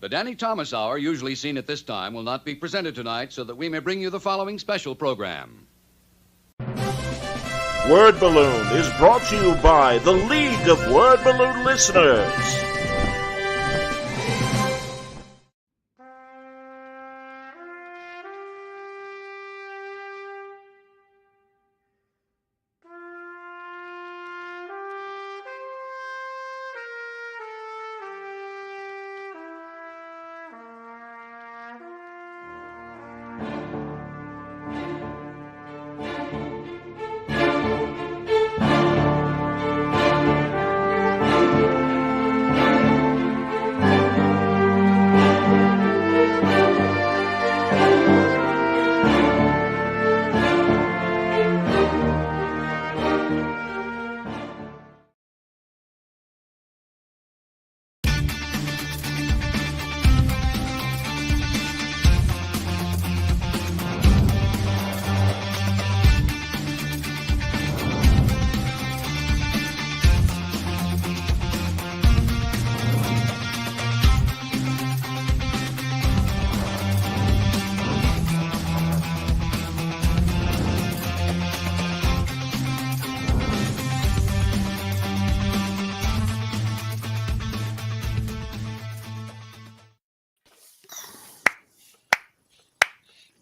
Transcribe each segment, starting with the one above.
The Danny Thomas Hour, usually seen at this time, will not be presented tonight so that we may bring you the following special program. Word Balloon is brought to you by the League of Word Balloon Listeners.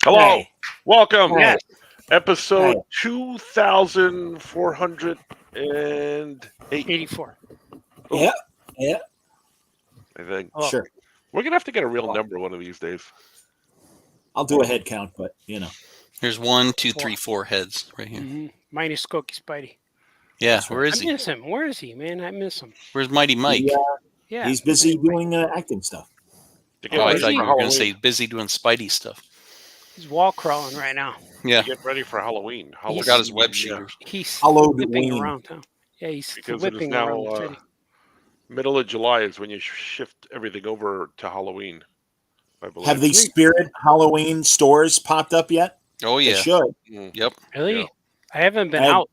Hello, Hey. welcome. Hey. Episode Hey. 2408. 84. Yeah, yeah, I think Hello. sure. we're gonna have to get a real number one of these days. I'll do a head count, but you know. Here's 1, 2, 3, 4 heads right here. Mm-hmm. Minus Skokie Spidey. Yeah, That's where right. is I he? miss him. Where is he, man? I miss him. Where's Mighty Mike? Yeah. He's busy Anyway, doing acting stuff. To Oh, get I ready thought for you were going to Halloween. say busy doing Spidey stuff. He's wall crawling right now. Yeah, To get ready for Halloween. he got his web yeah. shooters. He's Halloween. whipping around, huh? Yeah, he's Because it is whipping now around the city. middle of July is when you shift everything over to Halloween. I believe. Have these Spirit Halloween stores popped up yet? Oh, They yeah. should. Mm. Yep. Really? Yeah. I haven't been I- out.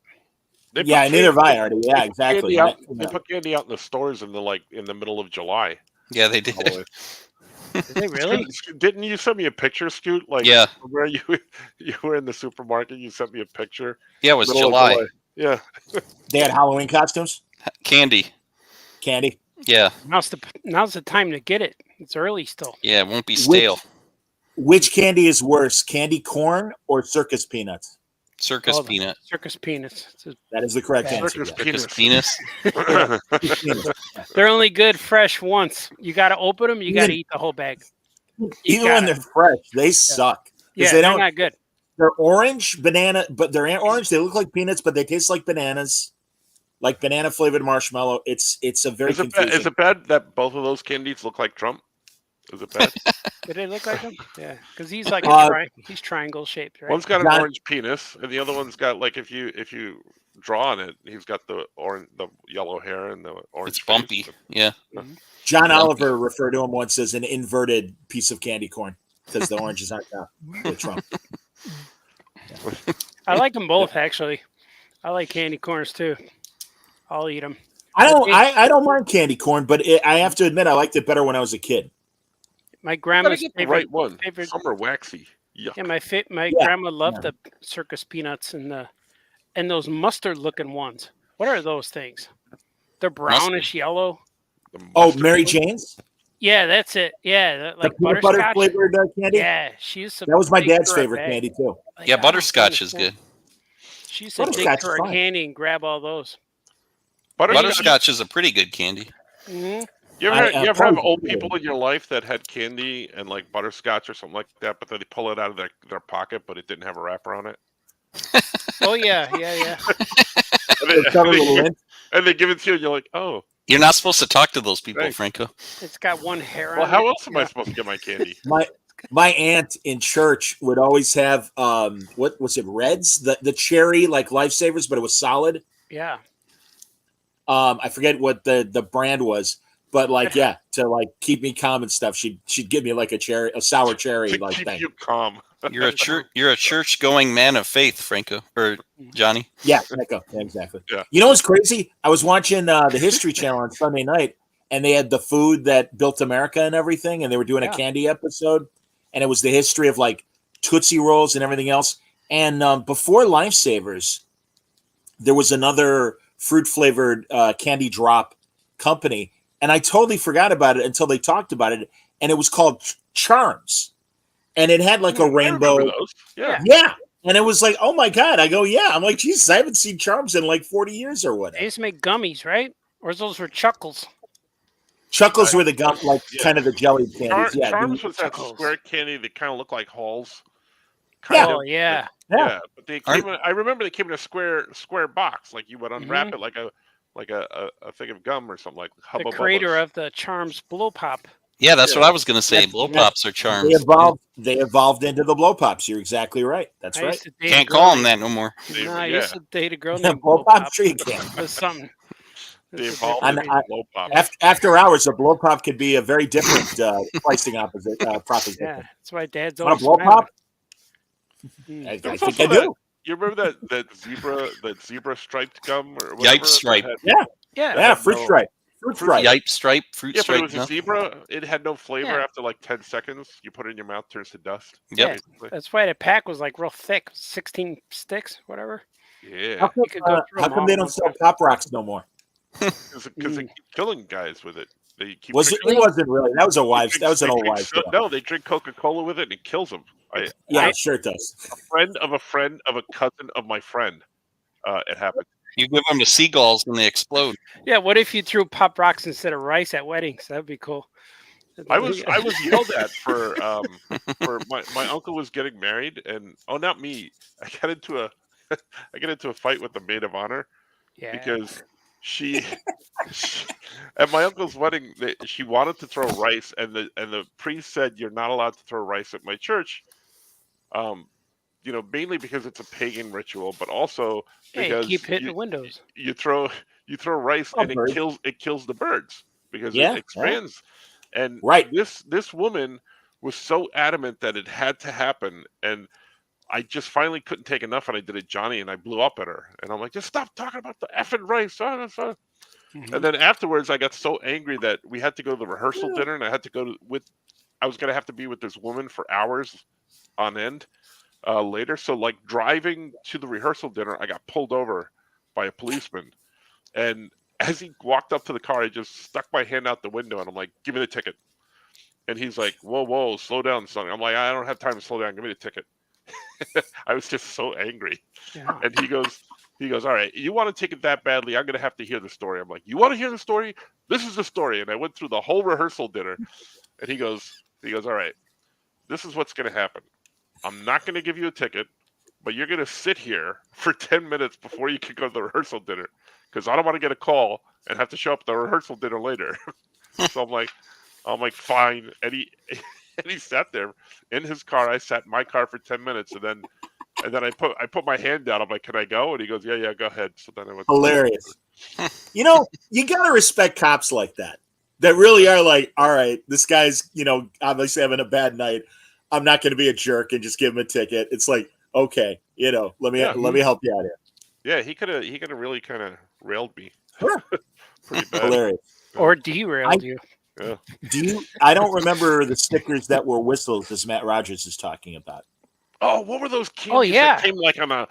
They put Yeah, candy- neither have I already. Yeah, they put exactly. candy out- Yeah. They put candy out in the stores in the middle of July. Yeah, they did. Halloween. Is they really? Didn't you send me a picture, Scoot? Like Yeah. where you were in the supermarket, you sent me a picture. Yeah, it was Middle of July. Yeah. They had Halloween costumes, Candy. candy. Yeah. Now's the time to get it. It's early still. Yeah, it won't be stale. Which candy is worse, candy corn or circus peanuts? Circus Oh, the peanut. Circus peanuts. That is the correct Yeah. answer. Circus yes. Circus penis. Peanuts. They're only good fresh once. You got to open them. You got to eat the whole bag. Even when they're fresh, they suck. Yeah, they they're don't. not good. They're orange banana, but they're orange. They look like peanuts, but they taste like bananas, like banana flavored marshmallow. It's a very Is it, confusing. is it bad that both of those candies look like Trump? Is it bad? Did they look like him? Yeah, because he's like he's triangle shaped, right? One's got an John- orange penis, and the other one's got like if you draw on it, he's got the yellow hair and the orange. It's bumpy. face. Yeah. John Lumpy. Oliver referred to him once as an inverted piece of candy corn because the oranges aren't the Trump. I like them both actually. I like candy corns too. I'll eat them. I don't mind candy corn, but I have to admit I liked it better when I was a kid. My You gotta grandma's get the favorite. right one. favorite- Some are waxy. Yuck. Yeah, my Yeah, grandma loved the circus peanuts and those mustard looking ones. What are those things? They're brownish yellow. The Oh, mustard Mary one. Jane's, Yeah, that's it. Yeah, the like peanut butter butterscotch. flavored candy. Yeah, she used to. That was my dig dad's through a favorite bag. candy too. Like, Yeah, I don't butterscotch is understand. good. She used to dig Butterscotch through is her fine. candy and grab all those. Butterscotch is a pretty good candy. Hmm. You I- ever, you ever have probably- old people in your life that had candy and like butterscotch or something like that, but then they pull it out of their pocket, but it didn't have a wrapper on it? Oh yeah. And It's got a little lint. and they give it to you, and you're like, oh, You're not supposed to talk to those people, Thanks. Franco. It's got one hair well, on how it. else am I supposed to get my candy? My aunt in church would always have what was it, Reds, the cherry like Lifesavers, but it was solid. Yeah. I forget what the brand was, but like to like keep me calm and stuff, she'd give me like a sour cherry To like keep thing. you calm. You're a church going man of faith, Franco or Johnny. Yeah, Echo. Yeah, exactly. Yeah. You know what's crazy? I was watching the History Channel on Sunday night, and they had the food that built America and everything, and they were doing a Yeah. candy episode, and it was the history of like Tootsie Rolls and everything else. And before Lifesavers, there was another fruit flavored candy drop company, and I totally forgot about it until they talked about it, and it was called Charms, and it had like a I remember rainbow. those. Yeah. Yeah. And it was like, oh my God. I go, yeah. I'm like, Jesus, I haven't seen Charms in like 40 years or They whatever. used to make gummies, right? Or those were Chuckles. Chuckles were the gum, like Yeah. kind of the jelly candies. Yeah. Charms was that Chuckles. square candy that kind of looked like Halls. Yeah. Oh yeah. Yeah. But they came. I remember they came in a square box. Like you would unwrap Mhm. it like a thing of gum or something like The Hubba creator Bubba's. of the Charms Blow Pop. Yeah, that's what I was gonna say. That's- Blow yeah. pops are They charms. evolved into the blow pops. You're exactly right. That's I right. used to date a Can't girl call them named- that no more. No, I Yeah. used to date a girl Yeah, named blow Blow pop, Pop. sure you can. It was something. They It was evolved And into I- blow pop. After hours, a blow pop could be a very different pricing proposition. Yeah, that's why Dad's Want a always blow smiling. pop? Mm. I There's think I also do. You remember that zebra striped gum or whatever? Yipe stripe. that had- Yeah. Yeah, Yeah, fruit stripe. Fruit stripe. Yipe stripe, fruit Yeah, but it stripe. was a No? zebra. It had no flavor Yeah. after like 10 seconds. You put it in your mouth, turns to dust. Yep. Basically. that's why the pack was like real thick, 16 sticks, whatever. Yeah, How come, You could go through how them come all they in don't one sell time. Pop Rocks no more? because they keep killing guys with it. They keep Was it? drinking- It wasn't really. That was a they wives. drink- That was an they old drink wives. so- tale. No, they drink Coca-Cola with it and it kills them. Yeah, sure it does. Friend of a cousin of my friend. It happened. You give them to seagulls and they explode. Yeah, what if you threw Pop Rocks instead of rice at weddings? That'd be cool. I was yelled at for my uncle was getting married and not me. I got into a fight with the maid of honor yeah. because she at my uncle's wedding she wanted to throw rice and the priest said you're not allowed to throw rice at my church. Mainly because it's a pagan ritual, but also Yeah, you because keep hitting the windows. you throw rice Oh, and birds. it kills the birds because Yeah, it expands. And Right. this woman was so adamant that it had to happen, and I just finally couldn't take enough, and I did it, Johnny, and I blew up at her, and I'm like, just stop talking about the effing rice. Mhm. And then afterwards, I got so angry that we had to go to the rehearsal dinner, and I had to go I was gonna have to be with this woman for hours on end. Later. So like driving to the rehearsal dinner, I got pulled over by a policeman. And as he walked up to the car, I just stuck my hand out the window and I'm like, give me the ticket. And he's like, whoa, slow down, son. I'm like, I don't have time to slow down. Give me the ticket. I was just so angry. Yeah. And he goes, all right, you want to take it that badly? I'm going to have to hear the story. I'm like, you want to hear the story? This is the story. And I went through the whole rehearsal dinner. And he goes, all right, this is what's going to happen. I'm not going to give you a ticket, but you're going to sit here for 10 minutes before you can go to the rehearsal dinner because I don't want to get a call and have to show up at the rehearsal dinner later. So I'm like, fine. And he sat there in his car. I sat in my car for 10 minutes, and then I put my hand down. I'm like, can I go? And he goes, yeah, go ahead. So then I went. Hilarious. You gotta respect cops like that. That really are like, all right, this guy's, obviously having a bad night. I'm not going to be a jerk and just give him a ticket. It's like, okay, let me help you out here. Yeah, he could have really kind of railed me. Sure. Pretty bad. Hilarious. Or derailed you. I don't remember the stickers that were whistles as Matt Rogers is talking about. Oh, what were those candies yeah. that came like on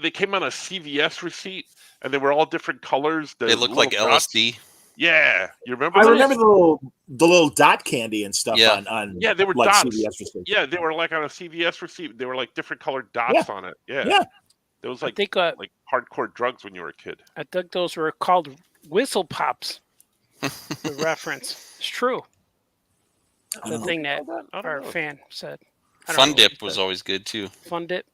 they came on a CVS receipt and they were all different colors. They look like little dots. LSD. Yeah, you remember? I those? remember the little dot candy and stuff Yeah. on Yeah, they were like dots. CVS receipts. Yeah, they were like on a CVS receipt. They were like different colored dots on it. Yeah. Yeah. It was I like think hardcore drugs when you were a kid. I think those were called whistle pops. The reference. It's true. The Oh. thing that I don't our know. fan said. I don't Fun know what dip he was said. always good too. Fun dip.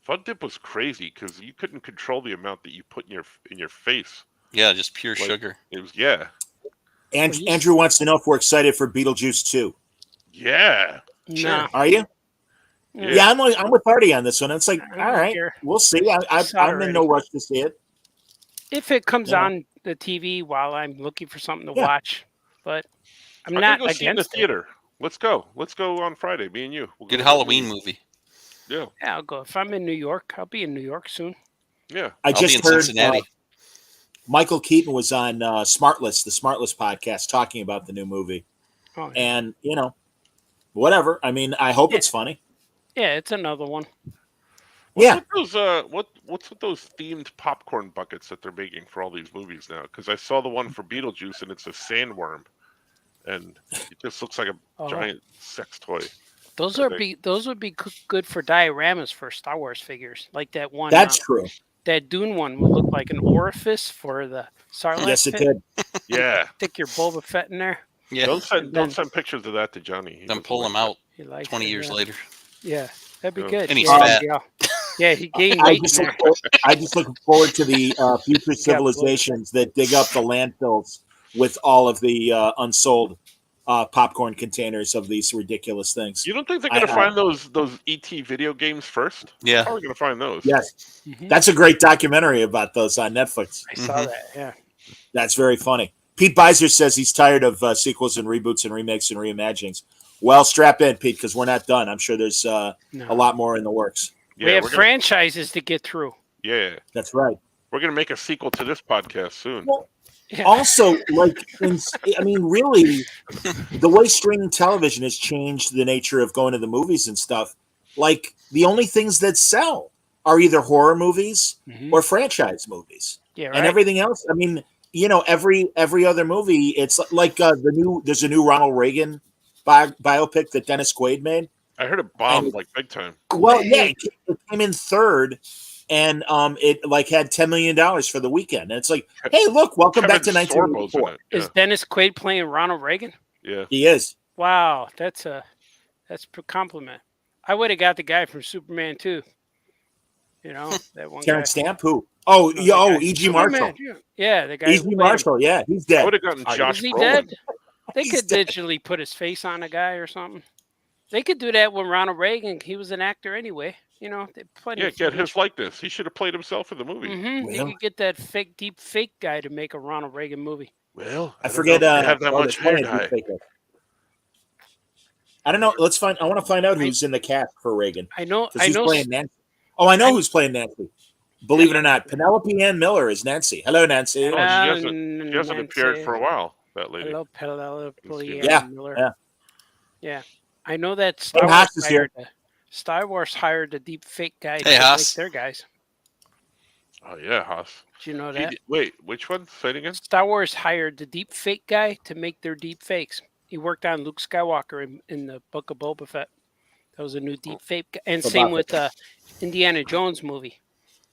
Fun Dip was crazy because you couldn't control the amount that you put in your face. Yeah, just pure Like- sugar. It was yeah. Andrew wants to know if we're excited for Beetlejuice 2. Yeah. Nah. Are you? Yeah. Yeah, I'm with Artie on this one. It's like, I don't all right, care. we'll see. I'm in no rush to see it. If it comes Yeah. on the TV while I'm looking for something to Yeah. watch, but I'm I'm not gonna go see it in the against it. theater. Let's go. Let's go on Friday. Me and you. We'll go Good to the Halloween movie. movie. Yeah. Yeah, I'll go. If I'm in New York, I'll be in New York soon. Yeah. I I'll be just in heard Cincinnati. Michael Keaton was on Smartless, the Smartless podcast, talking about the new movie. Oh, yeah. And, whatever. I mean, I hope Yeah. it's funny. Yeah, it's another one. Yeah. What's with those what's with those themed popcorn buckets that they're making for all these movies now? Because I saw the one for Beetlejuice and it's a sandworm, and it just looks like a Oh. giant sex toy. Those I are think. those would be good for dioramas for Star Wars figures, like that one. That's true. That Dune one would look like an orifice for the Sarlacc Yes, it pit. did. Yeah. Stick your Boba Fett in there. Yeah. Don't send pictures of that to Johnny. He Then doesn't pull like him that. out He likes 20 it, years yeah. later. Yeah, that'd be Yeah. good. And he's yeah, fat. Yeah, he gained I weight in just, there. I just look forward to the future civilizations that dig up the landfills with all of the unsold popcorn containers of these ridiculous things. You don't think they're gonna I- find those ET video games first? Yeah. How are we gonna find those? Yes, Mhm. that's a great documentary about those on Netflix. I saw Mhm. that. Yeah. That's very funny. Pete Beiser says he's tired of sequels and reboots and remakes and reimaginings. Well, strap in, Pete, because we're not done. I'm sure there's a No. lot more in the works. Yeah, we have we're gonna, franchises to get through. yeah, That's right. we're gonna make a sequel to this podcast soon. Well, Yeah. Also, really, the way streaming television has changed the nature of going to the movies and stuff. Like, the only things that sell are either horror movies Mhm. or franchise movies, Yeah, right. and everything else. I mean, every other movie, it's like there's a new Ronald Reagan biopic that Dennis Quaid made. I heard it bombed like big time. Well, yeah, it came in third, and it like had $10 million for the weekend. And it's like, hey, look, welcome back to Kevin Sorbo's in 1984. it. Is Dennis Quaid playing Ronald Reagan? Yeah. He is. Wow, that's a compliment. I would have got the guy from Superman too. You know that one Terrence guy. Stamp, who? Oh, No, yeah, that guy. E.G. Superman, Marshall. Yeah, the guy. who E.G. played him. Marshall, yeah, he's I dead. would have gotten Is Josh Is he Brolin. dead? They He's could dead. digitally put his face on a guy or something. They could do that with Ronald Reagan. He was an actor anyway. You know, they plenty. Yeah, get his likeness. He should have played himself in the movie. Mm-hmm. You Well. could get that deep fake guy to make a Ronald Reagan movie. Well, I don't forget. know if they have that oh, much there's one hair I dye. do think of. I don't know. Let's find. I want to find out who's in the cast for Reagan. I know. Because I who's know. playing Nancy? Oh, I know who's playing Nancy. Believe it or not, Penelope Ann Miller is Nancy. Hello, Nancy. Oh, she hasn't appeared for a while. That lady. Hello, Penelope Yeah, Ann Miller. yeah. Yeah. I know that Hey, Haas is here. Star Wars hired a deep fake guy to Hey, make Haas. their guys. Oh yeah, Haas. Do you know He that? did- wait, which one? Say it again. Star Wars hired the deep fake guy to make their deep fakes. He worked on Luke Skywalker in the Book of Boba Fett. That was a new deep fake. And For same Boba with Indiana Jones movie.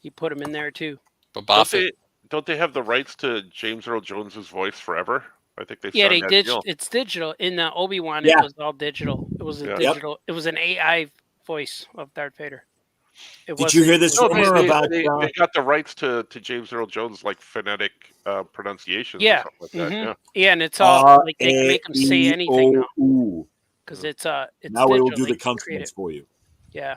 He put him in there too. But Don't Buffett. don't they have the rights to James Earl Jones's voice forever? I think they Yeah, signed they that did. deal. It's digital. In Obi-Wan, Yeah. it was all digital. It was a Yeah. Yep. digital. It was an AI voice of Darth Vader. It Did you wasn't- hear this it was- No, rumor about? they got the rights to James Earl Jones like phonetic pronunciations. Yeah. Or something like that. Mhm. Yeah. Yeah, and it's all like they can make them say anything now R-A-E-O-U. because it's Now we will digital. do They the can create consonants it. for you. Yeah.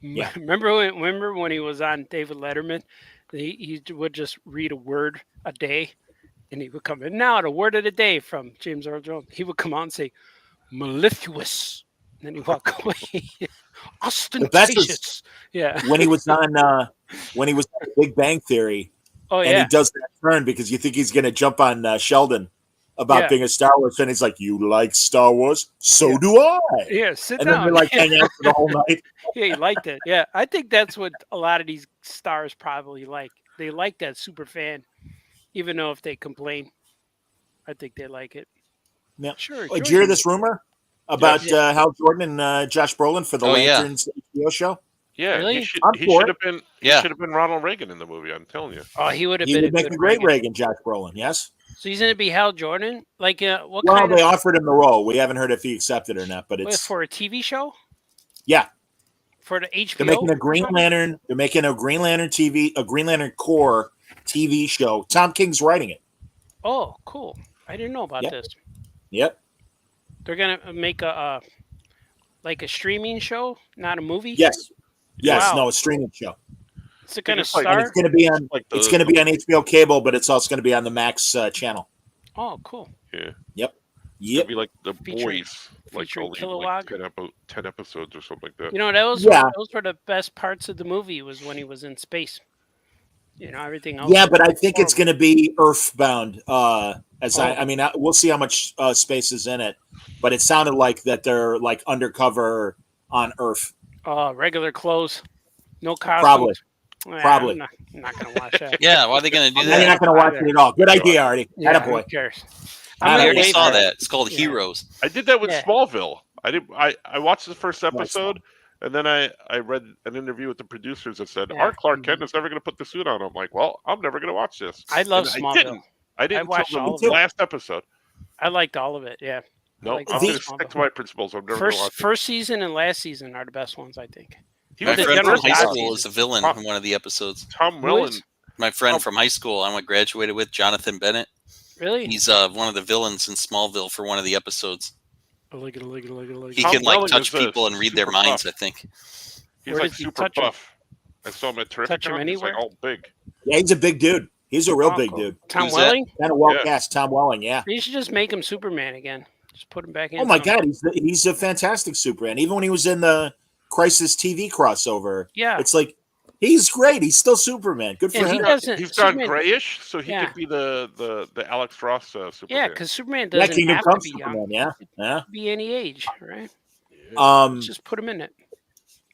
Yeah. Remember when he was on David Letterman? He would just read a word a day, and he would come in. Now, the word of the day from James Earl Jones. He would come on and say, "Mellifluous," and then he walk away. Ostentatious. Yeah. When he was on Big Bang Theory, Oh and yeah. he does that turn because you think he's going to jump on Sheldon about Yeah. being a Star Wars fan. He's like, "You like Star Wars? So Yeah. do I." Yeah. Sit And then down. they like hang out for the whole night. Yeah, he liked it. Yeah, I think that's what a lot of these stars probably like. They like that super fan, even though if they complain, I think they like it. Yeah. Sure. Oh, did you hear this rumor about Yeah. Hal Jordan and Josh Brolin for the Oh, yeah. Lanterns HBO show? Yeah, Really? he should I'm for have been. Yeah. He should have been Ronald Reagan in the movie. I'm telling you. Oh, he would have He been would a make good a great Reagan. Reagan, Josh Brolin. Yes. So he's going to be Hal Jordan. Like, what Well, kind they of offered him the role. We haven't heard if he accepted or not, but wait, it's for a TV show? yeah. For the HBO? They're making a Green Lantern. They're making a Green Lantern a Green Lantern Corps TV show. Tom King's writing it. Oh, cool. I didn't know about Yep. this. Yep. They're going to make a streaming show, not a movie. Yes. Yes. Wow. No, a streaming show. Is it going to It's like- And star? it's going to be on. Like It's going to be on HBO cable, but it's also going to be on the Max channel. Oh, cool. Yeah. Yep. It'd be like the Featuring- boys, like featuring only Kilowog? like 10 episodes or something like that. You know, Yeah. those were the best parts of the movie was when he was in space. You know, everything else. Yeah, but I think it's horrible. going to be Earthbound. We'll see how much space is in it, but it sounded like that they're like undercover on Earth. Regular clothes, no costumes. Probably. Probably. I'm not going to watch that. Yeah, why are they going to do Now you're that? not going to watch it at all. Good idea, Artie. Yeah, Attaboy. who cares? I I'm already gonna saw wait for- that. It's called Yeah. Heroes. I did that with Yeah. Smallville. I watched the first episode, and then I read an interview with the producers that said, Yeah. our Clark Kent is never going to put the suit on. I'm like, well, I'm never going to watch this. I love And Smallville. I didn't watched until all the of it. last episode. I liked all of it. Yeah. No, like I'm the- going to stick to my principles. I'm never going to watch it. First season and last season are the best ones, I think. He My was the friend general from high Dodge school season. is a villain Tom- in one of the episodes. Tom Who Welling. is? My friend from high school, I graduated with, Jonathan Bennett. Really? He's one of the villains in Smallville for one of the episodes. Look at He Tom can like Welling touch is a people and read their super minds. buff. I think. He's Where like does he super touch him? buff. I saw him at Terrific. Touch him He's like anywhere? all big. Yeah, he's a big dude. He's a real Oh, big cool. dude. Tom Who's that? Welling? Kind of well Yeah. cast. Tom Welling, yeah. You should just make him Superman again. Just put him back in. Oh my somehow. God, he's a fantastic Superman. Even when he was in the Crisis TV crossover, Yeah. it's like he's great. He's still Superman. Good for And he him. doesn't. He's gone Superman- grayish, so he Yeah. could be the Alex Ross Superman. Yeah, because Superman Yeah, doesn't Kingdom have Come to be Superman. young. Yeah, yeah. Be any age, right? Just put him in it.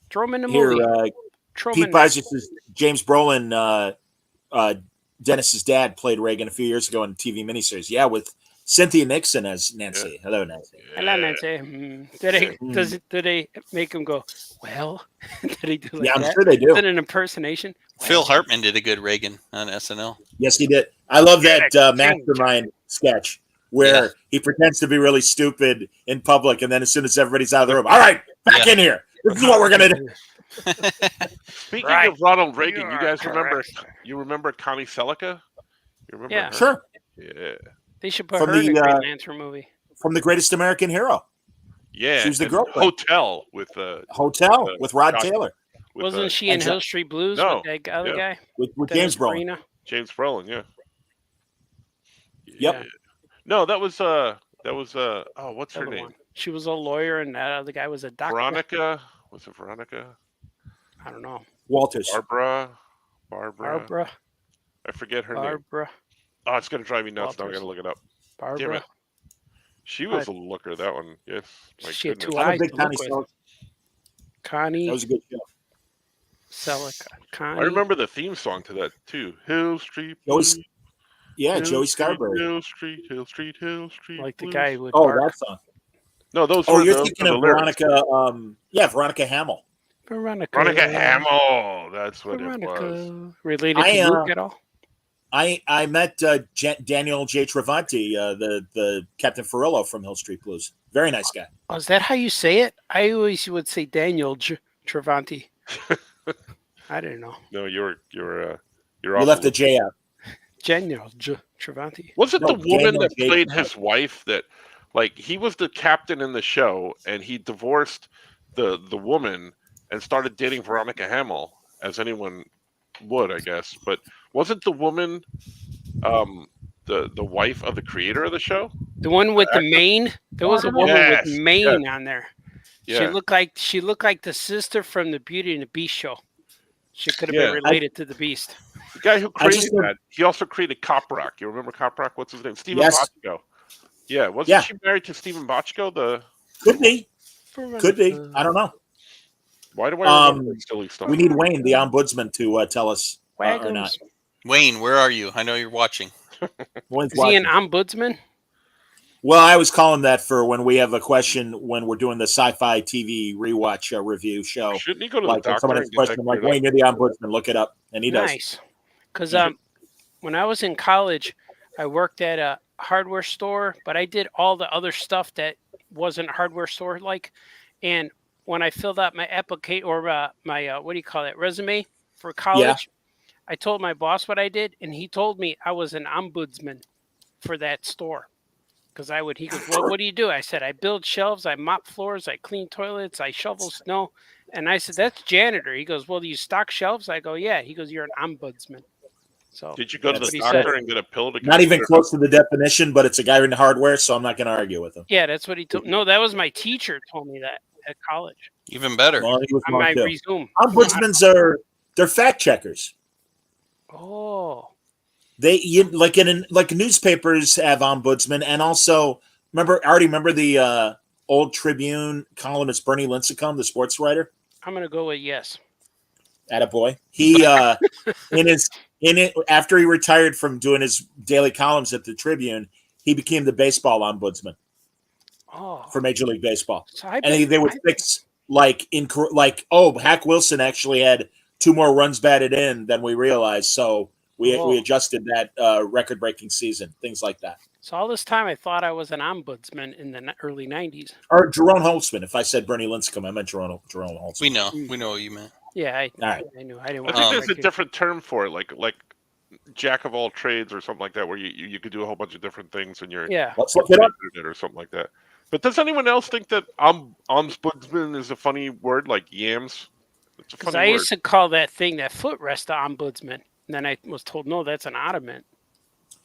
Throw him in the Here, movie. Throw him Pete in there. Pizes says James Brolin, Dennis's dad, played Reagan a few years ago in TV miniseries. Yeah, with Cynthia Nixon as Nancy. Hello, Nancy. Hello, Nancy. Did they make him go, well? Did he do like Yeah, I'm that? sure they do. Is it an impersonation? Phil Hartman did a good Reagan on SNL. Yes, he did. I love that Yeah, mastermind sketch where Yeah. he pretends to be really stupid in public, and then as soon as everybody's out of the room, all right, back Yeah. in here. This is what we're gonna do. Speaking Right. of Ronald Reagan, You you are guys remember? correct. You remember Connie Selica? You remember? Yeah. her? Sure, Yeah. They should put From her in a the, Green Lantern movie. from The Greatest American Hero, Yeah. She was the and girlfriend. Hotel with Hotel with Rod Josh- Taylor, Wasn't she in and Hill Street Blues No, with that other yeah. guy? with That James was Brolin. Marina? James Brolin? Yeah. Yep. Yeah. No, that was oh, what's her Other name? one. She was a lawyer, and that other guy was a doctor. Veronica. Was it Veronica? I don't know. Walters. Barbara. Barbara. I forget her name. Barbara. Oh, it's gonna drive me nuts. Now I Walters. gotta look it up. Barbara. it. She was a looker. That one. Yes. My She had goodness. two I'm a eyes big to Connie look with. Selick. Connie That was a good show. Selick. Connie. I remember the theme song to that too. Hill Street. Joey- Blues, Yeah, Hill Joey Street, Scarborough. Hill Street. Hill Street. Hill Street. Like the Blues. guy with Oh, Bark. that song. No, those. Oh, were you're those thinking were of the lyrics. Veronica. Yeah, Veronica Hamill. Veronica Hamill. That's what it was. Veronica. Related I, to Luke at all? I met Daniel J. Travanti, the Captain Farillo from Hill Street Blues. Very nice guy. Oh, is that how you say it? I always would say Daniel Travanti. I didn't know. No, you're You off left the the J out. Daniel Travanti. Was it No, the woman Daniel that J. played Travanti. his wife that, like, he was the captain in the show and he divorced the woman and started dating Veronica Hamill, as anyone would, I guess. But wasn't the woman the wife of the creator of the show? The one with the mane. There was a woman Yes, with mane on there. Yeah. She looked like the sister from the Beauty and the Beast show. She could have Yeah. been related to the Beast. The guy who I just created that, he also created Cop Rock. You remember Cop Rock? What's his name? Steven Yes. Bochco. Yeah, wasn't Yeah. she married to Steven Bochco? Could be. Could be. I don't know. Why do I remember Um, silly stuff? We need Wayne, the ombudsman, to tell us or not. Wagons. Wayne, where are you? I know you're watching. Wayne's Is he an watching. ombudsman? Well, I always call him that for when we have a question when we're doing the sci-fi TV rewatch review show. Shouldn't he go to Like the when doctor? someone has a and get that question, I'm like, cleared up? Wayne, you're the ombudsman. Look it up, and he does. Nice. Because Yeah. when I was in college, I worked at a hardware store, but I did all the other stuff that wasn't hardware store like. And when I filled out my application or my what do you call it, resume for college, I told my boss what I did, and he told me I was an ombudsman for that store. Because he goes, well, what do you do? I said, I build shelves, I mop floors, I clean toilets, I shovel snow. And I said, that's janitor. He goes, well, do you stock shelves? I go, yeah. He goes, you're an ombudsman. So Did you go to That's the what he said. doctor and get a pill to get Not even cleared close to the definition, but it's a guy in hardware, so I'm not going to argue with him. yeah, that's what he told. No, that was my teacher told me that at college. Even better. Well, he was On wrong my too. resume. Ombudsmen they're fact checkers. Oh, Like newspapers have ombudsman, and also remember the old Tribune columnist Bernie Lincecum, the sports writer. I'm gonna go with yes. Attaboy. He after he retired from doing his daily columns at the Tribune, he became the baseball ombudsman Oh, for Major League Baseball. so I And they would fix Hack Wilson actually had 2 more runs batted in than we realized, so we adjusted that record-breaking season, things like that. So all this time I thought I was an ombudsman in the early '90s. Or Jerome Holtzman. If I said Bernie Lincecum, I meant Jerome Holtzman. We know what you meant. Yeah, All right. I knew. I didn't. I want think to there's a correct you. different term for it, like jack of all trades or something like that, where you could do a whole bunch of different things and you're Yeah. Let's look it up. or something like that. But does anyone else think that ombudsman is a funny word, like yams? It's a Because funny I word. used to call that footrest the ombudsman, and then I was told no, that's an ottoman.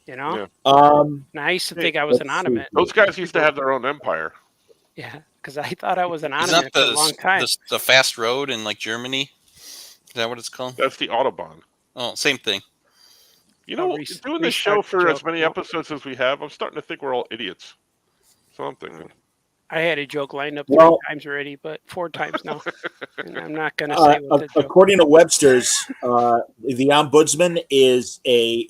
You know, Yeah. Um, and I used to think I was an let's see. ottoman. Those guys used to have their own empire. Yeah, because I thought I was an Isn't ottoman that for a long time. the fast road in like Germany? Is that what it's called? That's the Autobahn. Oh, same thing. You know, Res- doing this restart show the for as joke. many No. episodes as we have, I'm starting to think we're all idiots. So I'm thinking. I had a joke lined up Well- 3 times already, but 4 times now. And I'm not going to say what the joke. according to Webster's, the ombudsman is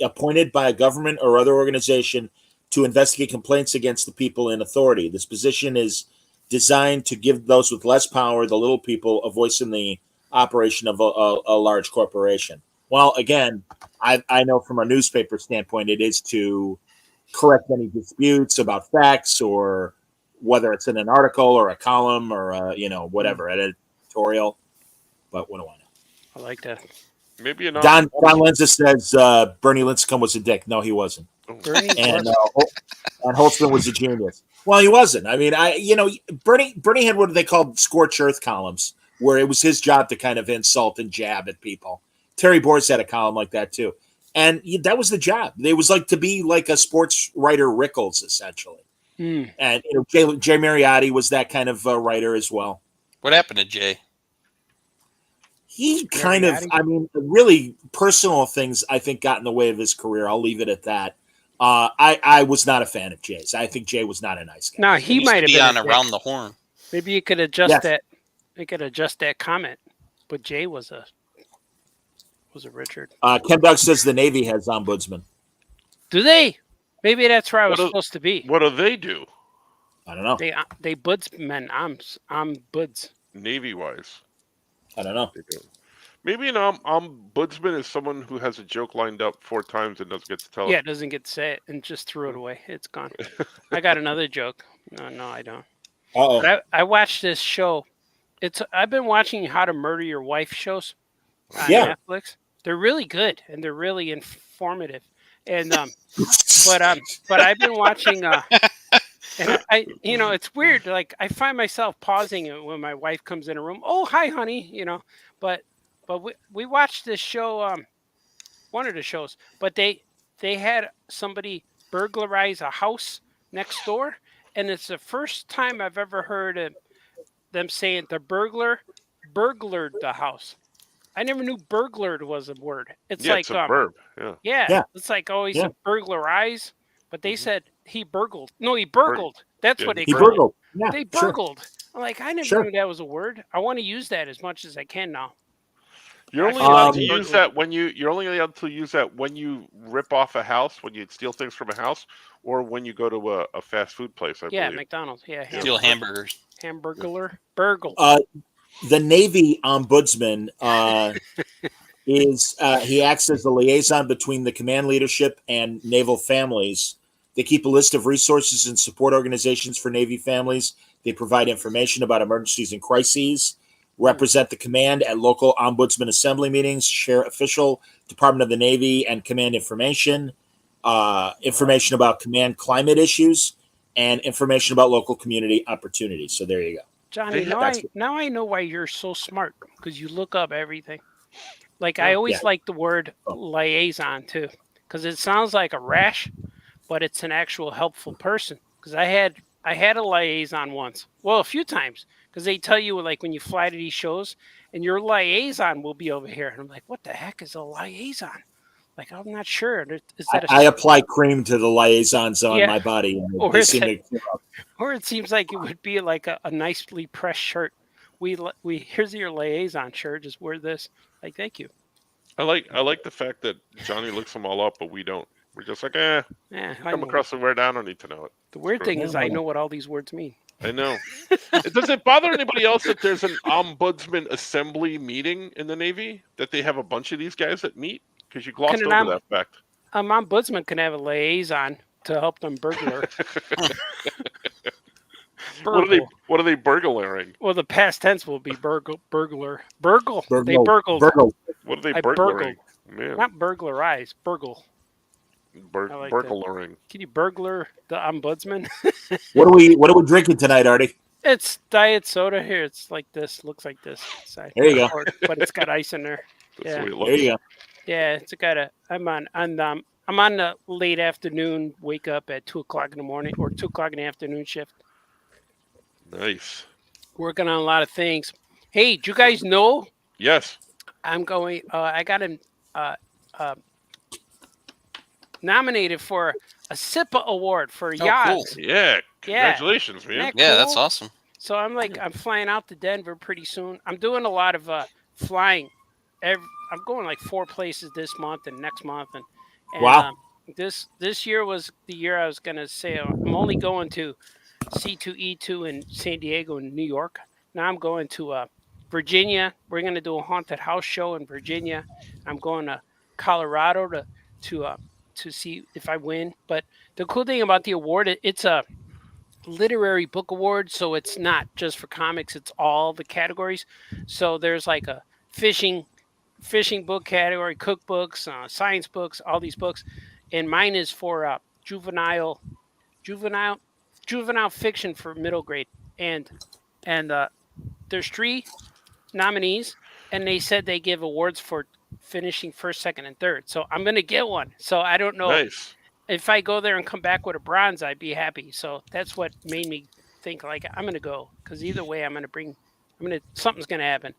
appointed by a government or other organization to investigate complaints against the people in authority. This position is designed to give those with less power, the little people, a voice in the operation of a large corporation. Well, again, I know from a newspaper standpoint, it is to correct any disputes about facts, or whether it's in an article or a column or whatever editorial. But what do I know? I like that. Maybe an Don Lenza says Bernie Lincecum was a dick. No, he wasn't. Bernie And was- and Holtzman was a genius. Well, he wasn't. I mean, Bernie had what they called scorched earth columns, where it was his job to kind of insult and jab at people. Terry Boers had a column like that too, and that was the job. It was like to be like a sports writer Rickles, essentially. Hmm. And Jay Mariotti was that kind of writer as well. What happened to Jay? He kind of, Mariotti? I mean, really personal things, I think, got in the way of his career. I'll leave it at that. I was not a fan of Jay's. I think Jay was not a nice guy. No, He he used might to have be been on a dick. Around the Horn. Maybe you could adjust Yes. that. You could adjust that comment. But Jay was a Richard. Ken Doug says the Navy has ombudsman. Do they? Maybe that's where I was What do- supposed to be. What do they do, I don't know. They budsmen. I'm buds. Navy wise? I don't know. They do. Maybe an ombudsman is someone who has a joke lined up 4 times and doesn't get to tell Yeah, it. it doesn't get set and just threw it away. It's gone. I got another joke. No, I don't. Uh-oh. But I watched this show. I've been watching How to Murder Your Wife shows on Yeah. Netflix. They're really good and they're really informative. And but I've been watching and it's weird. Like I find myself pausing it when my wife comes in a room. Oh, hi, honey. But we watched this show. One of the shows, but they had somebody burglarize a house next door, and it's the first time I've ever heard them saying the burglar burglared the house. I never knew burglared was a word. It's Yeah, like it's a verb. Yeah. Yeah. it's like always Yeah. burglarize, but they Mhm. said he burgled. No, he burgled. That's Yeah, what they He called it. burgled. Yeah, They sure. burgled. I'm like, I never Sure. knew that was a word. I want to use that as much as I can now. You're only I allowed feel to like use burglar- that when you're only allowed to use that when you rip off a house, when you steal things from a house, or when you go to a fast food place. I Yeah, believe. McDonald's. Yeah, Steal hamburgers. Hamburglar. Burgle. The Navy ombudsman he acts as the liaison between the command leadership and naval families. They keep a list of resources and support organizations for Navy families. They provide information about emergencies and crises, represent the command at local ombudsman assembly meetings, share official Department of the Navy and command information, information about command climate issues, and information about local community opportunities. So there you go. Johnny, that's- now I know why you're so smart, because you look up everything. Like I always Yeah. like the word liaison too, because it sounds like a rash, but it's an actual helpful person. Because I had a liaison once, well, a few times, because they tell you like when you fly to these shows, and your liaison will be over here, and I'm like, what the heck is a liaison? Like, I'm not sure. Is I, that I apply cream to the liaisons on Yeah. my body, and Or they is seem it- to. or it seems like it would be like a nicely pressed shirt. We here's your liaison shirt. Just wear this. Like, thank you. I like the fact that Johnny looks them all up, but we don't. We're just like, Yeah, I come know. across the word. I don't need to know it. The weird thing is, I know what all these words mean. I know. Does it bother anybody else that there's an ombudsman assembly meeting in the Navy? That they have a bunch of these guys that meet? Because you glossed Can over that fact. Ombudsman can have a liaison to help them burglar. Burgle. What are they burglaring? Well, the past tense will be burglar. Burgle. They Burgle. burgled. Burgle. What are they I burglaring? Man, Not burglarize. Burgle. I like that. burglaring. Can you burglar the ombudsman? What are we drinking tonight, Artie? It's diet soda here. It's like this. Looks like this. Inside. There you go. But it's got ice in there. That's Yeah. the way it There looks. you go. Yeah, it's got a. I'm on the late afternoon. Wake up at 2:00 in the morning or 2:00 in the afternoon shift. Nice. Working on a lot of things. Hey, do you guys know Yes. I'm going? I got him nominated for a SIPA award for Oh, yachts. cool. Yeah. Congratulations, man. Isn't that Yeah, that's cool? awesome. So I'm flying out to Denver pretty soon. I'm doing a lot of flying. I'm going like 4 places this month and next month, and Wow. This year was the year I was gonna say I'm only going to C2E2 in San Diego and New York. Now I'm going to Virginia. We're gonna do a haunted house show in Virginia. I'm going to Colorado to see if I win. But the cool thing about the award, it's a literary book award, so it's not just for comics, it's all the categories. So there's like a fishing book category, cookbooks, science books, all these books, and mine is for juvenile fiction for middle grade. And there's 3 nominees, and they said they give awards for finishing first, second, and third. So I'm gonna get one. So I don't know. Nice. If I go there and come back with a bronze, I'd be happy. So that's what made me think like I'm gonna go, because either way, something's gonna happen.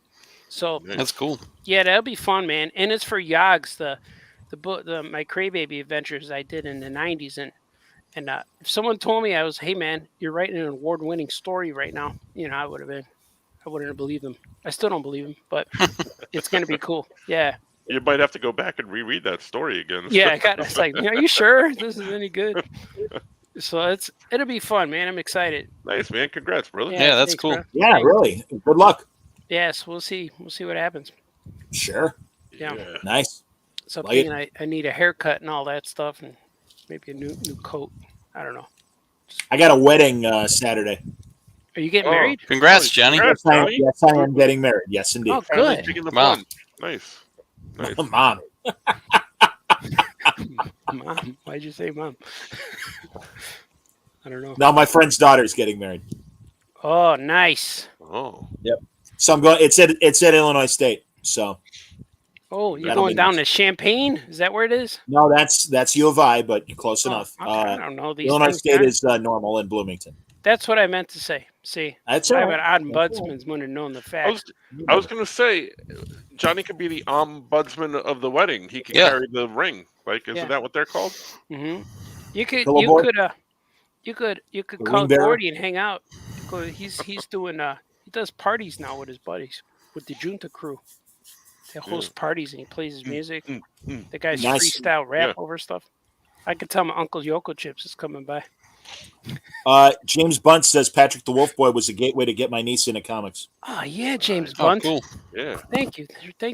So That's cool. yeah, that'll be fun, man. And it's for Yogs, the book, my Crybaby adventures I did in the '90s, and if someone told me hey man, you're writing an award-winning story right now, I wouldn't have believed them. I still don't believe them, but it's gonna be cool. Yeah. You might have to go back and reread that story again. Yeah, it's like, are you sure this is any good? So it'll be fun, man. I'm excited. Nice, man. Congrats, brother. Yeah, that's thanks, cool. bro. Yeah, Thanks. really. Good luck. Yes, we'll see. We'll see what happens. Sure. Yeah. Nice. So Like it. I need a haircut and all that stuff, and maybe a new coat. I don't know. I got a wedding Saturday. Are you getting Oh. married? Congrats, Johnny. Congrats, Johnny. Yes, I am getting married. Yes, indeed. Oh, Finally good. taking the Wow. plunge. Nice. Nice. Mom. Mom, why'd you say mom? I don't know. Now my friend's daughter's getting married. Oh, nice. Oh. So I'm going. It's at Illinois State. So Oh, you're That'll going be down nice. to Champaign? Is that where it is? no, that's U of I, but you're close enough. Oh, okay. I don't know these Illinois things, State man. is normal in Bloomington. That's what I meant to say. See, That's I all have right. an ombudsman's would have known the facts. I was gonna say, Johnny could be the ombudsman of the wedding. He can Yeah. carry the ring. Like, isn't Yeah. that what they're called? Mm-hmm. You could Pillow boy? you could The call ring bearer? Gordy and hang out. He's doing he does parties now with his buddies, with the Junta crew. They host parties and he plays his music. The guy's Nice. freestyle rap Yeah. over stuff. I could tell my Uncle Yoko Chips is coming by. James Bunt says Patrick the Wolf Boy was a gateway to get my niece into comics. Oh yeah, James Oh, Bunt. cool. Yeah. Thank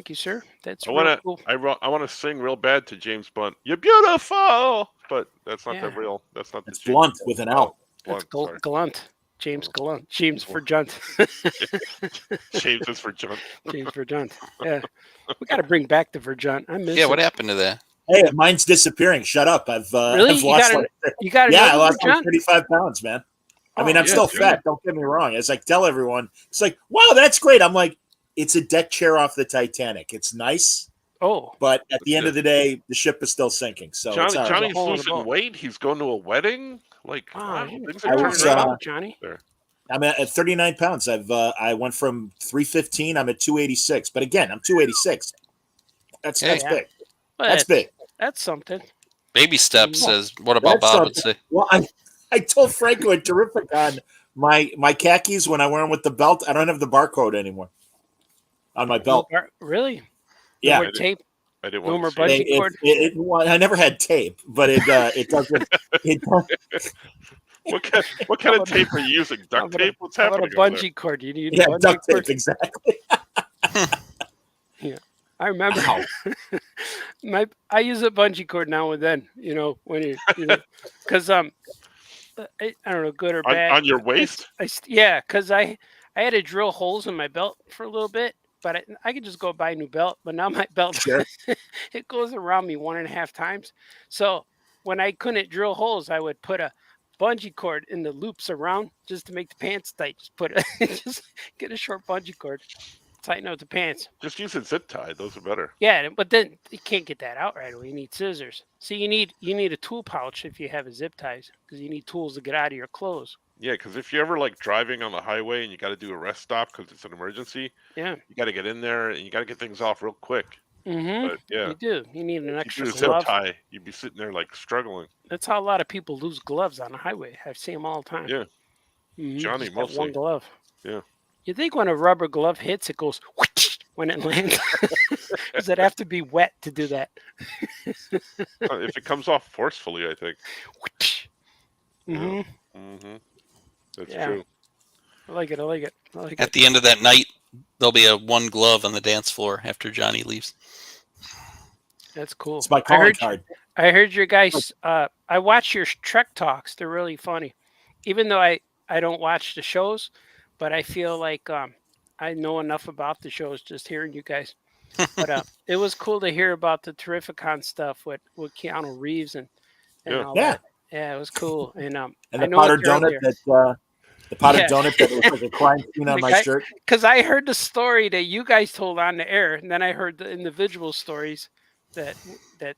you, sir. That's I real wanna cool. I want to sing real bad to James Bunt. You're beautiful, but that's not Yeah. the real. That's not the It's James Blunt with an L. That's Blunt, sorry. Gallant. James Gallant. James for Junt. James is for John. James Verjunt. Yeah. We got to bring back the Verjunt. I miss Yeah, it. what happened to that? Hey, mine's disappearing. Shut up. Really? I've You lost got like, You got yeah, I another lost like Verjunt? 35 pounds, man. I mean, Oh, I'm yeah, still dude. fat. Don't get me wrong. It's like, tell everyone. It's like, wow, that's great. I'm like, it's a deck chair off the Titanic. It's nice, Oh, but at the end of the day, the ship is still sinking. So it's all right. Johnny's hole in the losing boat. weight. He's going to a wedding. Like, wow. wow, things I are was, turning around. Johnny. I'm at 39 pounds. I went from 315. I'm at 286. But again, I'm 286. That's Hey. big. But That's big. That's something. Baby steps, Well, as what about that's Bob would something. say. Well, I told Franco at Terrificon my khakis when I wear them with the belt, I don't have the barcode anymore on my belt. Really? No Yeah, more tape. I didn't No want more to see it. bungee cord. well, I never had tape, but it doesn't. What kind of tape are you using? How Duct about a- tape? What's How about happening a over there? bungee cord? You need Yeah, a bungee duct cord. tape, exactly. I remember. Ow. I use a bungee cord now and then. When because I don't know, good or bad. On your waist? Yeah, because I had to drill holes in my belt for a little bit, but I could just go buy a new belt. But now my belt Sure. it goes around me 1.5 times. So when I couldn't drill holes, I would put a bungee cord in the loops around just to make the pants tight. Just get a short bungee cord, tighten up the pants. Just use a zip tie. Those are better. Yeah, but then you can't get that out right away. You need scissors. See, you need a tool pouch if you have a zip ties because you need tools to get out of your clothes. Yeah, because if you're ever like driving on the highway and you got to do a rest stop because it's an emergency, Yeah. you got to get in there and you got to get things off real quick. Mm-hmm. But yeah, You do. You need an if extra you do a zip glove. tie, you'd be sitting there like struggling. That's how a lot of people lose gloves on the highway. I see them all the time. Yeah, Mhm, Johnny just that one mostly. glove. Yeah. You think when a rubber glove hits, it goes whoosh when it lands? Does it have to be wet to do that? If it comes off forcefully, I think. Mm-hmm. Mm-hmm. That's Yeah. true. I like it. I like it. I like At it. the end of that night, there'll be a one glove on the dance floor after Johnny leaves. That's cool. It's my I calling heard, card. I heard your guys. I watch your Trek talks. They're really funny, even though I don't watch the shows, but I feel like I know enough about the shows just hearing you guys. But it was cool to hear about the Terrificon stuff with Keanu Reeves and Yeah. all Yeah. that. Yeah, it was cool. And And I the know potted what you're donut out the potted Yeah. donut that was like a crime scene on The my guy- shirt. because I heard the story that you guys told on the air, and then I heard the individual stories that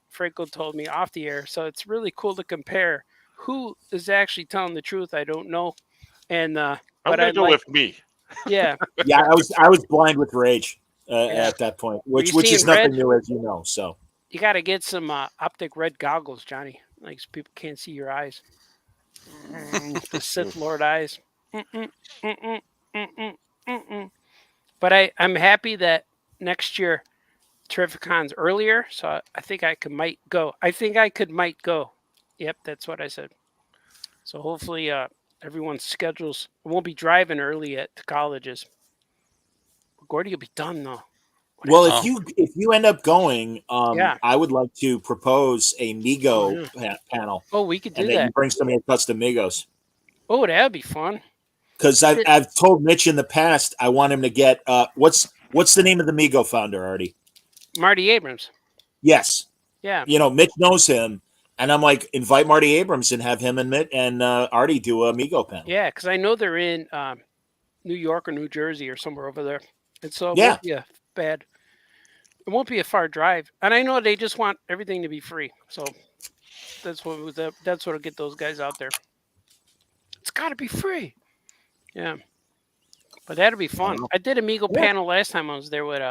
Franco told me off the air. So it's really cool to compare who is actually telling the truth. I don't know, and I'm but gonna I go like, with me. yeah, Yeah, I was blind with rage Yeah. at that point, which you is seeing nothing red? new, as you know. So you got to get some optic red goggles, Johnny, like so people can't see your eyes. The Sith Lord eyes. Mm-mm, mm-mm, mm-mm, mm-mm. But I'm happy that next year Terrificon's earlier, so I think I might go. I think I might go. Yep, that's what I said. So hopefully everyone's schedules. I won't be driving early to colleges. Gordy will be done though. well, Wow. if you end up going, Yeah. I would like to propose a Migo panel, Oh, we could do and that you that. bring some of your custom Migos. Oh, that'd be fun. Because I've told Mitch in the past I want him to get what's the name of the Migo founder, Artie? Marty Abrams. Yes, Yeah. Mitch knows him, and I'm like, invite Marty Abrams and have him and Mitch and Artie do a Migo panel. Yeah, because I know they're in New York or New Jersey or somewhere over there, and so it Yeah. won't be a bad. It won't be a far drive, and I know they just want everything to be free. So that's what'll get those guys out there. It's got to be free. Yeah, but that'll be fun. Wow. I did a Migo Yeah. panel last time I was there with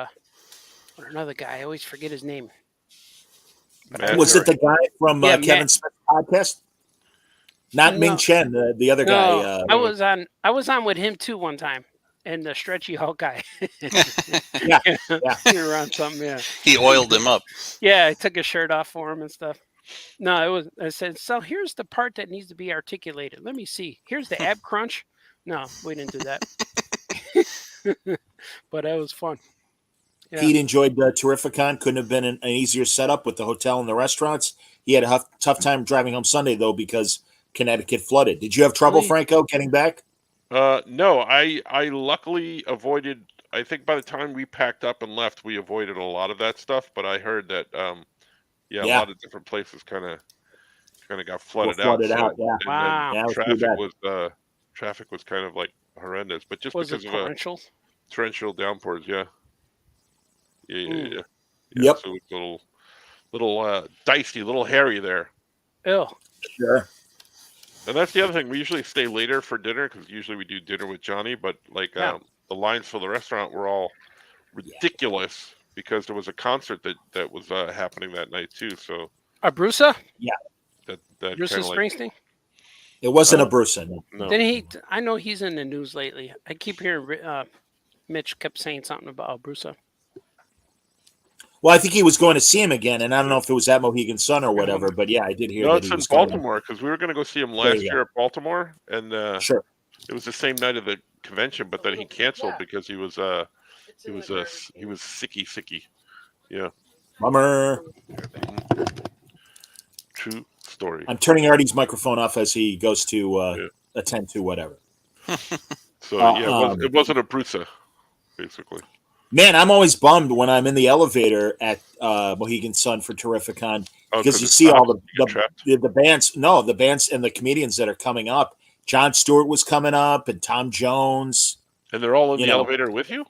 another guy. I always forget his name. Matt Was it the guy from Yeah, Kevin Matt. Smith's podcast? Not No. Ming Chen, the other No, guy. I was on with him too one time, and the stretchy Hulk guy. Yeah. We were on something. Yeah. He oiled him up. Yeah, I took his shirt off for him and stuff. No, it was. I said, so here's the part that needs to be articulated. Let me see. Here's the ab crunch. No, we didn't do that. But that was fun. Yeah. Pete enjoyed Terrificon. Couldn't have been an easier setup with the total and the restaurants. He had a tough time driving home Sunday though because Connecticut flooded. Did you have trouble, Really? Franco, getting back? No, I luckily avoided. I think by the time we packed up and left, we avoided a lot of that stuff. But I heard that, a Yeah. lot of different places kind of got flooded flooded out. out, yeah. And then Wow. Yeah, it was pretty bad. traffic was kind of like horrendous, but just Was it because of torrential? torrential downpours. Yeah. Mm. Yep. So it's a little dicey, a little hairy there. Ew. Sure. And that's the other thing. We usually stay later for dinner because usually we do dinner with Johnny. But like Yeah. the lines for the restaurant were all ridiculous because there was a concert that was happening that night too. So Brusa? That Bruce kinda like, Springsteen? It wasn't a Bruce. No. no. Then he, I know he's in the news lately. I keep hearing Mitch kept saying something about Brusa. Well, I think he was going to see him again, and I don't know if it was at Mohegan Sun or whatever. But yeah, I did hear No, that it's he in was coming. Baltimore because we were going to go see him There last you go. year at Baltimore, and Sure. it was the same night of the convention, but then he canceled because he was sicky. Yeah, Bummer. true story. I'm turning Artie's microphone off as he goes to attend to whatever. So yeah, it wasn't a Brusa, basically. Man, I'm always bummed when I'm in the elevator at Mohegan Sun for Terrificon Oh, because you it's see all you get trapped. the bands. No, the bands and the comedians that are coming up. Jon Stewart was coming up, and Tom Jones. And they're all in you the know. elevator with you.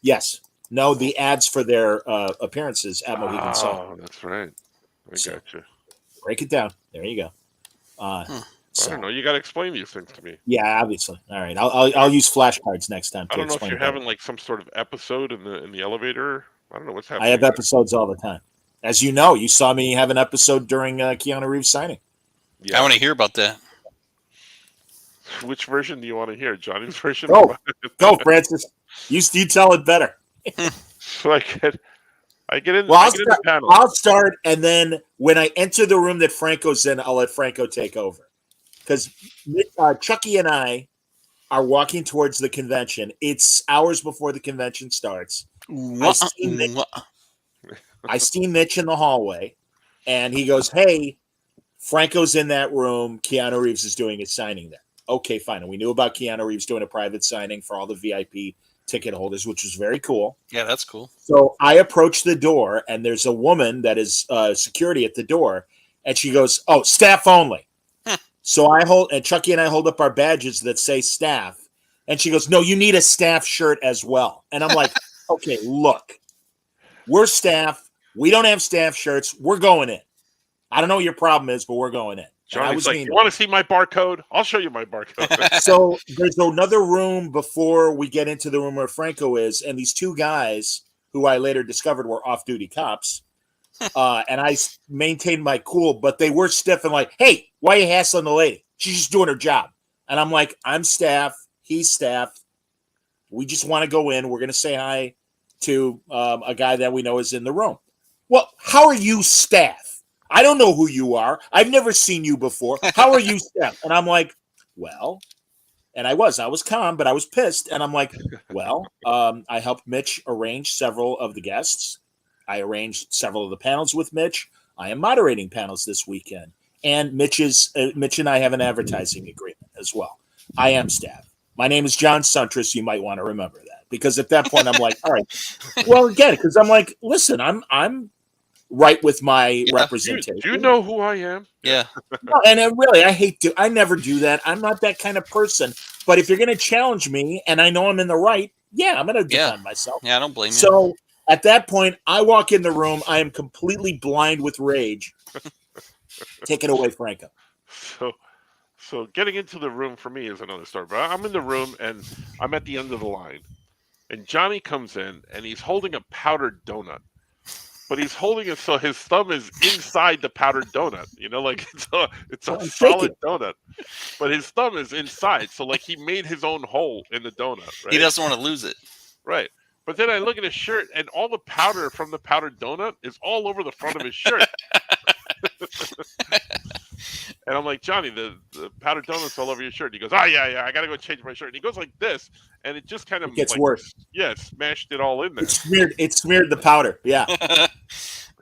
Yes. No, the ads for their appearances at Mohegan Sun. Oh, that's right. I So- got you. Break it down. There you go. I So, don't know. You got to explain these things to me. yeah, obviously. All right, I'll use flashcards next time. I To don't know if explain you're better. having like some sort of episode in the elevator. I don't know what's happening. I have episodes all the time. As you know, you saw me have an episode during Keanu Reeves signing. Yeah. I want to hear about that. Which version do you want to hear? Johnny's version? Go. Go, Francis. You tell it better. So I get in. Well, I get in the panel. I'll start, and then when I enter the room that Franco's in, I'll let Franco take over. Because Chucky and I are walking towards the convention. It's hours before the convention starts. I see Mitch in the hallway, and he goes, "Hey, Franco's in that room. Keanu Reeves is doing his signing there." Okay, fine. And we knew about Keanu Reeves doing a private signing for all the VIP ticket holders, which was very cool. Yeah, that's cool. So I approach the door, and there's a woman that is security at the door, and she goes, "Oh, staff only." So Chucky and I hold up our badges that say staff, and she goes, "No, you need a staff shirt as well." And I'm like, "Okay, look, we're staff. We don't have staff shirts. We're going in. I don't know what your problem is, but we're going in." And I Johnny's was like, mean. "You want to see my barcode? I'll show you my barcode." So there's another room before we get into the room where Franco is, and these two guys who I later discovered were off-duty cops, and I maintained my cool, but they were stiff and like, "Hey, why are you hassling the lady? She's just doing her job." And I'm like, "I'm staff. He's staff. We just want to go in. We're going to say hi to a guy that we know is in the room." "Well, how are you staff? I don't know who you are. I've never seen you before. How are you staff?" And I'm like, "Well," and I was calm, but I was pissed. And I'm like, "Well, I helped Mitch arrange several of the guests. I arranged several of the panels with Mitch. I am moderating panels this weekend. And Mitch and I have an advertising agreement as well. I am staff. My name is John Suntress. You might want to remember that." Because at that point, I'm like, "All right." Well, again, because I'm like, listen, I'm right with my representation. Do you know who I am? Yeah. No, and I never do that. I'm not that kind of person. But if you're going to challenge me and I know I'm in the right, yeah, I'm going to defend myself. Yeah, I don't blame you. So at that point, I walk in the room. I am completely blind with rage. Take it away, Franco. So getting into the room for me is another story. But I'm in the room and I'm at the end of the line, and Johnny comes in and he's holding a powdered donut. But he's holding it so his thumb is inside the powdered donut. You know, like it's a solid donut, but his thumb is inside. So like he made his own hole in the donut. Right? He doesn't want to lose it. Right. But then I look at his shirt, and all the powder from the powdered donut is all over the front of his shirt. And I'm like, "Johnny, the powdered donut's all over your shirt." He goes, "Oh, yeah, I got to go change my shirt." And he goes like this, and it just kind of gets worse. Yeah, smashed it all in there. It smeared the powder. Yeah.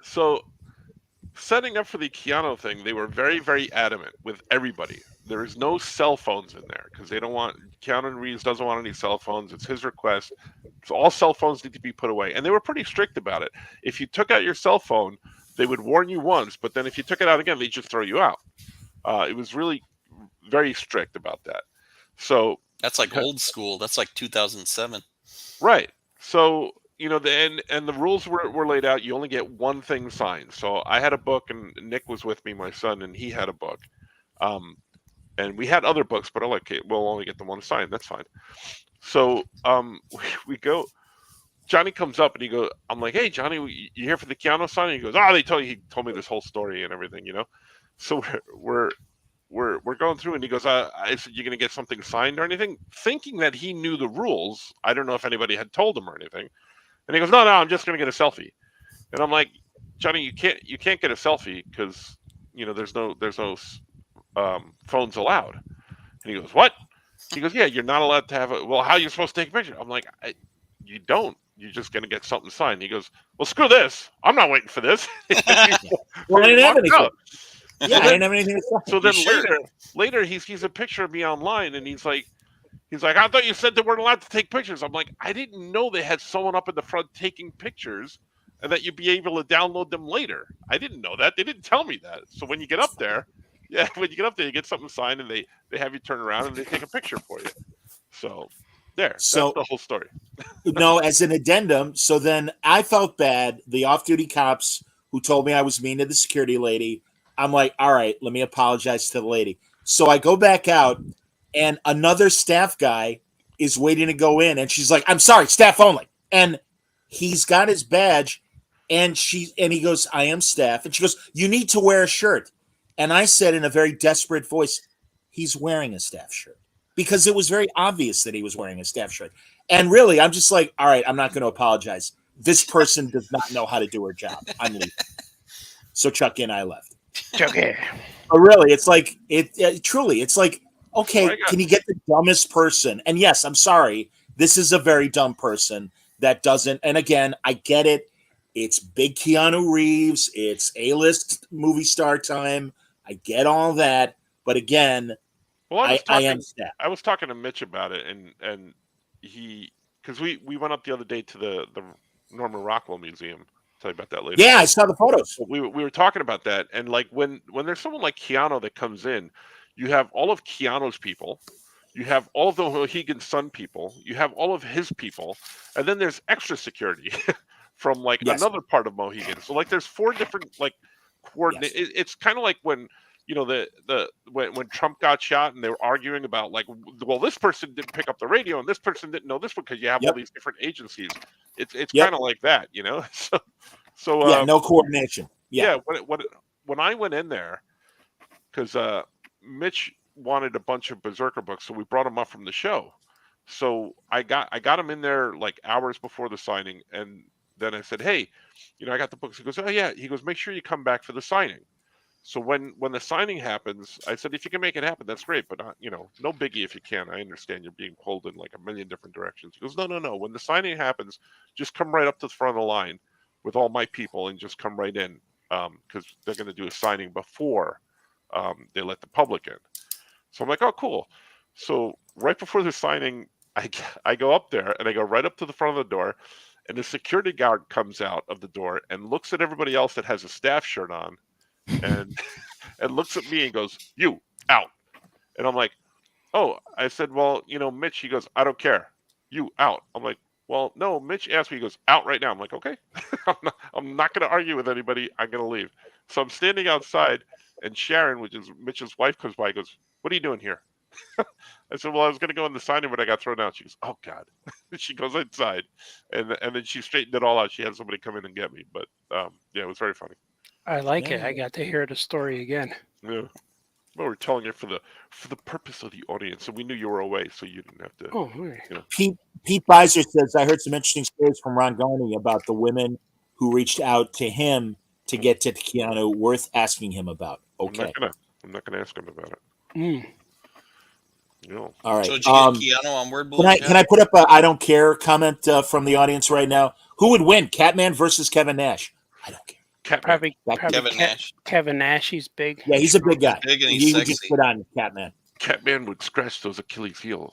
So setting up for the Keanu thing, they were very, very adamant with everybody. There is no cell phones in there because they don't want Keanu Reeves doesn't want any cell phones. It's his request. So all cell phones need to be put away. And they were pretty strict about it. If you took out your cell phone, they would warn you once, but then if you took it out again, they'd just throw you out. It was really very strict about that. So That's like old school. That's like 2007. right. So the rules were laid out. You only get one thing signed. So I had a book, and Nick was with me, my son, and he had a book. And we had other books, but I'm like, "Okay, we'll only get the one signed. That's fine." So we go. Johnny comes up and he goes, I'm like, hey, Johnny, you here for the Keanu signing? He goes, oh, he told me this whole story and everything, you know? So we're going through and he goes, I said, you going to get something signed or anything? Thinking that he knew the rules. I don't know if anybody had told him or anything. And he goes, no, I'm just going to get a selfie. And I'm like, Johnny, you can't get a selfie because, you know, there's no phones allowed. And he goes, what? He goes, yeah, you're not allowed to have well, how are you supposed to take a picture? I'm like, you don't. You're just going to get something signed. He goes, well, screw this. I'm not waiting for this. Well, I didn't have anything. Out. Yeah, I didn't have anything to say. So then later he sees a picture of me online and he's like, I thought you said they weren't allowed to take pictures. I'm like, I didn't know they had someone up in the front taking pictures and that you'd be able to download them later. I didn't know that. They didn't tell me that. So when you get up there, you get something signed and they have you turn around and they take a picture for you. So that's the whole story. No, as an addendum, so then I felt bad. The off-duty cops who told me I was mean to the security lady, I'm like, all right, let me apologize to the lady. So I go back out, and another staff guy is waiting to go in, and she's like, I'm sorry, staff only. And he's got his badge, and he goes, I am staff. And she goes, you need to wear a shirt. And I said in a very desperate voice, he's wearing a staff shirt. Because it was very obvious that he was wearing a staff shirt. And really, I'm just like, all right, I'm not going to apologize. This person does not know how to do her job. I'm leaving. So Chucky and I left. Okay. But really, it's like, truly, it's like, okay, can you get the dumbest person? And yes, I'm sorry. This is a very dumb person that doesn't. And again, I get it. It's big Keanu Reeves. It's A-list movie star time. I get all that. But again, well, I was talking to Mitch about it, and he, because we went up the other day to the Norman Rockwell Museum. I'll tell you about that later. Yeah, I saw the photos. We were talking about that, and like when there's someone like Keanu that comes in, you have all of Keanu's people, you have all of the Mohegan Sun people, you have all of his people, and then there's extra security from like another part of Mohegan. So like there's 4 different like coordinate. Yes. It's kind of like when. You know, when Trump got shot and they were arguing about like, well, this person didn't pick up the radio and this person didn't know this one because you have all these different agencies. It's kind of like that, you know. So no coordination. Yeah. When I went in there, because Mitch wanted a bunch of Berserker books, so we brought them up from the show. So I got him in there like hours before the signing, and then I said, hey, you know, I got the books. He goes, oh yeah. He goes, make sure you come back for the signing. So when the signing happens, I said, if you can make it happen, that's great. But, you know, no biggie if you can. I understand you're being pulled in like a million different directions. He goes, no. When the signing happens, just come right up to the front of the line with all my people and just come right in because they're going to do a signing before they let the public in. So I'm like, oh, cool. So right before the signing, I go up there and I go right up to the front of the door. And the security guard comes out of the door and looks at everybody else that has a staff shirt on. And looks at me and goes, you out. And I'm like, oh, I said, well, you know, Mitch, he goes, I don't care. You out. I'm like, well, no, Mitch asked me, he goes, out right now. I'm like, okay, I'm not going to argue with anybody. I'm going to leave. So I'm standing outside and Sharon, which is Mitch's wife, comes by and goes, what are you doing here? I said, well, I was going to go in the signing, but I got thrown out. She goes, oh God. She goes inside and then she straightened it all out. She had somebody come in and get me. But yeah, it was very funny. I like it. I got to hear the story again. Yeah. Well, we're telling it for the purpose of the audience, and we knew you were away, so you didn't have to. Oh, right. You know. Pete Beiser says, I heard some interesting stories from Ron Garney about the women who reached out to him to get to Keanu, worth asking him about. Okay. I'm not gonna ask him about it. Mm. No. All right. So did you get Keanu on Word Balloon? Can I put up a I don't care comment from the audience right now? Who would win, Catman versus Kevin Nash? I don't care. Probably Kevin Nash. Kevin Nash, he's big. Yeah, he's a big guy. Big and he he's would sexy. just put on Catman. Catman would scratch those Achilles heels.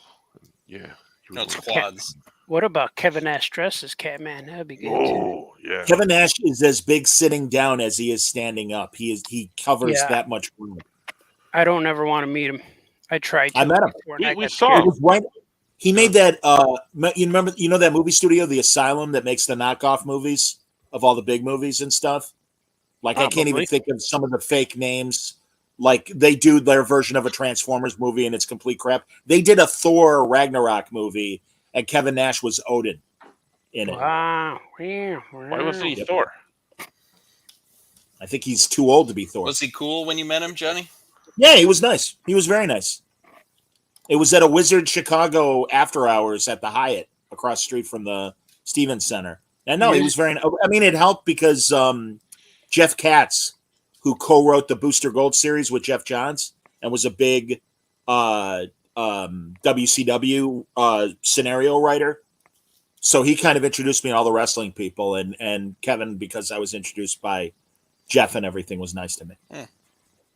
Yeah. No, it's quads. What about Kevin Nash dressed as Catman? That'd be good. Oh, yeah. Kevin Nash is as big sitting down as he is standing up. He covers that much ground. I don't ever want to meet him. I tried to. I met him. We saw him. He made that. You remember? You know that movie studio, The Asylum, that makes the knockoff movies of all the big movies and stuff. Like I can't even think of some of the fake names. Like they do their version of a Transformers movie and it's complete crap. They did a Thor Ragnarok movie and Kevin Nash was Odin in it. Wow. Why wasn't he Yep. Thor? I think he's too old to be Thor. Was he cool when you met him, Johnny? Yeah, he was nice. He was very nice. It was at a Wizard Chicago after hours at the Hyatt across the street from the Stevens Center. And no, he was very. I mean, it helped because Jeff Katz, who co-wrote the Booster Gold series with Jeff Johns and was a big WCW scenario writer, so he kind of introduced me to all the wrestling people, and Kevin, because I was introduced by Jeff and everything, was nice to me.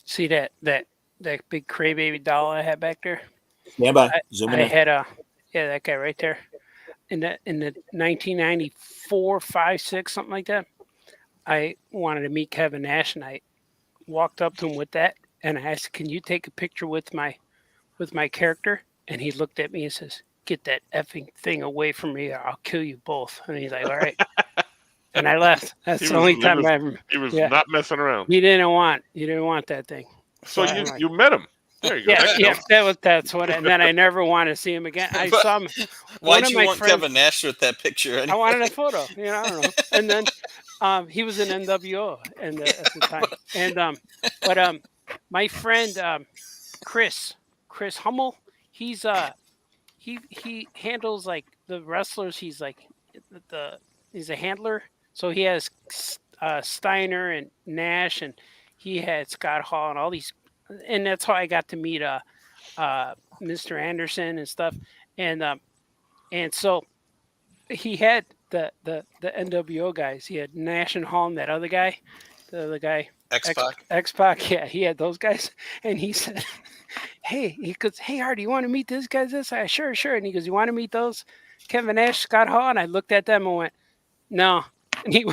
See that big crybaby doll I had back there? Yeah, but zooming I in. had that guy right there. In the 1994, 5, 6, something like that. I wanted to meet Kevin Nash, and I walked up to him with that, and I asked, "Can you take a picture with my character?" And he looked at me and says, "Get that effing thing away from me, or I'll kill you both." And he's like, "All right." And I left. That's the only time I ever. He was Yeah. not messing around. He didn't want that thing. So I'm like- you met him. There you go. That's what. And then I never wanted to see him again. I But saw him. Why'd of you my want friends- Kevin Nash with that picture? I Anyway? wanted a photo. I don't know. And then he was in NWO at the time. And my friend Chris Hummel, he's he handles like the wrestlers. He's like he's a handler. So he has Steiner and Nash, and he had Scott Hall and all these, and that's how I got to meet Mr. Anderson and stuff. And so he had the NWO guys. He had Nash and Hall and that other guy, the other guy. X-Pac. X-Pac, yeah, he had those guys. And he said, he goes, "Hey, Art, you want to meet this guy?" This? I sure. And he goes, "You want to meet those Kevin Nash, Scott Hall?" And I looked at them and went, "No." And he,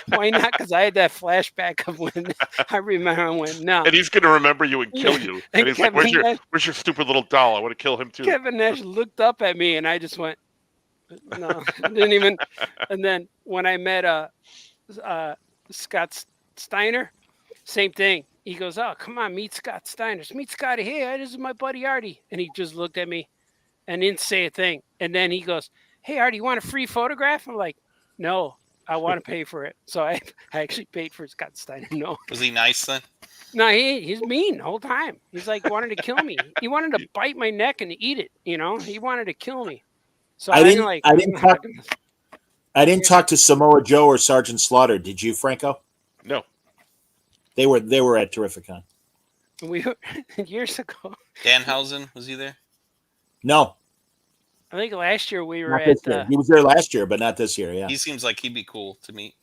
why not? Because I had that flashback of when I remember I went, "No." And he's going to remember you and kill you. And And he's like, Kevin Nash- where's your stupid little doll? I want to kill him too. Kevin Nash looked up at me and I just went, "No." Didn't even. And then when I met Scott Steiner, same thing. He goes, "Oh, come on, meet Scott Steiner. Meet Scotty. Hey, this is my buddy Artie." And he just looked at me and didn't say a thing. And then he goes, "Hey, Artie, you want a free photograph?" I'm like, "No, I want to pay for it." So I actually paid for Scott Steiner. No, Was he nice then? no, he's mean the whole time. He's like wanted to kill me. He wanted to bite my neck and eat it. He wanted to kill me. So I didn't talk. I didn't talk to Samoa Joe or Sergeant Slaughter. Did you, Franco? No. They were at Terrificon. We were years ago. Danhausen, was he there? No, I think last year we were not at this year. He was there last year, but not this year. Yeah, He seems like he'd be cool to meet.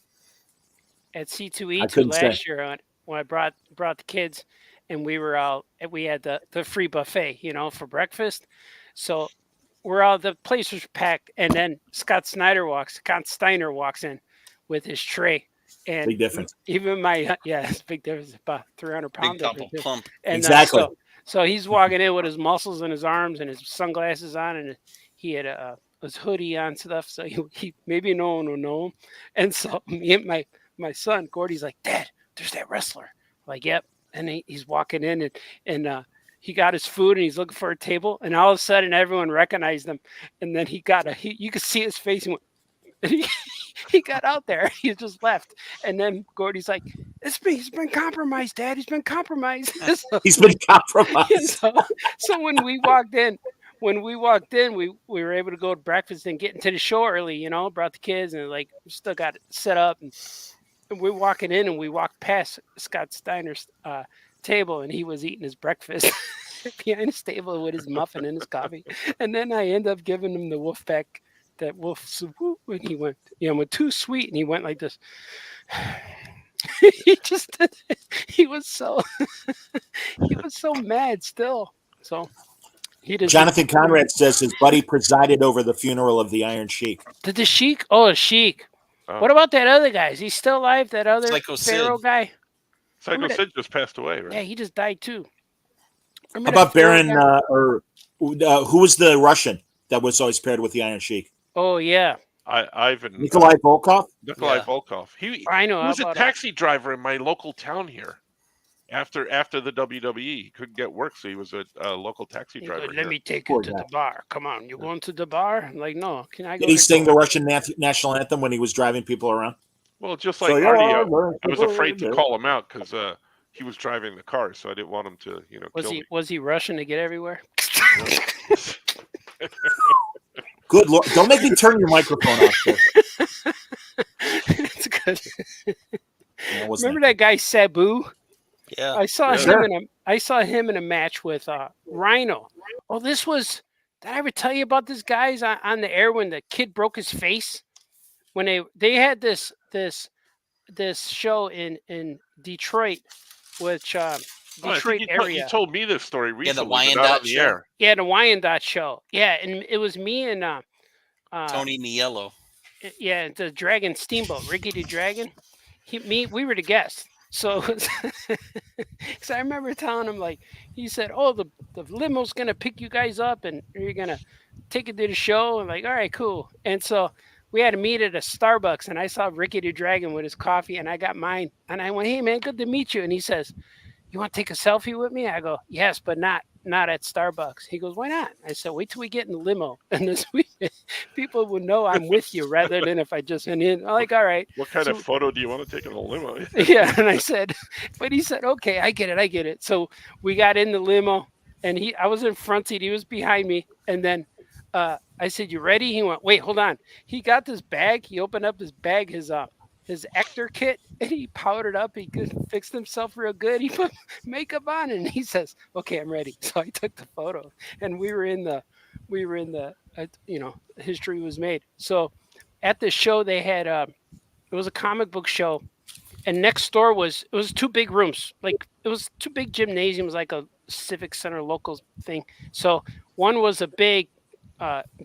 at I C2E2 couldn't say. last year when I brought the kids, and we had the free buffet, for breakfast. So the place was packed, and then Scott Steiner walks in with his tray. And big difference. even it's a big difference, about 300 Big pounds. couple plump. And, Exactly. So he's walking in with his muscles in his arms and his sunglasses on, and he had his hoodie on stuff. So he maybe no one will know him. And so me and my son Gordy's like, "Dad, there's that wrestler." I'm like, "Yep." And he's walking in and he got his food and he's looking for a table, and all of a sudden everyone recognized him. And then you could see his face. He went, and he got out there. He just left. And then Gordy's like, "He's been compromised, Dad. He's been compromised." So, He's been compromised. so when we walked in, we were able to go to breakfast and get into the show early, brought the kids and like still got it set up. And we're walking in and we walked past Scott Steiner's table and he was eating his breakfast behind his table with his muffin and his coffee. And then I ended up giving him the Wolfpack, that wolf soup, and he went, went too sweet, and he went like this. He was so mad still. So he just Jonathan Conrad says his buddy presided over the funeral of the Iron Sheik. Did the Sheik? Oh, Sheik. Oh. What about that other guy? Is he still alive? That other Psycho Sid. Pharaoh guy? Psycho Sid just passed away, right? Yeah, he just died too. How Remember about that Pharaoh Baron guy? who was the Russian that was always paired with the Iron Sheik? Oh yeah, Ivan Nikolai Volkov. Nikolai Yeah. Volkov. He I know was a about taxi driver in my local town here. after the WWE. He couldn't get work, so he was a local taxi He driver. goes, here. let me take Poor you to guy. the bar. Come on, you going to the bar? I'm like, no. Can I go? Did he to sing the Coke?" Russian national anthem when he was driving people around? Well, just like So Artie, you're I was afraid to call him out because he was driving the car, so I didn't want him to, kill me. Was he rushing to get everywhere? Good Lord! Don't make me turn your microphone off. Sir. It's good. That wasn't Remember that guy Sabu? Yeah. I saw Yeah. him in a match with Rhino. Oh, this was. Did I ever tell you about this guy's on the air when the kid broke his face? When they had this show in Detroit, which Oh, I Detroit think area. you told me this story the recently, but not Wyandotte on the show. air. Yeah, the Wyandotte show. Yeah, and it was me and Tony Niello. yeah, the Dragon Steamboat, Ricky the Dragon. We were the guests. So, because I remember telling him, like, he said, "Oh, the limo's gonna pick you guys up, and you're gonna take it to the show." And like, all right, cool. And so we had to meet at a Starbucks, and I saw Ricky the Dragon with his coffee, and I got mine, and I went, "Hey, man, good to meet you." And he says, "You want to take a selfie with me?" I go, "Yes, but not at Starbucks." He goes, "Why not?" I said, "Wait till we get in the limo, and this people will know I'm with you rather than if I just went in." I'm like, "All right." What kind So- of photo do you want to take in the limo? Yeah, and I said, but he said, "Okay, I get it." So we got in the limo, and I was in front seat, he was behind me, and then I said, "You ready?" He went, "Wait, hold on." He got this bag. He opened up his bag, his actor kit, and he powdered up. He fixed himself real good. He put makeup on, and he says, "Okay, I'm ready." So I took the photo, and we were in the history was made. So at the show they had it was a comic book show, and next door was two big rooms, like it was two big gymnasiums, like a civic center local thing. So one was a big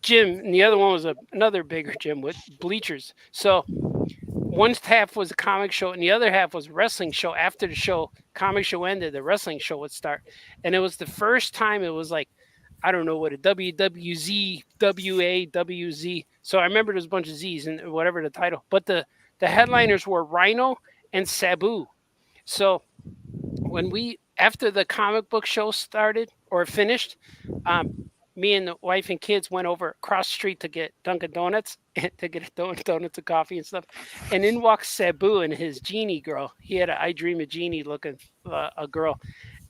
gym, and the other one was another bigger gym with bleachers. So one half was a comic show, and the other half was a wrestling show. After the comic show ended, the wrestling show would start, and it was the first time it was like, I don't know what a WWZ, WAWZ. So I remember there's a bunch of Z's and whatever the title, but the headliners were Rhino and Sabu. So after the comic book show started or finished, me and the wife and kids went over across the street to get Dunkin' Donuts, to get donuts and coffee and stuff. And in walks Sabu and his genie girl. He had a I Dream of Jeannie looking a girl.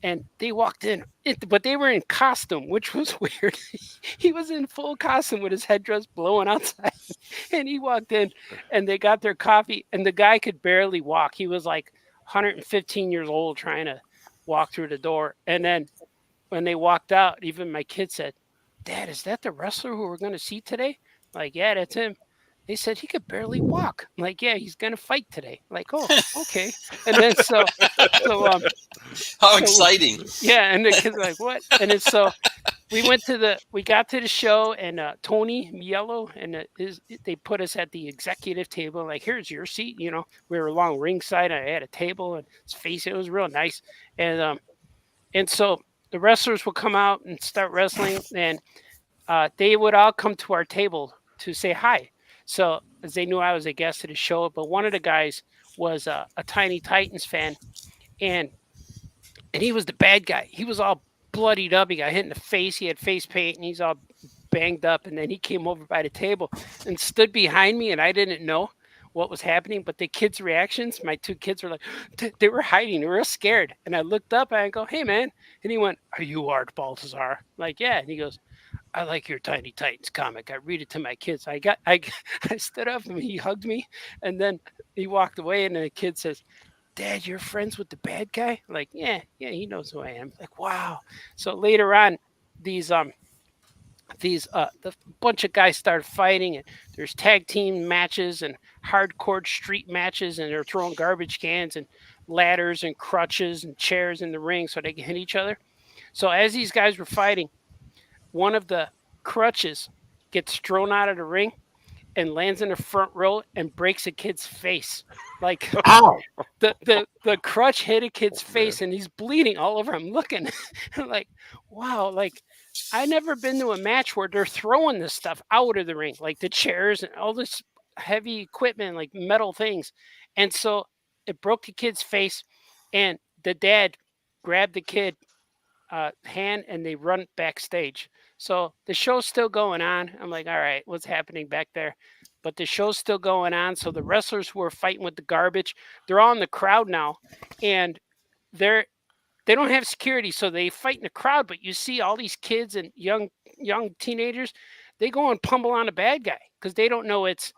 And they walked in, but they were in costume, which was weird. He was in full costume with his headdress blowing outside. And he walked in, and they got their coffee, and the guy could barely walk. He was like 115 years old trying to walk through the door. And then when they walked out, even my kid said, "Dad, is that the wrestler who we're going to see today?" I'm like, "Yeah, that's him." They said he could barely walk. I'm like, "Yeah, he's going to fight today." I'm like, "Oh, okay." And then How exciting. yeah, and the kids were like, "What?" And then so we got to the show, and Tony Mielo and they put us at the executive table. Like, here's your seat. We were along ringside. I had a table, and it was real nice. And so the wrestlers would come out and start wrestling, and they would all come to our table to say hi. So as they knew I was a guest at the show, but one of the guys was a Tiny Titans fan, and he was the bad guy. He was all bloodied up. He got hit in the face. He had face paint, and he's all banged up. And then he came over by the table and stood behind me, and I didn't know what was happening. But the kids' reactions, my two kids were like, they were hiding. They were scared. And I looked up, and I go, "Hey, man." And he went, "Are you Art Baltazar?" I'm like, "Yeah." And he goes, "I like your Tiny Titans comic. I read it to my kids." I stood up, and he hugged me, and then he walked away, and the kid says, "Dad, you're friends with the bad guy?" I'm like, yeah, he knows who I am. Like, wow. So later on, the bunch of guys started fighting, and there's tag team matches and hardcore street matches, and they're throwing garbage cans and ladders and crutches and chairs in the ring so they can hit each other. So as these guys were fighting, one of the crutches gets thrown out of the ring and lands in the front row and breaks a kid's face. Like, Ow! the crutch hit a kid's face, and he's bleeding all over. I'm looking like, wow, like I never been to a match where they're throwing this stuff out of the ring, like the chairs and all this heavy equipment, like metal things. And so it broke the kid's face, and the dad grab the kid hand and they run backstage. So the show's still going on. I'm like, all right, what's happening back there? But the show's still going on. So the wrestlers who are fighting with the garbage, they're all in the crowd now, and they don't have security, so they fight in the crowd. But you see all these kids and young teenagers, they go and pummel on a bad guy because they don't know it's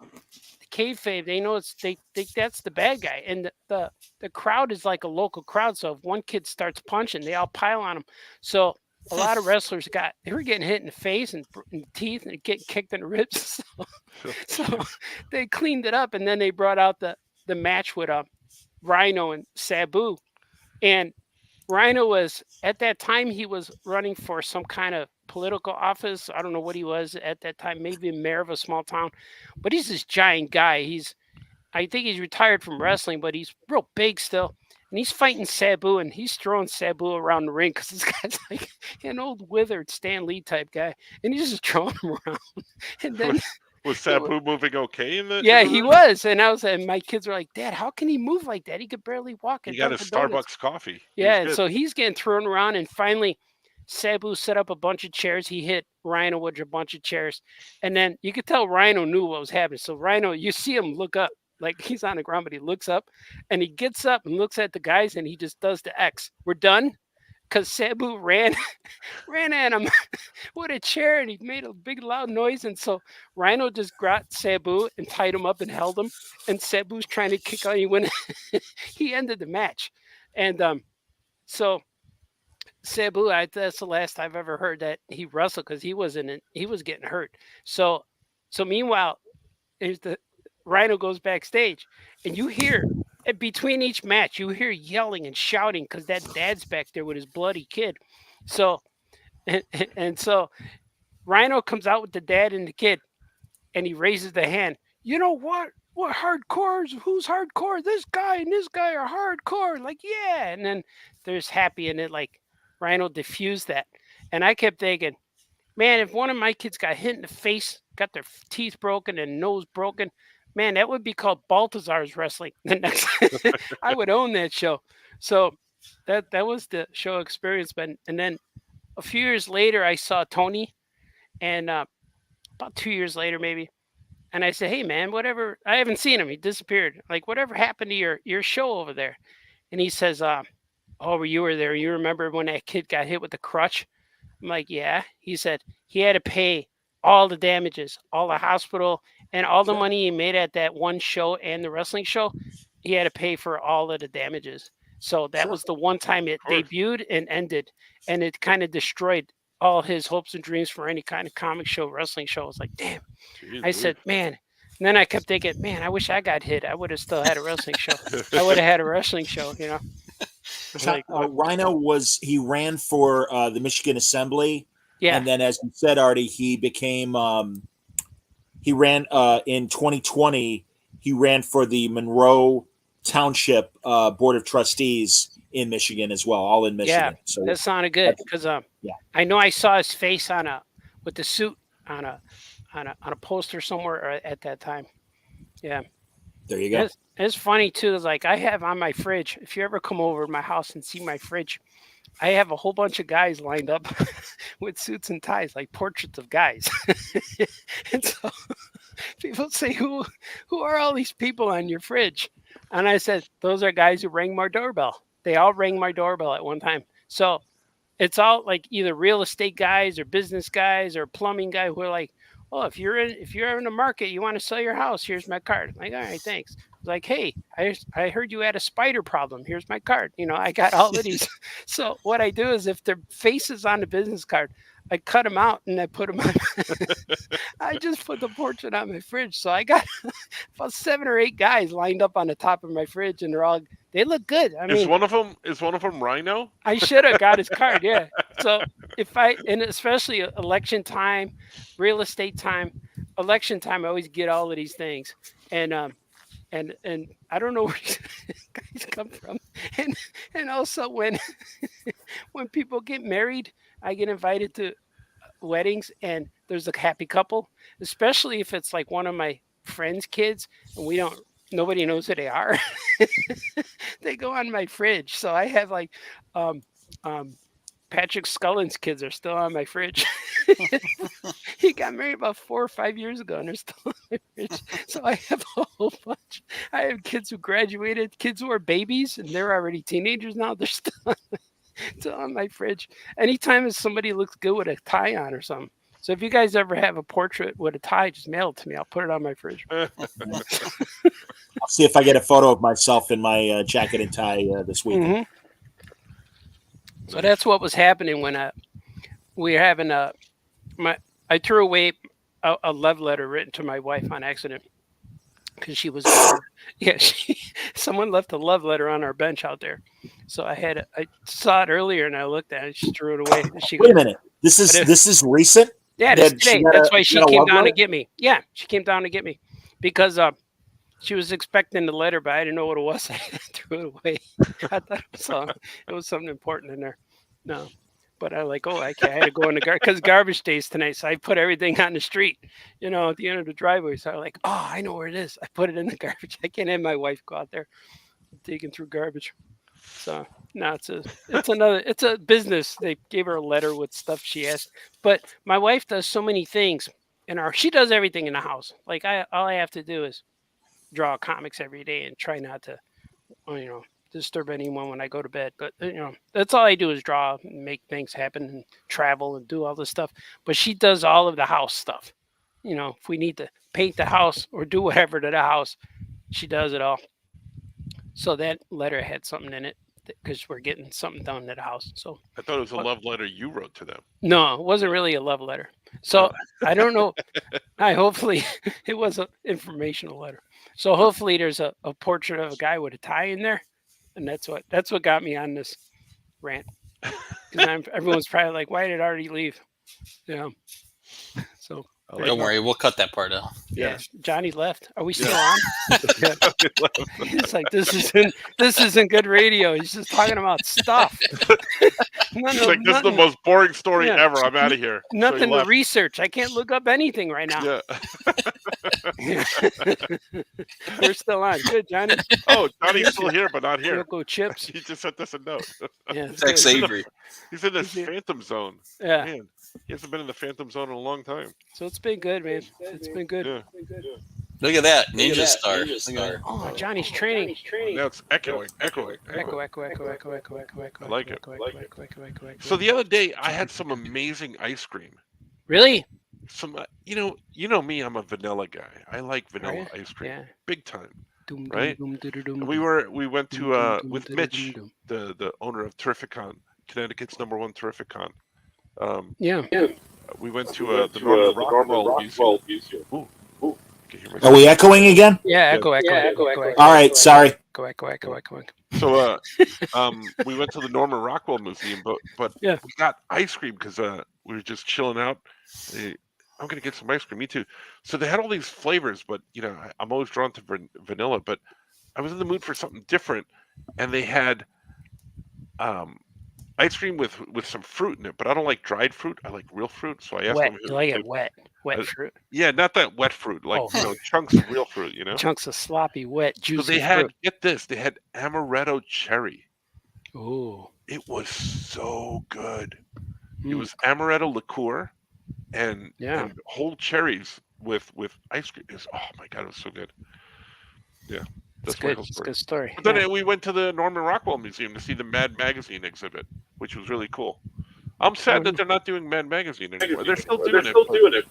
kayfabe. They know they think that's the bad guy, and the crowd is like a local crowd. So if one kid starts punching, they all pile on him. So a lot of wrestlers they were getting hit in the face and teeth and getting kicked in the ribs. So they cleaned it up, and then they brought out the match with Rhino and Sabu, and Rhino was at that time he was running for some kind of political office. I don't know what he was at that time, maybe mayor of a small town, but he's this giant guy. I think he's retired from wrestling, but he's real big still. And he's fighting Sabu, and he's throwing Sabu around the ring because this guy's like an old withered Stan Lee type guy, and he's just throwing him around. And then Was Sabu moving okay in the? yeah, in the he ring? was, and my kids were like, "Dad, how can he move like that? He could barely walk." He got a Starbucks coffee. Yeah, and so he's getting thrown around, and finally, Sabu set up a bunch of chairs. He hit Rhino with a bunch of chairs, and then you could tell Rhino knew what was happening. So Rhino, you see him look up, like he's on the ground, but he looks up, and he gets up and looks at the guys, and he just does the X. We're done, because Sabu ran at him with a chair, and he made a big loud noise, and so Rhino just grabbed Sabu and tied him up and held him, and Sabu's trying to kick on. He ended the match, and so Sabu, that's the last I've ever heard that he wrestled because he was getting hurt. So meanwhile, the Rhino goes backstage, and you hear between each match, you hear yelling and shouting because that dad's back there with his bloody kid. So and so Rhino comes out with the dad and the kid, and he raises the hand. You know what? What hardcore? Who's hardcore? This guy and this guy are hardcore. Like, yeah. And then there's Happy, and it like Rhino diffused that. And I kept thinking, man, if one of my kids got hit in the face, got their teeth broken and nose broken, man, that would be called Baltazar's Wrestling. The next, I would own that show. So that was the show experience. And then a few years later, I saw Tony, and about 2 years later, maybe. And I said, hey, man, whatever. I haven't seen him. He disappeared. Like, whatever happened to your show over there? And he says, oh, you were there. You remember when that kid got hit with the crutch? I'm like, yeah. He said he had to pay all the damages, all the hospital, and all the money he made at that one show and the wrestling show. He had to pay for all of the damages. So that was the one time it debuted and ended, and it kind of destroyed all his hopes and dreams for any kind of comic show, wrestling show. I was like, damn. I said, man. And then I kept thinking, man, I wish I got hit. I would have still had a wrestling show. I would have had a wrestling show, you know. Like, Rhino he ran for the Michigan Assembly. Yeah. And then, as you said, Artie, he became, he ran in 2020, he ran for the Monroe Township Board of Trustees in Michigan as well, all in Michigan. Yeah, so that sounded good because I know I saw his face with the suit on a poster somewhere at that time. Yeah. There you go. It's funny too. It's like I have on my fridge. If you ever come over to my house and see my fridge, I have a whole bunch of guys lined up with suits and ties, like portraits of guys. And so people say, who are all these people on your fridge? And I said, those are guys who rang my doorbell. They all rang my doorbell at one time. So it's all like either real estate guys or business guys or plumbing guy who are like, oh, if you're in the market, you want to sell your house, here's my card. I'm like, all right, thanks. Like, hey, I heard you had a spider problem. Here's my card. You know, I got all of these. So what I do is if their face is on the business card, I cut them out and I put them on. I just put the portrait on my fridge. So I got about 7 or 8 guys lined up on the top of my fridge, and they look good. I mean, is one of them Rhino? I should have got his card. Yeah. So and especially election time, real estate time, election time, I always get all of these things. And I don't know where these guys come from. And also when people get married, I get invited to weddings, and there's a happy couple, especially if it's like one of my friends' kids, and nobody knows who they are. They go on my fridge. So I have like Patrick Scullin's kids are still on my fridge. He got married about 4 or 5 years ago, and they're still on my fridge. So I have a whole bunch. I have kids who graduated, kids who are babies, and they're already teenagers now. They're still on my fridge. Anytime somebody looks good with a tie on or something. So if you guys ever have a portrait with a tie, just mail it to me. I'll put it on my fridge. I'll see if I get a photo of myself in my jacket and tie this week. Mm-hmm. So that's what was happening when we were having I threw away a love letter written to my wife on accident because she was someone left a love letter on our bench out there. So I saw it earlier and I looked at it. She threw it away. Wait a minute. This is recent. Yeah, this today. That's why she came down to get me. Yeah, she came down to get me because she was expecting the letter, but I didn't know what it was. I threw it away. I thought it was something important in there. No, but I had to go in the garbage because garbage days tonight. So I put everything on the street, at the end of the driveway. So I'm I know where it is. I put it in the garbage. I can't have my wife go out there digging through garbage. So no, it's a business. They gave her a letter with stuff she asked. But my wife does so many things she does everything in the house. All I have to do is draw comics every day and try not to, disturb anyone when I go to bed. But that's all I do is draw and make things happen and travel and do all this stuff. But she does all of the house stuff. If we need to paint the house or do whatever to the house, she does it all. So that letter had something in it because we're getting something done at the house. So I thought it was a love letter you wrote to them. No, it wasn't really a love letter. So I don't know. Hopefully it was an informational letter. So hopefully there's a portrait of a guy with a tie in there. And that's what got me on this rant. Because everyone's probably like, why did Artie leave? Yeah. So Don't worry, we'll cut that part out. Yeah, Johnny left. Are we still on? It's like this isn't good radio. He's just talking about stuff. This is the most boring story ever. I'm out of here. Nothing to research. I can't look up anything right now. Yeah. We're still on. Good, Johnny. Oh, Johnny's still here, but not here. Go Chips. He just sent us a note. Yeah, Tex Avery. He's in this Phantom Zone. Yeah. Man, he hasn't been in the Phantom Zone in a long time. So it's been good, man. It's been good. Yeah. Look at that. Ninja Star. Oh, Johnny's training. Now it's echoing. Echo. I like it. So the other day, I had some amazing ice cream. Really? Some, you know me, I'm a vanilla guy. I like vanilla ice cream, big time. Right? We went to with Mitch, the owner of Terrificon, Connecticut's #1 Terrificon. We went to the Norman Rockwell Museum. Ooh. Are we echoing again? Yeah, echo. All right, sorry. Echo. So we went to the Norman Rockwell Museum, but we got ice cream because we were just chilling out. I'm gonna get some ice cream. Me too. So they had all these flavors, but I'm always drawn to vanilla. But I was in the mood for something different, and they had ice cream with some fruit in it. But I don't like dried fruit. I like real fruit. So I asked them. You like it wet fruit? Yeah, not that wet fruit. Like chunks of real fruit. Chunks of sloppy, wet, juicy. So they had fruit. Get this. They had amaretto cherry. Ooh. It was so good. It was amaretto liqueur and whole cherries with ice cream. Oh my god, it was so good. Yeah, that's good. It's a good story. But then we went to the Norman Rockwell Museum to see the Mad Magazine exhibit, which was really cool. I'm sad that they're not doing Mad Magazine anymore. They're still doing it.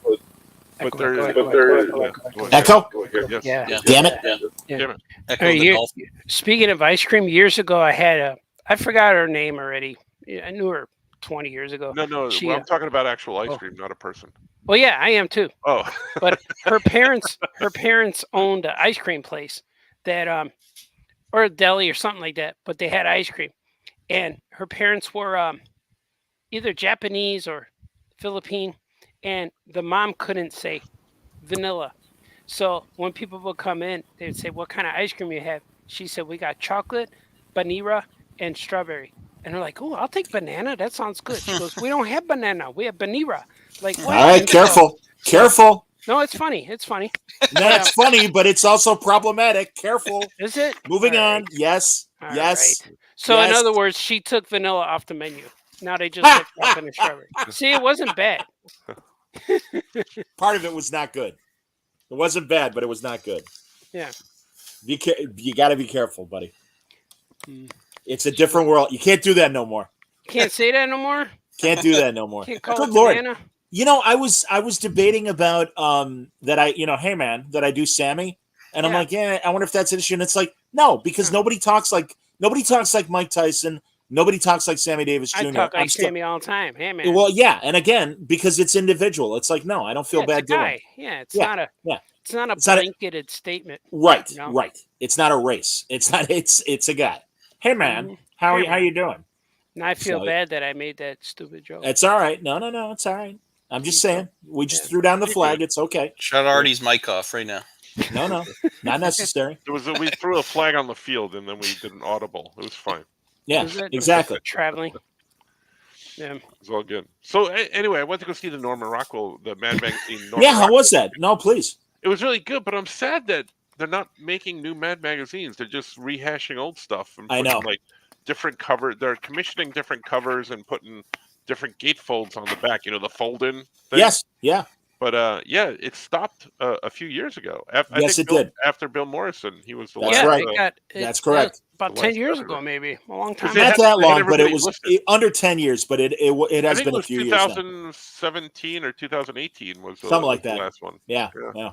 But they're Echo. Yes. Yeah. Damn it. Damn it. Echo the golf. Speaking of ice cream, years ago I forgot her name already. I knew her 20 years ago. No. Well, I'm talking about actual ice cream, not a person. Well, yeah, I am too. Oh. But her parents owned an ice cream place that or a deli or something like that, but they had ice cream. And her parents were either Japanese or Philippine, and the mom couldn't say vanilla. So when people would come in, they would say, "What kind of ice cream you have?" She said, "We got chocolate, vanilla, and strawberry." And they're like, "Oh, I'll take banana. That sounds good." She goes, "We don't have banana. We have vanilla." Like, what? All right, careful. No, it's funny. It's funny. That's funny, but it's also problematic. Careful. Is it? Moving All on. right. Yes. All yes. right. So in Yes. other words, she took vanilla off the menu. Now they just have chocolate and strawberry. See, it wasn't bad. Part of it was not good. It wasn't bad, but it was not good. Yeah. You got to be careful, buddy. Mm. It's a different world. You can't do that no more. Can't say that no more. Can't do that no more. Can't call Good it Lord. banana. You know, I was debating about that hey man, that I do Sammy, and I'm Yeah. like, yeah, I wonder if that's an issue. And it's like, no, because nobody talks like Mike Tyson. Nobody talks like Sammy Davis Jr. I talk I'm like still- Sammy all the time. Hey man. Well, yeah, and again, because it's individual. It's like, no, I don't feel yeah, it's bad a doing guy. it. Yeah, it's Yeah, not a. yeah. It's not a It's not a- blanketed statement. Right, You know? right. It's not a race. It's not. It's a guy. Hey man, Mhm. how Hey, how man. you doing? And I feel So- bad that I made that stupid joke. It's all right. No, it's all right. I'm just saying. We just Yeah. threw down the flag. It's okay. Shut Artie's mic off right now. No, not necessary. We threw a flag on the field and then we did an audible. It was fine. Yeah, Was it? exactly. Traveling. Yeah. It was all good. So anyway, I went to go see the Norman Rockwell, the Mad Magazine. Norman Yeah, how Rockwell. was that? No, please. It was really good, but I'm sad that they're not making new Mad magazines. They're just rehashing old stuff and I putting, know. like different cover. They're commissioning different covers and putting different gatefolds on the back. You know, the fold-in thing. Yes, yeah. But yeah, it stopped a few years ago. I Yes, think it did. After Bill Morrison, he was the That's last. yeah, right. it got. That's correct. About The 10 last years editor. ago, maybe a long time. They Not had- that they had long, but it everybody was listed. under 10 years, but it I has think been it a was few years now. 2017 or 2018 was Something like the that. last one. Yeah, Yeah. yeah.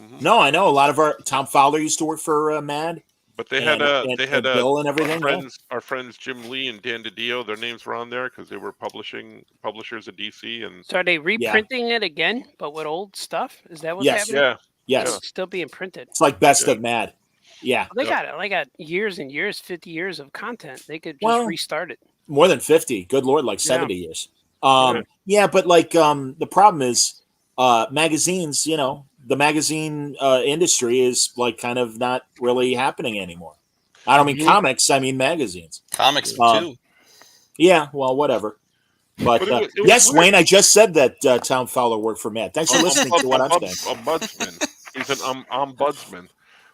Mhm. No, I know a lot of Tom Fowler used to work for Mad. But they and, had Bill and everything. Yeah. our friends Jim Lee and Dan DiDio. Their names were on there because they were publishers at DC. And So are they reprinting it again, but with old stuff? Is that what's Yes. happening? yeah, Yes, It's still being printed. it's like Best Yeah. of Mad. Yeah, They Yeah. got it. They got years and years, 50 years of content. They could just Well, restart it. more than 50. Good Lord, like 70 years. Yeah. Yeah, but like the problem is magazines, the magazine industry is like kind of not really happening anymore. I don't mean Mhm. comics, I mean magazines. Comics Um, too. Yeah, well, whatever. But But it was yes, weird. Wayne, I just said that Tom Fowler worked for Matt. Thanks for listening to what I'm saying. Ombudsman. He's an ombudsman.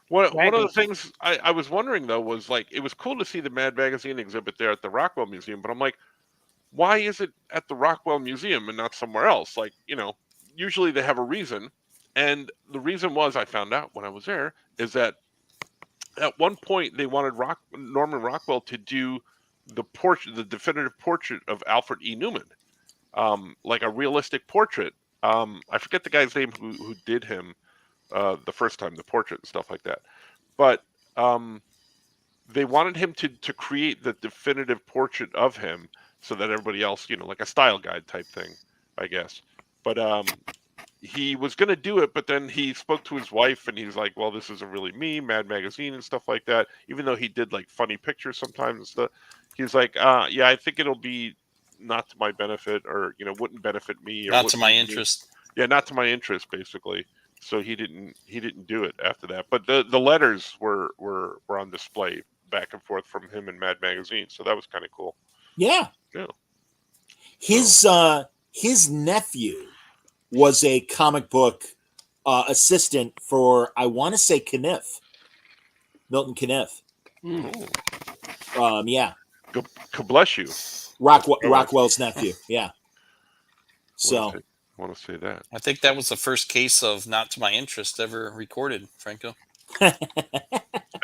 One of the things I was wondering though was like it was cool to see the Mad Magazine exhibit there at the Rockwell Museum, but I'm like, why is it at the Rockwell Museum and not somewhere else? Like, usually they have a reason, and the reason was I found out when I was there is that at one point they wanted Norman Rockwell to do the definitive portrait of Alfred E. Newman, like a realistic portrait. I forget the guy's name who did him the first time, the portrait and stuff like that. But they wanted him to create the definitive portrait of him so that everybody else, like a style guide type thing, I guess. But he was going to do it, but then he spoke to his wife and he's like, well, this isn't really me, Mad Magazine and stuff like that. Even though he did like funny pictures sometimes and stuff. He's like, yeah, I think it'll be not to my benefit or, wouldn't benefit me. Or Not to wouldn't my be- interest. Yeah, not to my interest, basically. So he didn't do it after that. But the letters were on display back and forth from him and Mad Magazine. So that was kind of cool. Yeah. Yeah. His nephew was a comic book assistant for, I want to say, Kniff, Milton Kniff. Mm. Yeah, God bless you. Rockwell's nephew. Yeah. So I want to say that. I think that was the first case of not to my interest ever recorded, Franco. I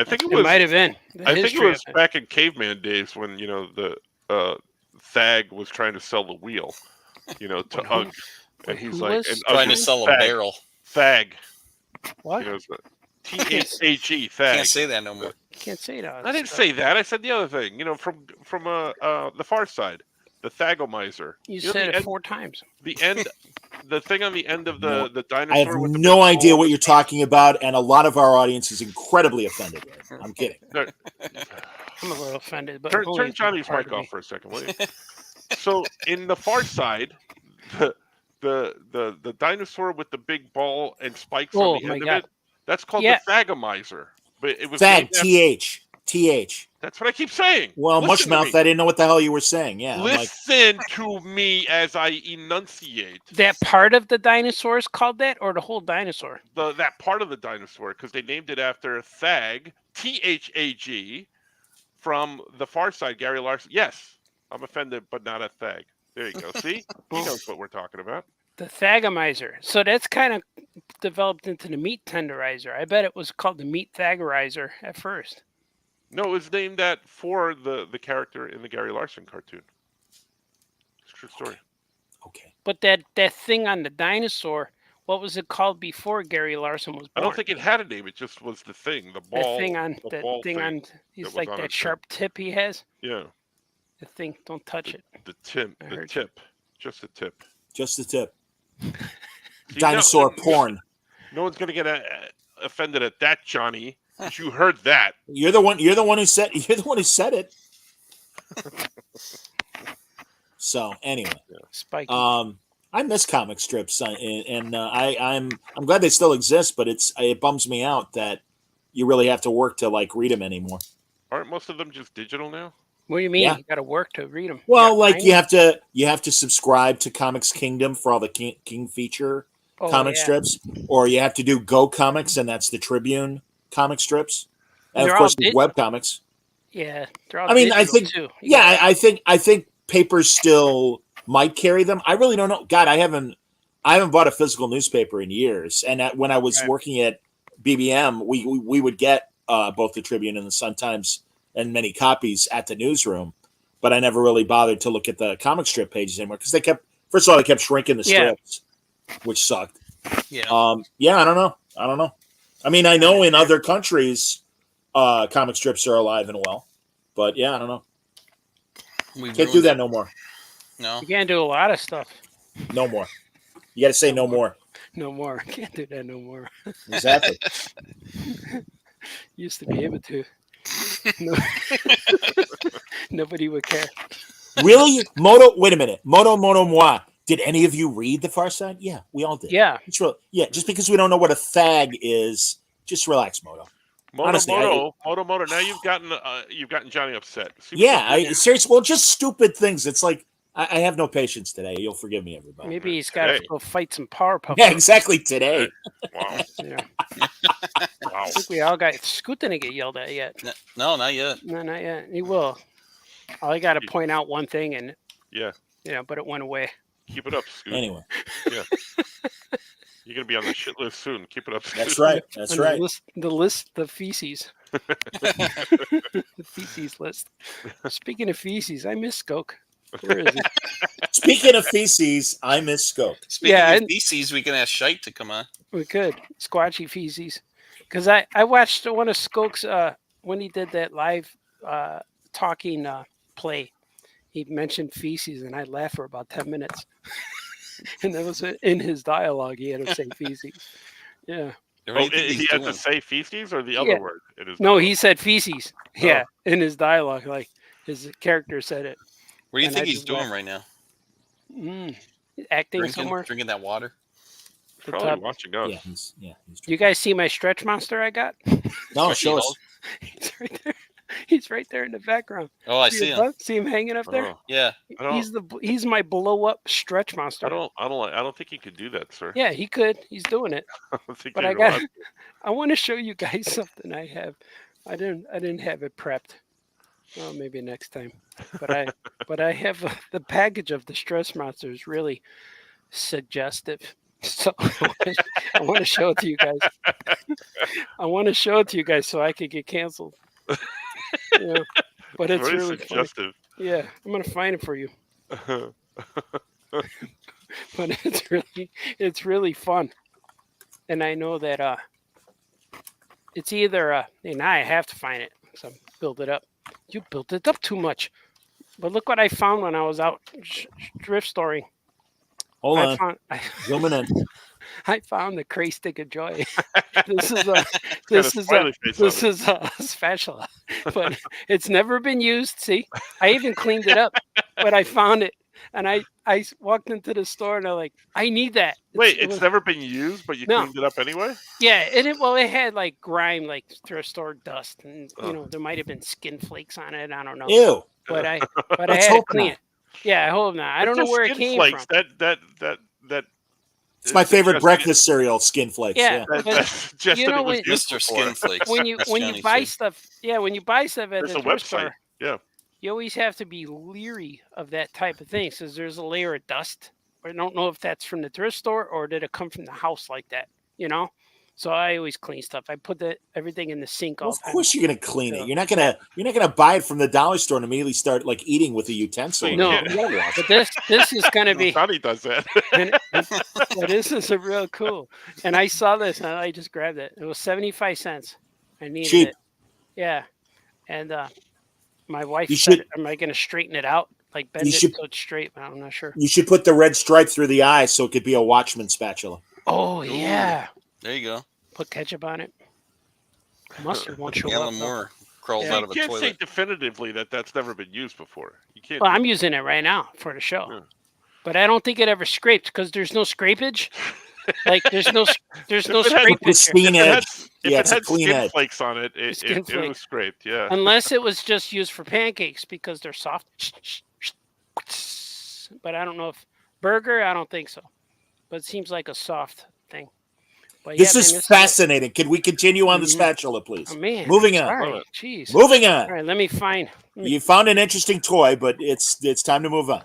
think it It was. might have been. The I think it history was of it. back in caveman days when the Thag was trying to sell the wheel, to Who- Ugg, and he's who like, was and Trying to Ugg- sell a Thag, barrel. Thag, What? THAG, Thag. Can't say that no more. You can't say that. I didn't say that. I said the other thing. From the Far Side, the Thagomizer. You know, said the it end, 4 times. the end, the thing on the end of the dinosaur. I have with the no big idea hole what in you're the- talking about, and a lot of our audience is incredibly offended. I'm kidding. I'm a little offended, but Turn only a Johnny's part mic of me. off for a second, will you? So in the Far Side, the dinosaur with the big ball and spikes Oh, on the my end God. of it, that's called Yeah. the Thagomizer. But it was Thag, named after- TH. That's what I keep saying. Well, Listen to Mushmouth, me. I didn't know what the hell you were saying. Yeah, I'm like, Listen to me as I enunciate That part of the dinosaur is called that, or the whole dinosaur? that part of the dinosaur because they named it after Thag, THAG, from The Far Side, Gary Larson. Yes, I'm offended, but not a thag. There you go. See, he knows what we're talking about. The Thagomizer. So that's kind of developed into the meat tenderizer. I bet it was called the meat Thagorizer at first. No, it was named that for the character in the Gary Larson cartoon. It's a true story. Okay. But that thing on the dinosaur, what was it called before Gary Larson was born? I don't think it had a name. It just was the thing, the ball. That thing on. He's was like on that its sharp tip he has. Yeah, The thing, don't touch it. the tip, I the heard you. tip, just the tip. Just the tip. See, Dinosaur porn. No one's gonna get offended at that, Johnny. 'Cause you heard that. You're the one who said. You're the one who said it. So anyway, Spiky. I miss comic strips, and I'm glad they still exist. But it bums me out that you really have to work to like read them anymore. Aren't most of them just digital now? What do you mean? yeah. You got to work to read them. Well, like you have to subscribe to Comics Kingdom for all the King feature comic strips, or you have to do Go Comics, and that's the Tribune comic strips, and They're of course all the web comics. Yeah, they're all I mean, I digital, think too. yeah, I think papers still might carry them. I really don't know. God, I haven't bought a physical newspaper in years, and when I was working at BBM, we would get both the Tribune and the Sun-Times and many copies at the newsroom, but I never really bothered to look at the comic strip pages anymore because they kept shrinking the strips, which sucked. Yeah. I don't know. I mean, I know in other countries, comic strips are alive and well, but yeah, I don't know. Can't do that no more. No. You can't do a lot of stuff. No more. You got to say no more. No more. Can't do that no more. Exactly. Used to be able to. No. Nobody would care. Really? Moto, wait a minute. Moto moi. Did any of you read The Far Side? Yeah, we all did. Yeah. It's real. Yeah, just because we don't know what a thag is, just relax, Moto. Honestly, Moto. Now you've gotten Johnny upset. Seriously. Well, just stupid things. It's like I have no patience today. You'll forgive me, everybody. Maybe he's got to go fight some Powerpuff. Yeah, exactly. Today. Wow. Yeah. Wow. I think we all got Scoot didn't get yelled at yet. No, not yet. No, not yet. He will. I got to point out one thing, and Yeah. but it went away. Keep it up, Scoot. Anyway, Yeah. You're gonna be on the shit list soon. Keep it up, Scoot. that's right. That's On right. The feces. The feces list. Speaking of feces, I miss Skoke. Where is he? Speaking of feces, I miss Skoke. Speaking Yeah, of and- feces, we can ask Shite to come on. We could. Squatchy feces. Because I watched one of Skoke's when he did that live talking play. He mentioned feces, and I laughed for about 10 minutes. And that was in his dialogue. He had to say feces. Yeah. What do you think He he's has doing? to say feces or the Yeah. other word? It is No, he said feces. Yeah, in his dialogue. Like, his character said it. What do you and think I he's just doing laughed. right now? Acting somewhere. Drinking that water? The probably top. watching us. Yeah, he's You guys see my stretch monster I got? no, show us. He's right there. He's right there in the background. Oh, I see him. him. See him hanging up there? Oh, Yeah. I don't. He's my blow up stretch monster. I don't think he could do that, sir. Yeah, he could. He's doing it. I don't think But you're I got. allowed. I want to show you guys something I have. I didn't have it prepped. Well, maybe next time. But I have the package of the stress monster is really suggestive. So I want to show it to you guys. I want to show it to you guys so I could get canceled. Yeah, but it's very really funny. suggestive. Yeah, I'm gonna find it for you. But it's really fun, and I know that it's either and I have to find it. So build it up. You built it up too much. But look what I found when I was out thrift storing. Hold I on. found Zooming in. I found the Cray Stick of Joy. This is a special, but it's never been used. See, I even cleaned it up, but I found it, and I walked into the store and I'm like, I need that. Wait, It it's was- never been used, but you No. cleaned it up anyway? yeah, it had like grime, like thrift store dust, and Oh. there might have been skin flakes on it. I don't know, Ew. but I Let's had to hope clean not. it. Yeah, I hope not. I don't know Just where it skin came flakes. from. That It's my favorite just- breakfast cereal, Skin Flakes. Yeah. Yeah. That's just You that know, it was when- used Mr. before. Skinflakes. when you That's when you Johnny's buy thing. stuff, when you buy stuff at There's the a thrift website. store, Yeah. you always have to be leery of that type of thing because there's a layer of dust. I don't know if that's from the thrift store or did it come from the house like that, you know? So I always clean stuff. I put everything in the sink Well, all of the time. course you're gonna clean Yeah. it. You're not gonna buy it from the dollar store and immediately start like eating with a utensil. No. You gotta wash it. But this is gonna be Johnny does that. yeah, this is a real cool. And I saw this and I just grabbed it. It was 75 cents. I needed Cheap. it. Yeah. And my wife You said, should- am I gonna straighten it out? Like bend You it should- so it's straight, but I'm not sure. You should put the red stripe through the eye so it could be a Watchman spatula. Oh yeah. There you go. Put ketchup on it. Mustard won't show Alan up. though. Moore crawls Yeah. out You of a can't say toilet. definitively that that's never been used before. You can't. Well, I'm using it right now for the show. Yeah. But I don't think it ever scraped because there's no scrapage. Like there's no If it had scrapage here. Pristine if it had, edge. if Yeah, it it's a had clean skin edge. flakes on it, it Skin was flakes. scraped. Yeah. Unless it was just used for pancakes because they're soft. But I don't know if burger, I don't think so. But it seems like a soft thing. But This yeah, is man, fascinating. Can we continue on the Mhm. spatula, please? Oh, man. Moving on. Sorry. Love Jeez. Moving All on. right, let me find. You found an interesting toy, but it's time to move on.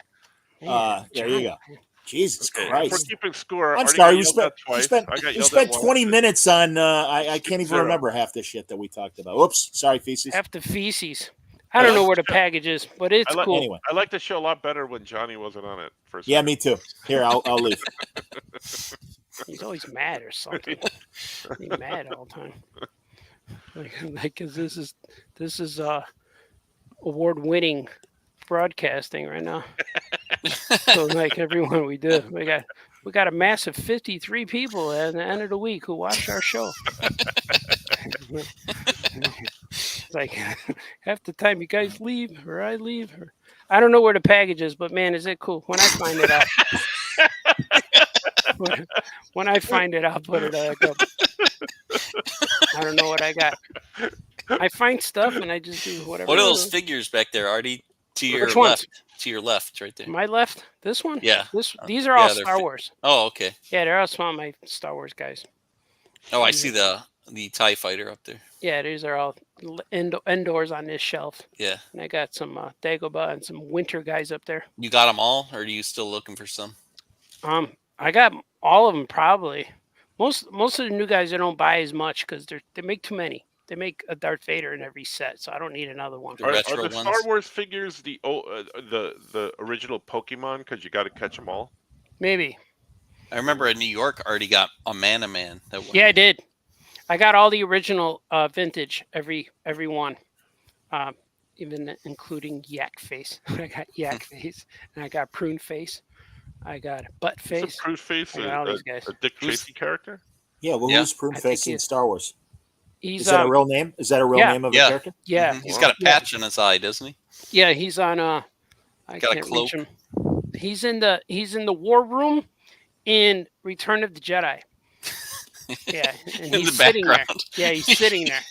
Man, There you go. Jesus Okay, if we're Christ. keeping score, I'm Artie sorry. got We yelled at twice. I got we yelled spent at once. 20 minutes on. I can't even Zero. remember half the shit that we talked about. Oops. Sorry, feces. After feces. I don't know where the package is, but it's I like- cool. Anyway. I like the show a lot better when Johnny wasn't on it. First. Yeah, me too. Here, I'll leave. He's always mad or something. He's mad all the time. Like, 'cause this is award-winning broadcasting right now. So like everyone we do, we got a massive 53 people at the end of the week who watch our show. It's like half the time you guys leave or I leave, or I don't know where the package is, but man, is it cool when I find it out. When I find it, I'll put it up. I don't know what I got. I find stuff and I just do whatever. What are I those do. figures back there, Artie? To your Which ones? left. To your left, right there. My left? This one? Yeah. These are all Yeah, they're Star fi- Wars. Oh, okay. Yeah, they're all some of my Star Wars guys. Oh, I see the TIE fighter up there. Yeah, these are all indoors on this shelf. Yeah. And I got some Dagobah and some winter guys up there. You got them all, or are you still looking for some? I got all of them probably. Most of the new guys I don't buy as much because they make too many. They make a Darth Vader in every set, so I don't need another one. The Are retro the ones? Star Wars figures the original Pokemon? Because you got to catch them all. Maybe. I remember in New York, Artie got a Man. That one. Yeah, I did. I got all the original vintage, every one, even including Yak Face. I got Yak Face, and I got Prune Face. I got Butt Is Face. Prune Face I got all these guys. a Dick Who's- Tracy character? Yeah, well, Yeah. who's Prune I think Face he in is. Star Wars? He's Is that a real name? Is that a real yeah. name of Yeah. a character? yeah, Mhm. He's got a Yeah. patch on his eye, doesn't he? yeah. He's on I Got a can't cloak. reach him. He's in the war room in Return of the Jedi. Yeah, and In he's the sitting there. background. Yeah, he's sitting there.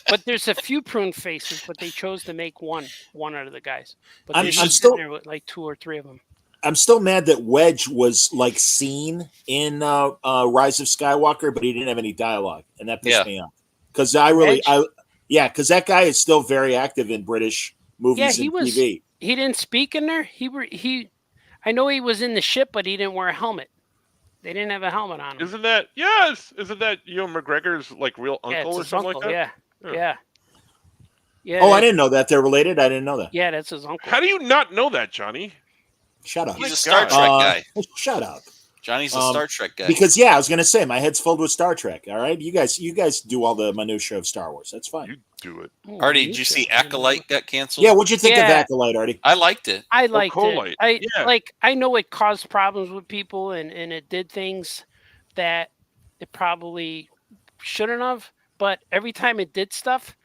But there's a few Prune Faces, but they chose to make one out of the guys. But I'm they're just still- sitting there with like 2 or 3 of them. I'm still mad that Wedge was like seen in Rise of Skywalker, but he didn't have any dialogue, and that pissed Yeah. me off. Because because that guy is still very active in British movies Yeah, and he was- TV. He didn't speak in there. I know he was in the ship, but he didn't wear a helmet. They didn't have a helmet on him. Isn't that Isn't that Ewan McGregor's like real Yeah, uncle it's or his something uncle. like that? Yeah, Yeah. yeah, yeah. Oh, I didn't know that they're related. I didn't know that. Yeah, that's his uncle. How do you not know that, Johnny? Shut up. He's my a Star God. Trek guy. Shut up. Johnny's a Um, Star Trek guy. Because I was gonna say my head's filled with Star Trek. All right, you guys do all the minutia of Star Wars. That's fine. You do it. Oh, Artie, me did you too. see I didn't know Acolyte got canceled? Yeah, what'd you think of Yeah. Acolyte, Artie? I liked it. I liked Colite. it. Yeah. I know it caused problems with people and it did things that it probably shouldn't have, but every time it did stuff,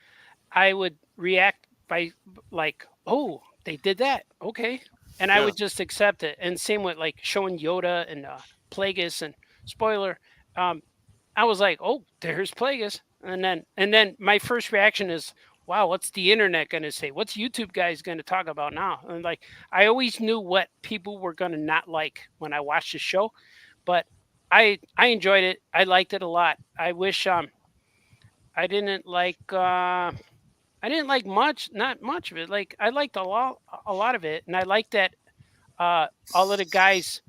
I would react by like, oh, they did that. Okay. And I Yeah. would just accept it. And same with like showing Yoda and Plagueis and spoiler. I was like, oh, there's Plagueis. And then my first reaction is, wow, what's the internet going to say? What's YouTube guys going to talk about now? And like, I always knew what people were going to not like when I watched the show, but I enjoyed it. I liked it a lot. I wish I didn't like not much of it. Like I liked a lot of it, and I liked that all of the guys.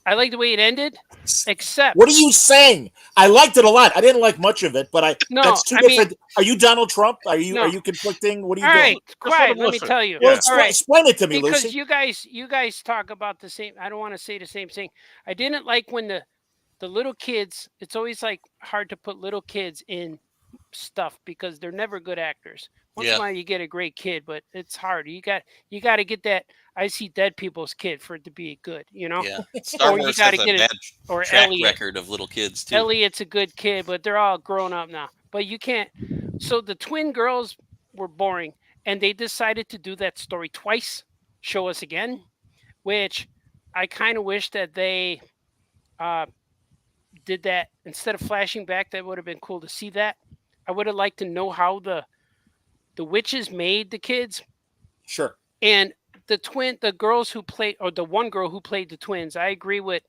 I liked the way it ended, except What are you saying? I liked it a lot. I didn't like much of it, but no. that's two I mean, different. Are you Donald Trump? Are no. you conflicting? What are you All doing? right, let quiet. him Let me listen. tell you. Well, Yeah. explain, All right, explain it to me, because Lucy. you guys talk about the same. I don't want to say the same thing. I didn't like when the little kids. It's always like hard to put little kids in stuff because they're never good actors. Once in a Yeah. while you get a great kid, but it's hard. You got to get that I see dead people's kid for it to be good, you know? Yeah. Star Or you Wars got to has a get it bad or track Elliot. record of little kids too. Elliot's a good kid, but they're all grown up now. But you can't. So the twin girls were boring, and they decided to do that story twice, show us again, which I kind of wish that they uh, did that instead of flashing back. That would have been cool to see that. I would have liked to know how the witches made the kids Sure. and the girls who played, or the one girl who played the twins. I agree with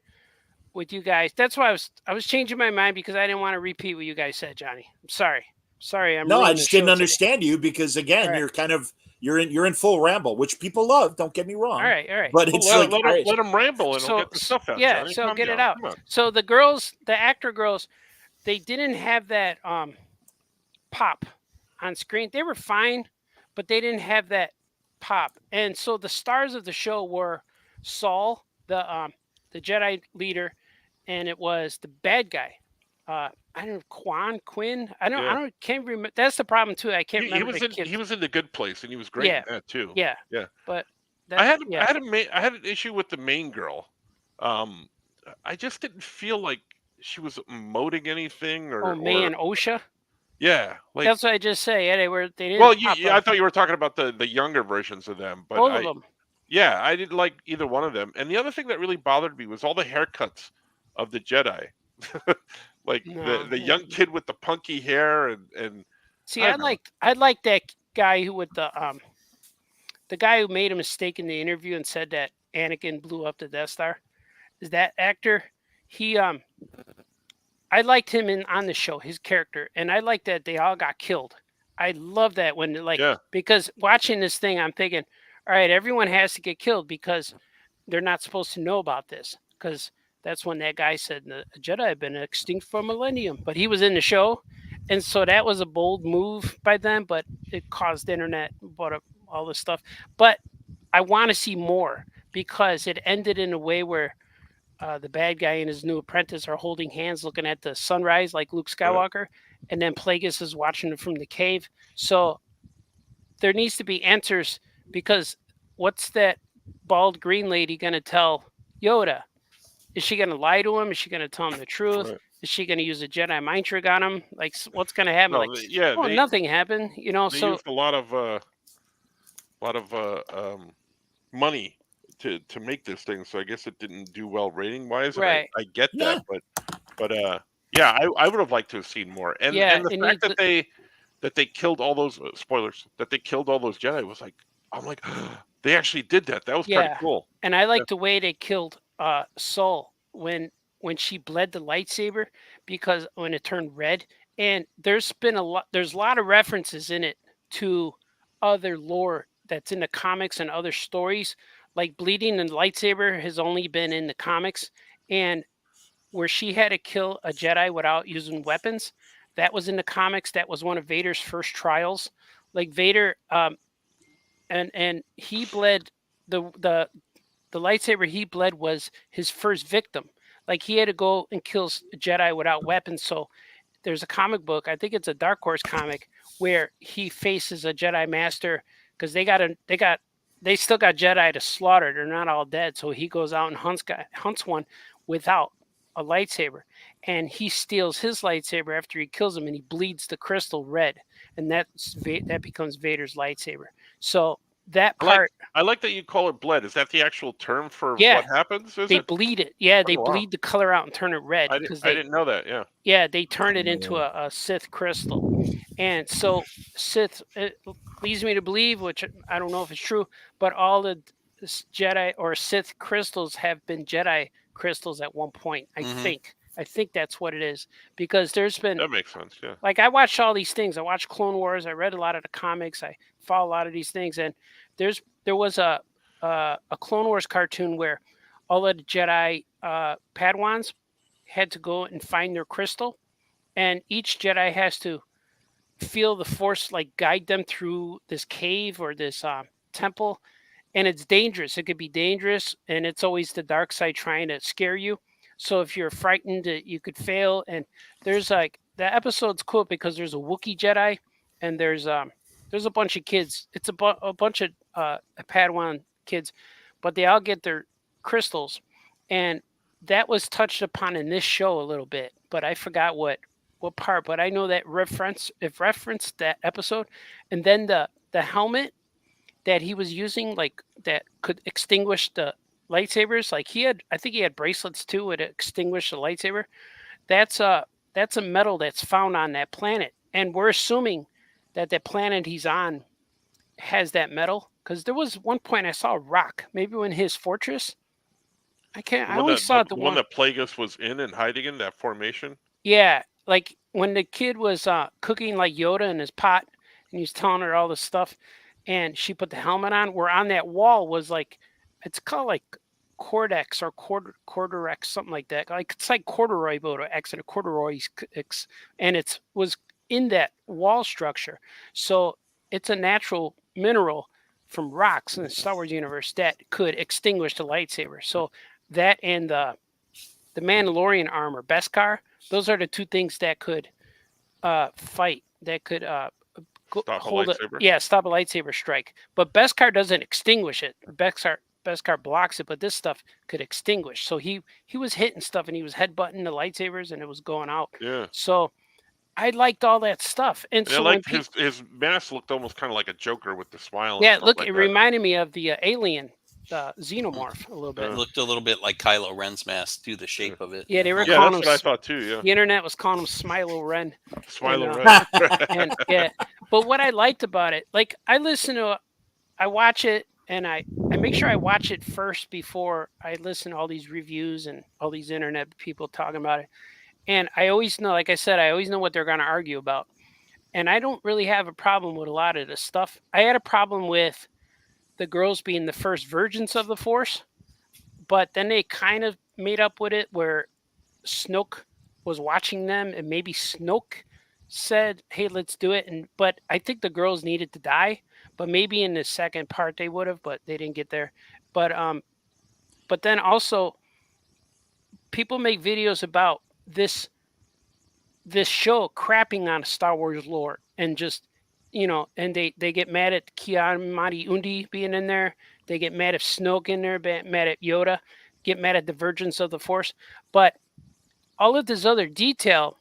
you guys. That's why I was changing my mind because I didn't want to repeat what you guys said, Johnny. I'm sorry. Sorry, I'm No, I ruining just the show didn't today. understand you because again, All right. you're kind of you're in full ramble, which people love. Don't get me wrong. All right, all right. But Well, it's like, all right, let him ramble and he'll So get the stuff out. yeah, Johnny. so Calm get it down. out. Come on. So the girls, the actor girls, they didn't have that pop on screen. They were fine, but they didn't have that pop. And so the stars of the show were Saul, the Jedi leader, and it was the bad guy. I don't know, Quinn. Yeah. Can't remember. That's the problem too. I can't He remember was the in kid. he was in The Good Place and he was great Yeah, in that too. yeah, Yeah. but I had yeah. I had an issue with the main girl. Um, I just didn't feel like she was emoting anything Oh, May and OSHA. yeah, like That's what I just say. Yeah, they didn't well, pop I up. thought you were talking about the younger versions of them, but Both of them. yeah, I didn't like either one of them. And the other thing that really bothered me was all the haircuts of the Jedi. Like No. the young kid with the punky hair and See, I I don't know. like that guy who with the guy who made a mistake in the interview and said that Anakin blew up the Death Star. Is that actor? He I liked him on the show, his character, and I like that they all got killed. I love that when Yeah. because watching this thing, I'm thinking, all right, everyone has to get killed because they're not supposed to know about this because that's when that guy said the Jedi have been extinct for a millennium, but he was in the show, and so that was a bold move by them, but it caused the internet, brought up all this stuff. But I want to see more because it ended in a way where the bad guy and his new apprentice are holding hands, looking at the sunrise like Luke Skywalker, and then Plagueis is watching it from the cave. So there needs to be answers because what's that bald green lady going to tell Yoda? Is she going to lie to him? Is she going to tell him the truth? Right. Is she going to use a Jedi mind trick on him? Like, what's going to happen? No, Like, yeah, well, nothing happened, you know. they So used a lot of money to make this thing, so I guess it didn't do well rating wise. right, I get Yeah. that, but yeah, I would have liked to have seen more. And Yeah, and the it fact needs that they killed all those spoilers, that they killed all those Jedi was like, I'm like, they actually did that. That was kind Yeah. of cool. and I like the way they killed Saul when she bled the lightsaber because when it turned red. And there's a lot of references in it to other lore that's in the comics and other stories. Like bleeding and lightsaber has only been in the comics, and where she had to kill a Jedi without using weapons, that was in the comics. That was one of Vader's first trials. Like Vader, and he bled the lightsaber he bled was his first victim. Like he had to go and kill a Jedi without weapons. So there's a comic book, I think it's a Dark Horse comic, where he faces a Jedi Master because they still got Jedi to slaughter. They're not all dead. So he goes out and hunts one without a lightsaber, and he steals his lightsaber after he kills him, and he bleeds the crystal red, and that becomes Vader's lightsaber. So that part. I like that you call it bled. Is that the actual term for Yeah. what happens? Is They it? bleed it. Yeah, they Oh, wow. bleed the color out and turn it red I because didn't know that. Yeah. yeah, they turn it into a Sith crystal. And so Sith, it leads me to believe, which I don't know if it's true, but all the Jedi or Sith crystals have been Jedi crystals at one point. I Mhm. think that's what it is, because there's been, That makes sense. Yeah. like, I watched all these things. I watched Clone Wars. I read a lot of the comics. I follow a lot of these things, and there was a Clone Wars cartoon where all of the Jedi Padawans had to go and find their crystal, and each Jedi has to feel the Force like guide them through this cave or this temple, and it's dangerous. It could be dangerous, and it's always the dark side trying to scare you. So if you're frightened, you could fail. And there's like the episode's cool because there's a Wookiee Jedi, and there's a bunch of kids. It's a bunch of Padawan kids, but they all get their crystals, and that was touched upon in this show a little bit, but I forgot what part. But I know that referenced that episode, and then the helmet that he was using, like, that could extinguish the lightsabers. Like, I think he had bracelets too, would extinguish the lightsaber. That's a metal that's found on that planet, and we're assuming that the planet he's on has that metal, because there was one point I saw a rock, maybe in his fortress. I only saw the one one. that Plagueis was in and hiding in that formation. Yeah, like when the kid was cooking like Yoda in his pot, and he's telling her all this stuff, and she put the helmet on. Where on that wall was like, it's called like Cordex or Cordurex, something like that. Like, it's like corduroy boat or X and a corduroy X, and it was in that wall structure. So it's a natural mineral from rocks in the Star Wars universe that could extinguish the lightsaber. So that and the Mandalorian armor, Beskar, those are the two things that could fight, that could Stop a hold it. lightsaber? Yeah, stop a lightsaber strike. But Beskar doesn't extinguish it. Beskar blocks it, but this stuff could extinguish. So he was hitting stuff, and he was headbutting the lightsabers, and it was going out. Yeah. So I liked all that stuff. And And I so liked his mask looked almost kind of like a Joker with the smile. And yeah, stuff look, like it that. reminded me of the alien, the xenomorph, a little bit. It looked a little bit like Kylo Ren's mask too, the shape of it. Yeah, they were Yeah, calling that's him. what I thought too. Yeah. The internet was calling him Smilo Ren. Smilo and, Ren. And yeah, but what I liked about it, like, I watch it, and I make sure I watch it first before I listen to all these reviews and all these internet people talking about it. And I always know, like I said, I always know what they're going to argue about. And I don't really have a problem with a lot of this stuff. I had a problem with the girls being the first virgins of the Force, but then they kind of made up with it where Snoke was watching them, and maybe Snoke said, "Hey, let's do it." But I think the girls needed to die. But maybe in the second part they would have, but they didn't get there. But then also, people make videos about this show crapping on Star Wars lore, and just, and they get mad at Ki-Adi Mundi being in there. They get mad at Snoke in there, mad at Yoda, get mad at the Virgins of the Force. But all of this other detail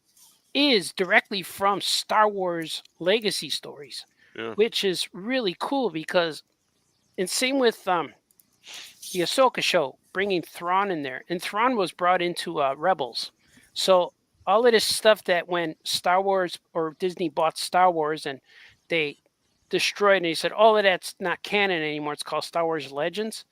is directly from Star Wars legacy stories, Yeah. which is really cool, because, and same with the Ahsoka show, bringing Thrawn in there. And Thrawn was brought into Rebels. So all of this stuff that when Star Wars or Disney bought Star Wars and they destroyed, and they said, all of that's not canon anymore. It's called Star Wars Legends.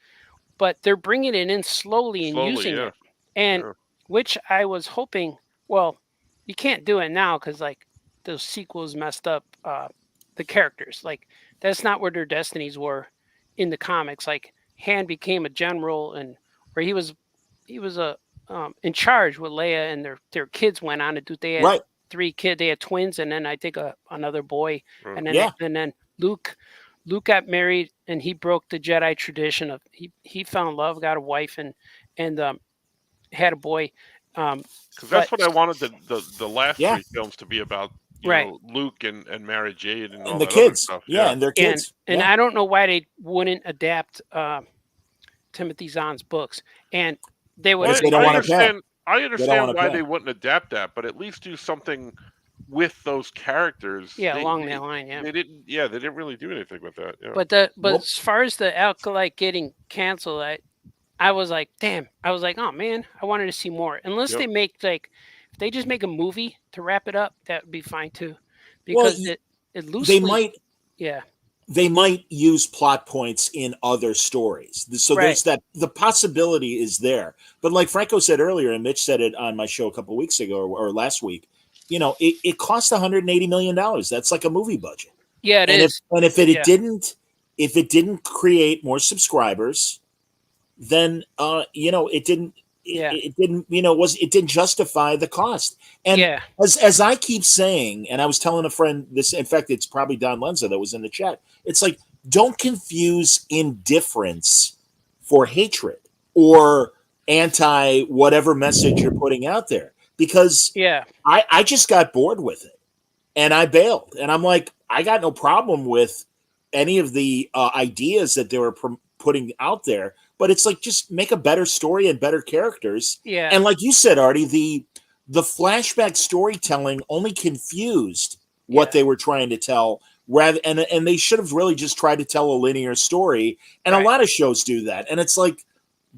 But they're bringing it in slowly and using yeah. it. And Sure. which I was hoping, well, you can't do it now because, like, those sequels messed up the characters. Like, that's not where their destinies were in the comics. Like, Han became a general, and where he was in charge with Leia, and their kids went on to do. They had Right. 3 kids. They had twins, and then I think another boy, Right. and then Yeah. and then Luke got married, and he broke the Jedi tradition of he found love, got a wife, and had a boy. Because that's what I wanted the last Yeah. 3 films to be about. You Right. know, Luke and Mara Jade and all And the that other kids. stuff. Yeah, and their kids. And Yeah. I don't know why they wouldn't adapt Timothy Zahn's books, and they would. Because they don't I want to pay. understand. I understand wanna why pay. they wouldn't adapt that, but at least do something with those characters. Yeah, They- along they- that line, yeah. They didn't. Yeah, they didn't really do anything with that. Yeah. But Nope. as far as the Acolyte getting canceled, I was like, damn. I was like, oh man, I wanted to see more. Unless Yep. they make, like, if they just make a movie to wrap it up, that would be fine too, Well, because it loosely. They might. Yeah. they might use plot points in other stories. So Right. there's that, the possibility is there. But like Franco said earlier, and Mitch said it on my show a couple weeks ago or last week, it cost $180 million. That's like a movie budget. Yeah, it And is. it Yeah. didn't, if it didn't create more subscribers, then it didn't. Yeah. It didn't, it didn't justify the cost. And Yeah. as I keep saying, and I was telling a friend this, in fact, it's probably Don Lenza that was in the chat. It's like, don't confuse indifference for hatred or anti whatever message you're putting out there. Because Yeah. I just got bored with it and I bailed. And I'm like, I got no problem with any of the ideas that they were putting out there. But it's like, just make a better story and better characters. Yeah. And like you said, Artie, the flashback storytelling only confused what Yeah. they were trying to tell, rather and they should have really just tried to tell a linear story. And Right. a lot of shows do that. And it's like,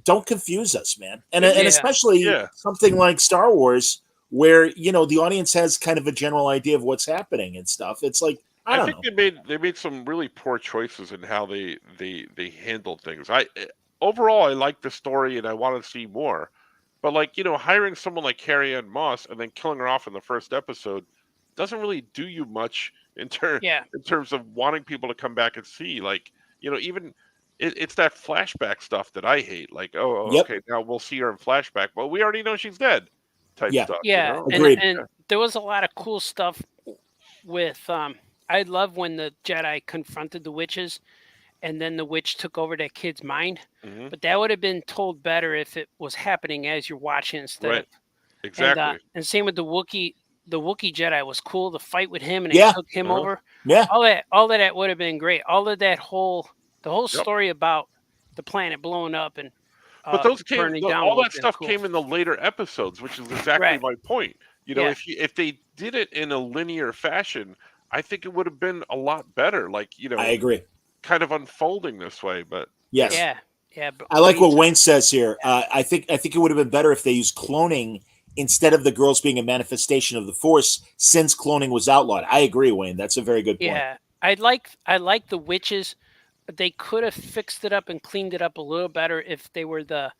don't confuse us, man. And Yeah. especially Yeah. something like Star Wars, where the audience has kind of a general idea of what's happening and stuff. It's like, I don't know. think they made some really poor choices in how they handled things. Overall, I like the story and I want to see more. But like, hiring someone like Carrie Ann Moss and then killing her off in the first episode doesn't really do you much in Yeah. terms of wanting people to come back and see. Like, even it's that flashback stuff that I hate. Like, Yep. okay, now we'll see her in flashback. Well, we already know she's dead. Type Yeah. stuff. Yeah. Agreed. And there was a lot of cool stuff with I love when the Jedi confronted the witches and then the witch took over that kid's mind. Mhm. But that would have been told better if it was happening as you're watching instead Right. of Exactly. and same with the Wookiee. The Wookiee Jedi was cool. The fight with him and Yeah. they took him Uh-huh. over. Yeah. All of that would have been great. All of that the whole Yep. story about the planet blowing up and But those burning came, down. all would that have been stuff cool. came in the later episodes, which is exactly Right. my point. Yeah. If they did it in a linear fashion, I think it would have been a lot better. Like, I agree. kind of unfolding this way. But Yes. Yeah. Yeah. But I like what Wayne says here. I think it would have been better if they used cloning instead of the girls being a manifestation of the Force, since cloning was outlawed. I agree, Wayne. That's a very good point. Yeah, I like the witches. They could have fixed it up and cleaned it up a little better if they were the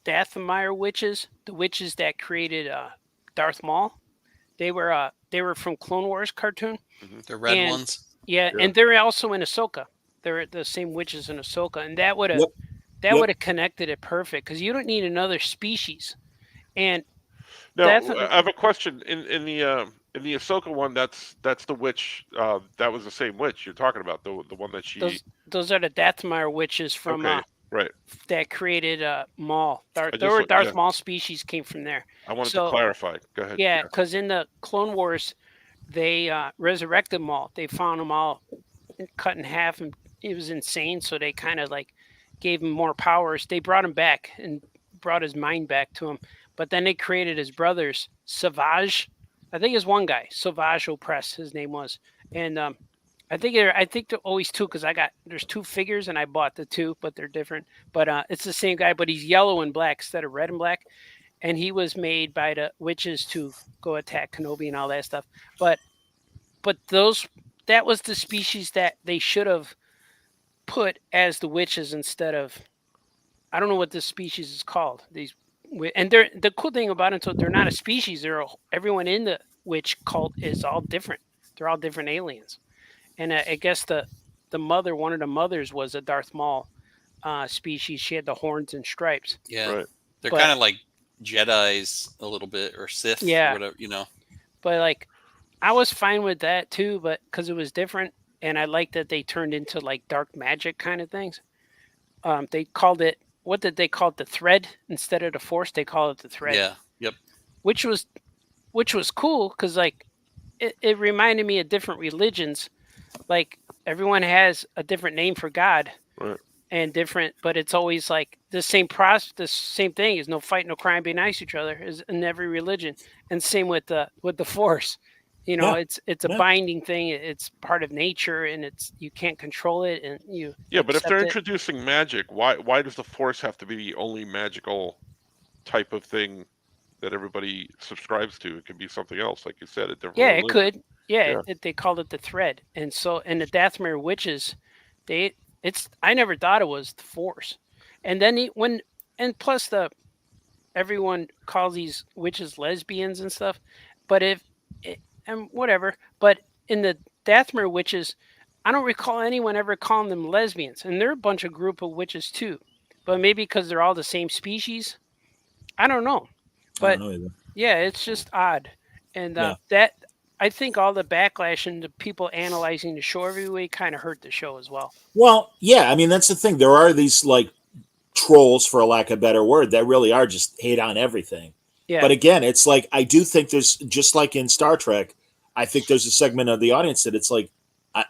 Dathomir witches, the witches that created Darth Maul. They were from Clone Wars cartoon. The red And- ones. Yeah, Yeah. and they're also in Ahsoka. They're the same witches in Ahsoka, and that would have Yep. Yep. would have connected it perfect because you don't need another species. And now Definitely. I have a question. In the Ahsoka one, that's the witch. That was the same witch you're talking about. The one that she. those are the Dathomir witches from Okay, right. that created Maul. just Darth yeah. Maul species came from there. I wanted so- to clarify. Go ahead. Yeah, because in the Clone Wars, they resurrected Maul. They found him all cut in half, and he was insane. So they kind of like gave him more powers. They brought him back and brought his mind back to him. But then they created his brothers, Savage. I think it's one guy, Savage Opress, his name was, and I think they're always two because there's two figures and I bought the two, but they're different. But it's the same guy, but he's yellow and black instead of red and black. And he was made by the witches to go attack Kenobi and all that stuff. But that was the species that they should have put as the witches instead of, I don't know what this species is called. And the cool thing about it, so they're not a species. Everyone in the witch cult is all different. They're all different aliens. And I guess one of the mothers was a Darth Maul species. She had the horns and stripes. Yeah. Right. They're But- kind of like Jedi's a little bit, or Sith, Yeah. or whatever. But like, I was fine with that too, but because it was different, and I liked that they turned into like dark magic kind of things. They called it, what did they call it? The thread instead of the force. They call it the thread. Yeah. Yep. Which was cool because like it reminded me of different religions. Like everyone has a different name for God. Right. And different, but it's always like the same thing is no fight, no crime, be nice to each other is in every religion. And same with the force. Yeah. It's a Yeah. binding thing. It's part of nature, and you can't control it. And you Yeah, but if they're accept it. introducing magic, why does the Force have to be the only magical type of thing that everybody subscribes to? It could be something else, like you said, a different. Yeah, it religion. could. Yeah, Yeah. they called it the thread. And so, and the Dathomir witches, I never thought it was the Force. And then and plus everyone calls these witches lesbians and stuff. But and whatever. But in the Dathomir witches, I don't recall anyone ever calling them lesbians. And they're a bunch of group of witches too. But maybe because they're all the same species. I don't know. I don't But know either. yeah, it's just odd. And Yeah. that I think all the backlash and the people analyzing the show every week kind of hurt the show as well. Well, yeah, I mean that's the thing. There are these like trolls, for a lack of a better word, that really are just hate on everything. Yeah. But again, it's like I do think there's, just like in Star Trek, I think there's a segment of the audience that it's like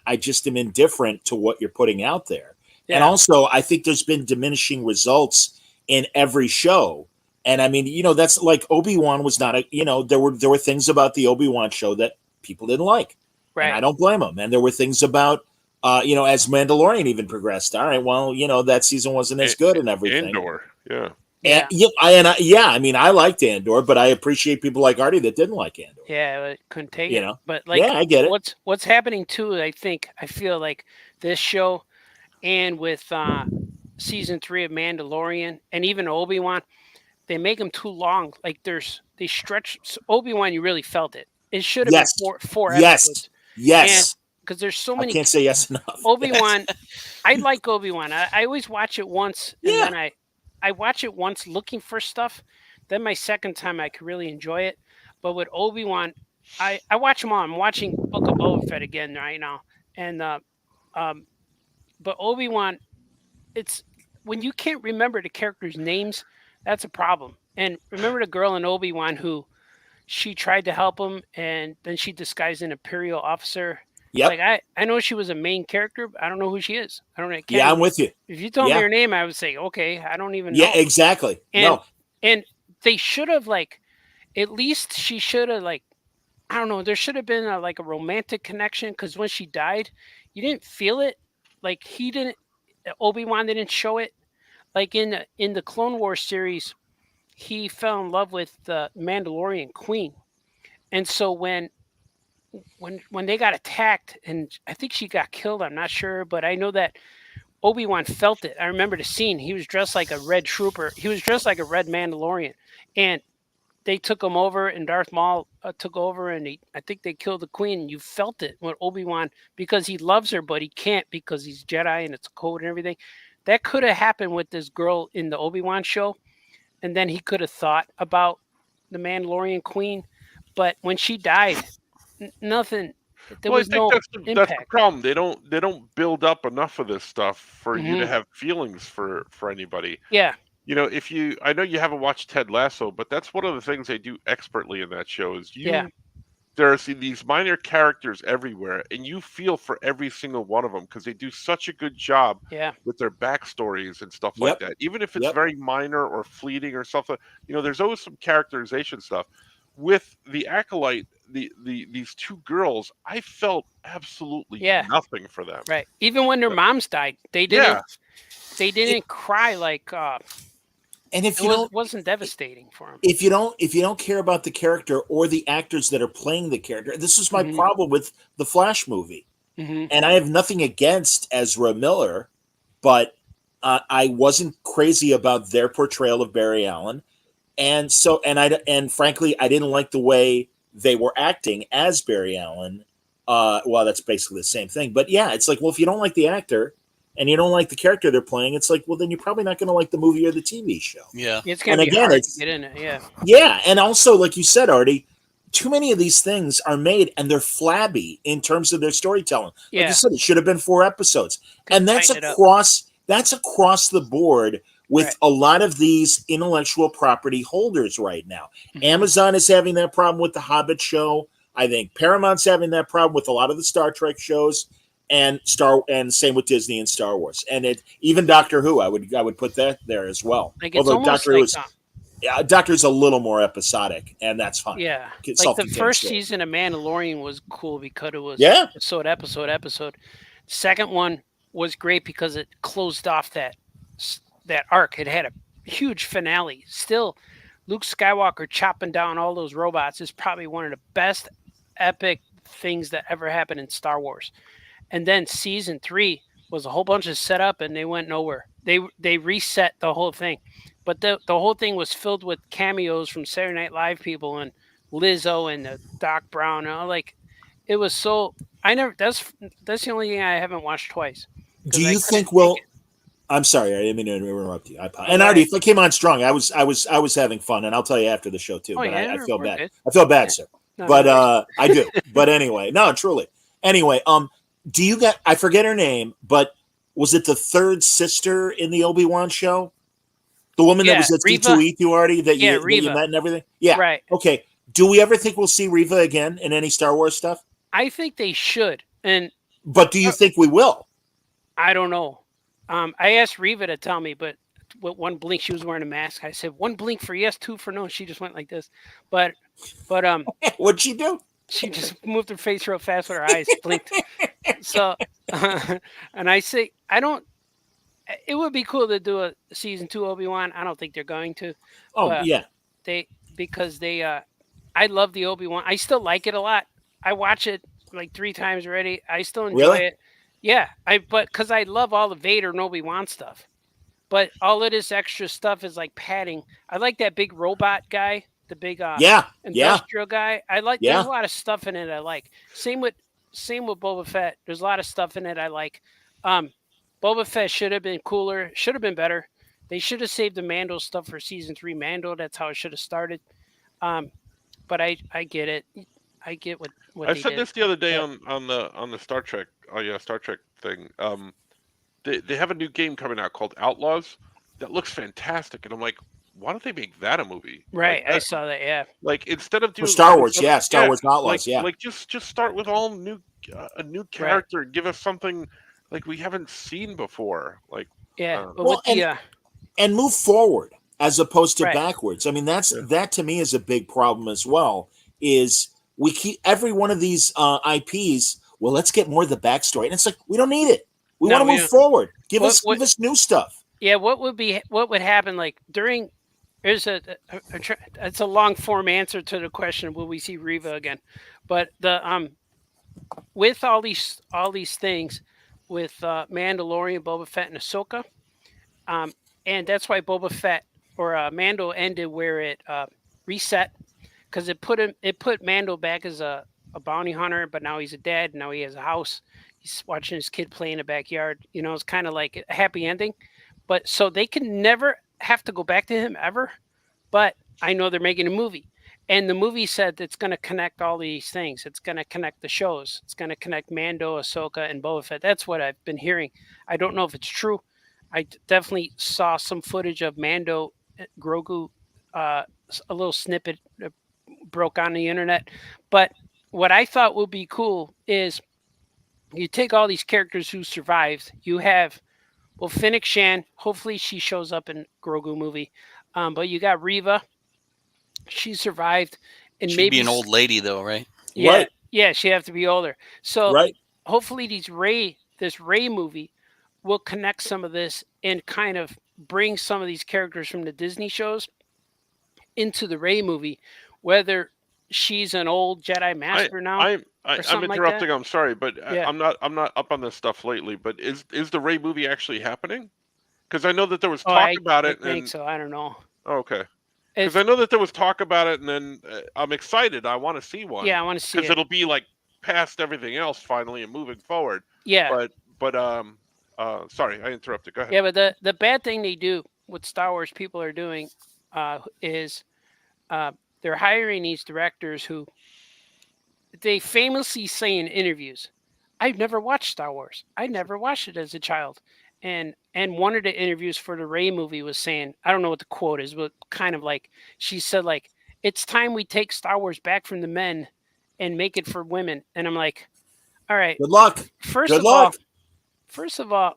I just am indifferent to what you're putting out there. And Yeah. also, I think there's been diminishing results in every show. And I mean, that's like Obi-Wan was not there were things about the Obi-Wan show that people didn't like. And I Right. don't blame them. And there were things about as Mandalorian even progressed. All right, well, that season wasn't as good and everything. Andor. Yeah. And, Yeah. I mean, I liked Andor, but I appreciate people like Artie that didn't like Andor. Yeah, I couldn't take You it. know? But like Yeah, I get it. what's happening too, I feel like this show and with season 3 of Mandalorian and even Obi-Wan, they make them too long. Like they stretch Obi-Wan, you really felt it. It should have Yes. been four Yes. episodes. Yes. Because there's so I many can't say yes enough. Obi-Wan, I like Obi-Wan. I always watch it once, and Yeah. then I watch it once looking for stuff. Then my second time, I could really enjoy it. But with Obi-Wan, I watch them all. I'm watching Book of Boba Fett again right now, and but Obi-Wan, it's when you can't remember the characters' names, that's a problem. And remember the girl in Obi-Wan who she tried to help him, and then she disguised an Imperial officer. Yep. Like I know she was a main character, but I don't know who she is. I don't know. Yeah, I'm with you. If you told me Yeah. her name, I would say, okay, I don't even know. Yeah, exactly. And No. and they should have at least she should have I don't know. There should have been a romantic connection because when she died, you didn't feel it. Like he didn't. Obi-Wan didn't show it. Like in the Clone Wars series, he fell in love with the Mandalorian queen, and so when they got attacked, and I think she got killed. I'm not sure, but I know that Obi-Wan felt it. I remember the scene. He was dressed like a red trooper. He was dressed like a red Mandalorian, and they took him over, and Darth Maul took over, and I think they killed the queen. You felt it with Obi-Wan because he loves her, but he can't because he's Jedi and it's code and everything. That could have happened with this girl in the Obi-Wan show, and then he could have thought about the Mandalorian queen. But when she died, nothing. There Well, I was think no that's the impact. problem. They don't build up enough of this stuff for you to Mhm. have feelings for anybody. Yeah, I know you haven't watched Ted Lasso, but that's one of the things they do expertly in that show is Yeah. there's these minor characters everywhere, and you feel for every single one of them because they do such a good job yeah, with their backstories and stuff Yep. like that. Even if it's Yep. very minor or fleeting or something, there's always some characterization stuff. With the Acolyte, these two girls, I felt absolutely Yeah. nothing for them. right. Even when their moms died, they didn't. Yeah. They didn't cry like. And if It you don't wasn't devastating for him. if you don't care about the character or the actors that are playing the character, this is my Mhm. problem with the Flash movie. Hmm. And I have nothing against Ezra Miller, but I wasn't crazy about their portrayal of Barry Allen, and frankly, I didn't like the way they were acting as Barry Allen. Well, that's basically the same thing, but yeah, it's like, well, if you don't like the actor and you don't like the character they're playing, it's like, well, then you're probably not going to like the movie or the TV show. Yeah. It's gonna And be again, hard it's- to get in it. Yeah, Yeah, and also, like you said, Artie, too many of these things are made and they're flabby in terms of their storytelling. Like yeah, you said, it should have been 4 episodes, and that's tighten it up. across the board with Right. a lot of these intellectual property holders right now. Mhm. Amazon is having that problem with the Hobbit show. I think Paramount's having that problem with a lot of the Star Trek shows, and same with Disney and Star Wars, and even Doctor Who. I would put that there as well. Like it's Although almost Doctor Who like is Doctor's a little more episodic, and that's fine. yeah, like the Self-contained first story. season of Mandalorian was cool because it was Yeah. episode. Second one was great because it closed off that arc. It had a huge finale. Still, Luke Skywalker chopping down all those robots is probably one of the best epic things that ever happened in Star Wars. And then season 3 was a whole bunch of setup, and they went nowhere. They reset the whole thing, but the whole thing was filled with cameos from Saturday Night Live people and Lizzo and Doc Brown. And all, like, it was so. I never. That's the only thing I haven't watched twice. Do I you couldn't think? take Well, it. I'm sorry, I didn't mean to interrupt you. And Go Artie, ahead. if I came on strong, I was having fun, and I'll tell you after the show too. Oh, But yeah, I feel we're bad. good. I feel bad, Yeah. sir. No, But no worries. I do. But anyway, no, truly. Anyway, do you get? I forget her name, but was it the third sister in the Obi-Wan show? The woman that Yeah, was at Reva. C2E2 Artie that Yeah, you Reva. met and everything. Yeah. Right. Okay. Do we ever think we'll see Reva again in any Star Wars stuff? I think they should, and But do you think we will? I don't know. I asked Reva to tell me, but with one blink, she was wearing a mask. I said, one blink for yes, two for no. She just went like this. But What'd she do? she just moved her face real fast with her eyes, blinked. So, and I say, I don't. It would be cool to do a season 2 Obi-Wan. I don't think they're going to. Oh But yeah. because they I love the Obi-Wan. I still like it a lot. I watch it like 3 times already. I still enjoy Really? it. Yeah, but because I love all the Vader and Obi-Wan stuff. But all of this extra stuff is like padding. I like that big robot guy, the big Yeah. industrial guy. I like. Yeah. There's a lot of stuff in it I like. Same with Boba Fett. There's a lot of stuff in it I like. Boba Fett should have been cooler. Should have been better. They should have saved the Mando stuff for season 3 Mando. That's how it should have started. But I get it. I get what I they said did. this the other day Yeah. on the Star Trek. Oh yeah, Star Trek thing. They have a new game coming out called Outlaws that looks fantastic, and I'm like, why don't they make that a movie? Right, Like, I saw that. Yeah, like instead of For doing Star all Wars, this yeah. other- Star Wars Outlaws, like, yeah. like just start with all new a new character and give us something like we haven't seen before. Like yeah. But Well, with the and move forward as opposed to Right. backwards. I mean, Yeah. that to me is a big problem as well. Is we keep every one of these IPs. Well, let's get more of the backstory, and it's like we don't need it. We No, want to we move don't. forward. Give What- us new stuff. yeah, what would happen like during? There's it's a long form answer to the question: will we see Reva again? But the with all these things with Mandalorian, Boba Fett, and Ahsoka, and that's why Boba Fett or Mando ended where it reset because it put Mando back as a bounty hunter, but now he's a dad. Now he has a house. He's watching his kid play in the backyard. You know, it's kind of like a happy ending. But so they can never have to go back to him ever. But I know they're making a movie. And the movie said it's going to connect all these things. It's going to connect the shows. It's going to connect Mando, Ahsoka, and Boba Fett. That's what I've been hearing. I don't know if it's true. I definitely saw some footage of Mando, Grogu, a little snippet broke on the internet. But what I thought would be cool is you take all these characters who survived. You have, well, Fennec Shan. Hopefully she shows up in Grogu movie. But you got Reva. She survived. And She'd maybe be an old lady though, right? Yeah, Right. yeah, she have to be older. So Right. hopefully this Ray movie will connect some of this and kind of bring some of these characters from the Disney shows into the Ray movie, whether she's an old Jedi Master now. I'm something like interrupting. that? I'm sorry, but Yeah. I'm not up on this stuff lately. But is the Ray movie actually happening? Because I know that there was talk about I it. think And so. I don't know. oh, okay. It's- Because I know that there was talk about it, and then I'm excited. I want to see one. yeah, I want to see Because it. it'll be like past everything else finally and moving forward. Yeah, But sorry, I interrupted. Go ahead. yeah, but the bad thing they do, what Star Wars people are doing, is they're hiring these directors who they famously say in interviews, "I've never watched Star Wars. I never watched it as a child." And one of the interviews for the Ray movie was saying, I don't know what the quote is, but kind of like she said, like, it's time we take Star Wars back from the men and make it for women. And I'm like, all right, Good luck. first Good of luck. all,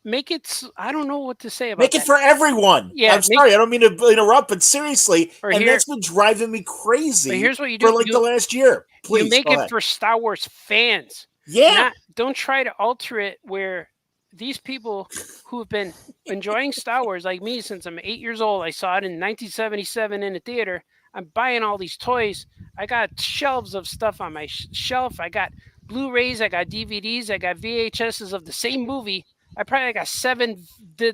make it. I don't know what to say about Make it that. for everyone. Yeah, I'm sorry, I don't mean to interrupt, but seriously, Or and here- that's been driving me crazy But here's what you do: for like the last year. Please you make go it ahead. for Star Wars fans. Yeah. Don't try to alter it where these people who have been enjoying Star Wars like me since I'm 8 years old. I saw it in 1977 in the theater. I'm buying all these toys. I got shelves of stuff on my shelf. I got Blu-rays. I got DVDs. I got VHSs of the same movie. I probably got 7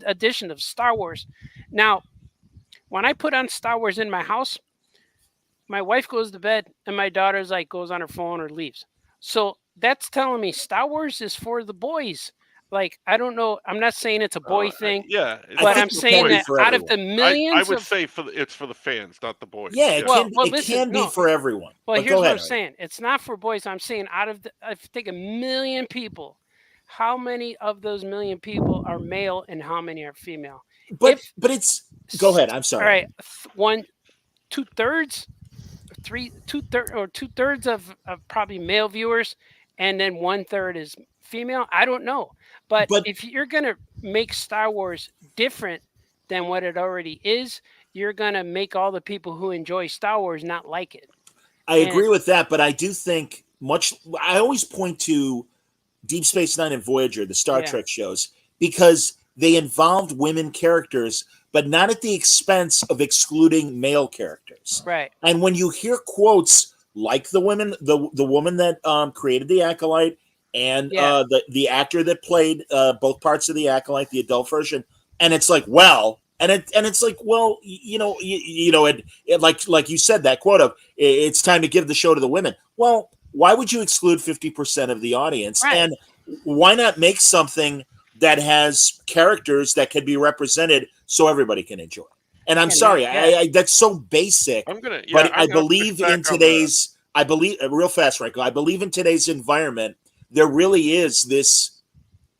edition of Star Wars. Now, when I put on Star Wars in my house, my wife goes to bed and my daughter's like goes on her phone or leaves. So that's telling me Star Wars is for the boys. Like, I don't know. I'm not saying it's a boy thing, Yeah, but think I'm it saying can be that for out of the everyone. millions I would of say it's for the fans, not the boys. Yeah, it Well, can, well, it listen, can be no. for everyone. Well, But here's go what ahead. I'm saying. It's not for boys. I'm saying out of the, if you take 1,000,000 people, how many of those 1,000,000 people are male and how many are female? But If but it's go ahead. I'm all sorry. right, 2/3, 2/3 of probably male viewers, and then 1/3 is female. I don't know, but But if you're gonna make Star Wars different than what it already is, you're gonna make all the people who enjoy Star Wars not like it. I And agree with that. But I do think much. I always point to Deep Space Nine and Voyager, the Star yeah, Trek shows, because they involved women characters, but not at the expense of excluding male characters. right, And when you hear quotes like the woman that created the Acolyte, and yeah. the actor that played both parts of the Acolyte, the adult version, and it's like, well, and it's like, well, it like you said, that quote of it's time to give the show to the women. Well, why would you exclude 50% of the audience? Right. And why not make something that has characters that can be represented so everybody can enjoy? And I'm And sorry, yeah. I that's so basic. I'm gonna. Yeah, But I'm I gonna believe push back in on the- today's, I believe, real fast, Franco, I believe in today's environment, there really is this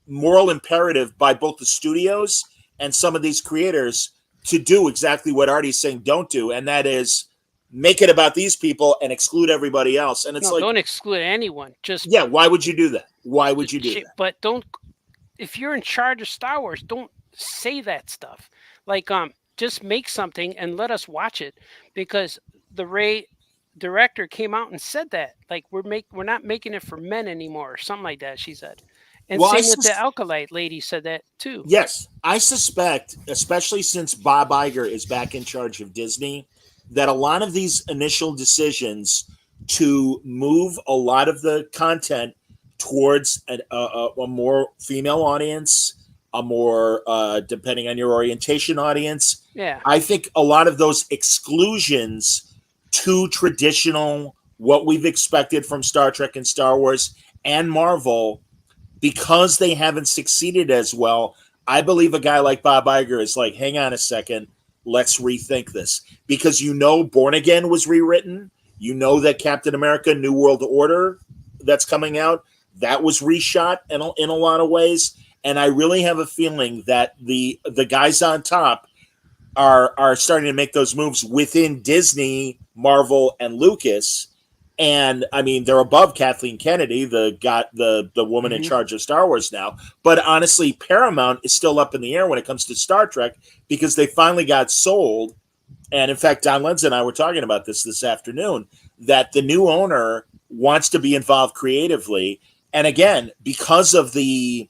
moral imperative by both the studios and some of these creators to do exactly what Artie's saying don't do, and that is make it about these people and exclude everybody else. And it's No, like, don't exclude anyone. Just yeah, why would you do that? Why would you do that? But don't. If you're in charge of Star Wars, don't say that stuff. Like, just make something and let us watch it, because the Ray director came out and said that, like, we're not making it for men anymore, or something like that. She said, and Well, same with the Alkalite lady said that too. Yes, I suspect, especially since Bob Iger is back in charge of Disney, that a lot of these initial decisions to move a lot of the content towards a more female audience, a more, depending on your orientation, audience, Yeah, I think a lot of those exclusions to traditional, what we've expected from Star Trek and Star Wars and Marvel, because they haven't succeeded as well, I believe a guy like Bob Iger is like, hang on a second, let's rethink this. Because Born Again was rewritten. You know that Captain America New World Order that's coming out, that was reshot in a lot of ways. And I really have a feeling that the guys on top are starting to make those moves within Disney, Marvel, and Lucas. And I mean, they're above Kathleen Kennedy, the woman in charge of Star Wars now. But honestly, Paramount is still up in the air when it comes to Star Trek, because they finally got sold. And in fact, Don Lenz and I were talking about this afternoon, that the new owner wants to be involved creatively. And again, because of the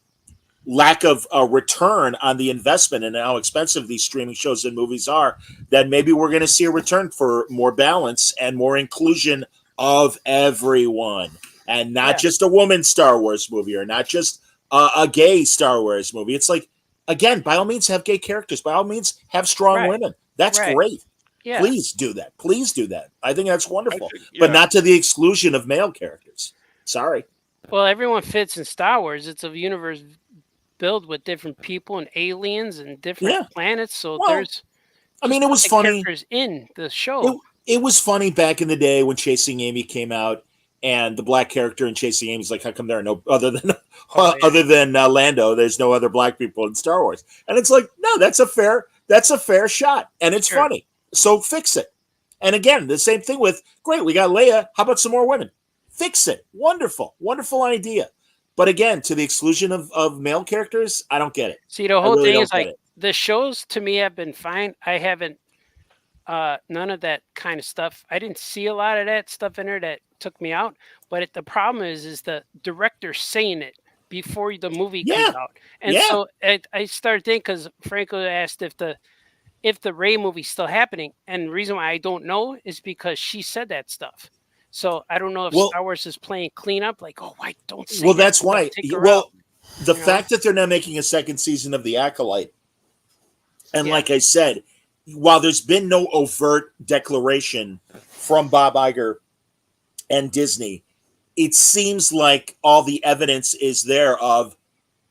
lack of a return on the investment and how expensive these streaming shows and movies are, that maybe we're going to see a return for more balance and more inclusion of everyone, and not just a woman Star Wars movie, or not just a gay Star Wars movie. It's like, again, by all means have gay characters, by all means have strong women. That's great. yeah. Please do that. Please do that. I think that's wonderful. yeah. But not to the exclusion of male characters. Sorry. Well, everyone fits in Star Wars. It's a universe built with different people and aliens and different planets. So there's, I mean, it was funny. Characters in the show. It was funny back in the day when Chasing Amy came out, and the black character in Chasing Amy is like, how come there are no other than Lando? There's no other black people in Star Wars, and it's like, no, that's a fair shot, and it's funny. So fix it. And again, the same thing with, great, we got Leia. How about some more women? Fix it. Wonderful idea. But again, to the exclusion of male characters, I don't get it. See, the whole thing is like, it. the shows to me have been fine. I haven't none of that kind of stuff. I didn't see a lot of that stuff in there that took me out. But the problem is the director saying it before the movie comes out. And so I started thinking, because Franco asked if if the Ray movie's still happening. And the reason why I don't know is because she said that stuff. So I don't know if Well- Star Wars is playing cleanup, like, oh, why don't say Well, that that's stuff, why. take her Well, out. the you know? fact that they're not making a second season of The Acolyte, and Yeah. like I said, while there's been no overt declaration from Bob Iger and Disney, it seems like all the evidence is there of,